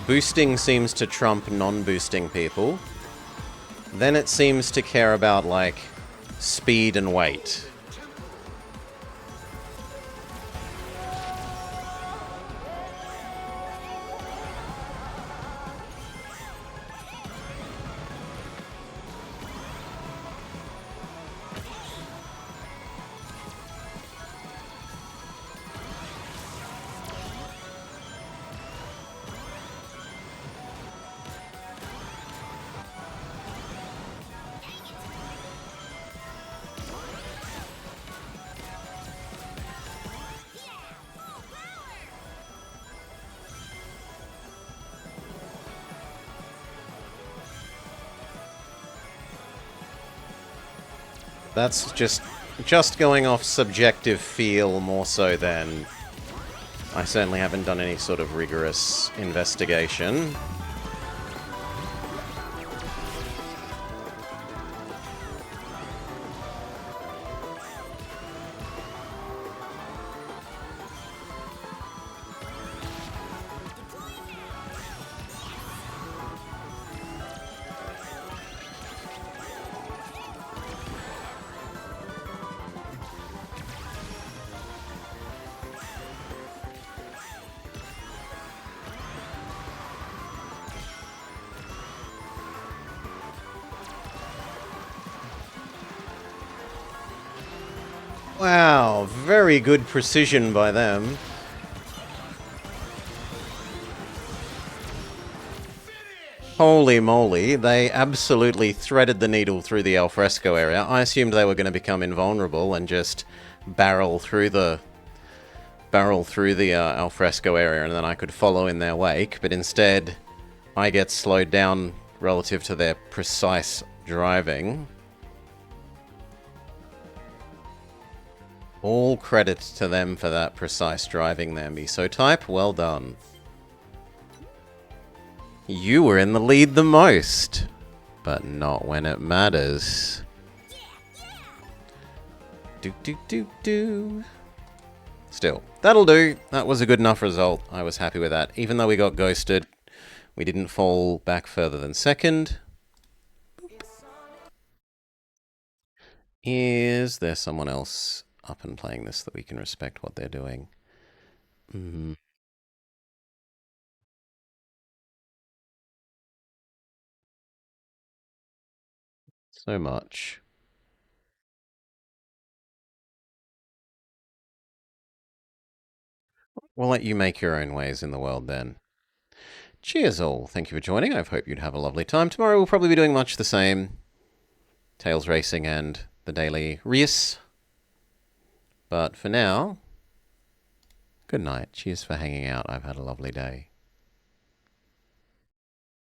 Boosting seems to trump non-boosting people. Then it seems to care about, like, speed and weight. That's just going off subjective feel more so than... I certainly haven't done any sort of rigorous investigation. Wow, very good precision by them. Holy moly, they absolutely threaded the needle through the alfresco area. I assumed they were going to become invulnerable and just barrel through the alfresco area and then I could follow in their wake, but instead I get slowed down relative to their precise driving. All credit to them for that precise driving there, Miso type. Well done. You were in the lead the most, but not when it matters. Do. Still, that'll do. That was a good enough result. I was happy with that. Even though we got ghosted, we didn't fall back further than second. Is there someone else up and playing this that we can respect what they're doing? So much. We'll let you make your own ways in the world then. Cheers all. Thank you for joining. I hope you'd have a lovely time. Tomorrow we'll probably be doing much the same. Tails Racing and the daily Reus. But for now, good night. Cheers for hanging out. I've had a lovely day.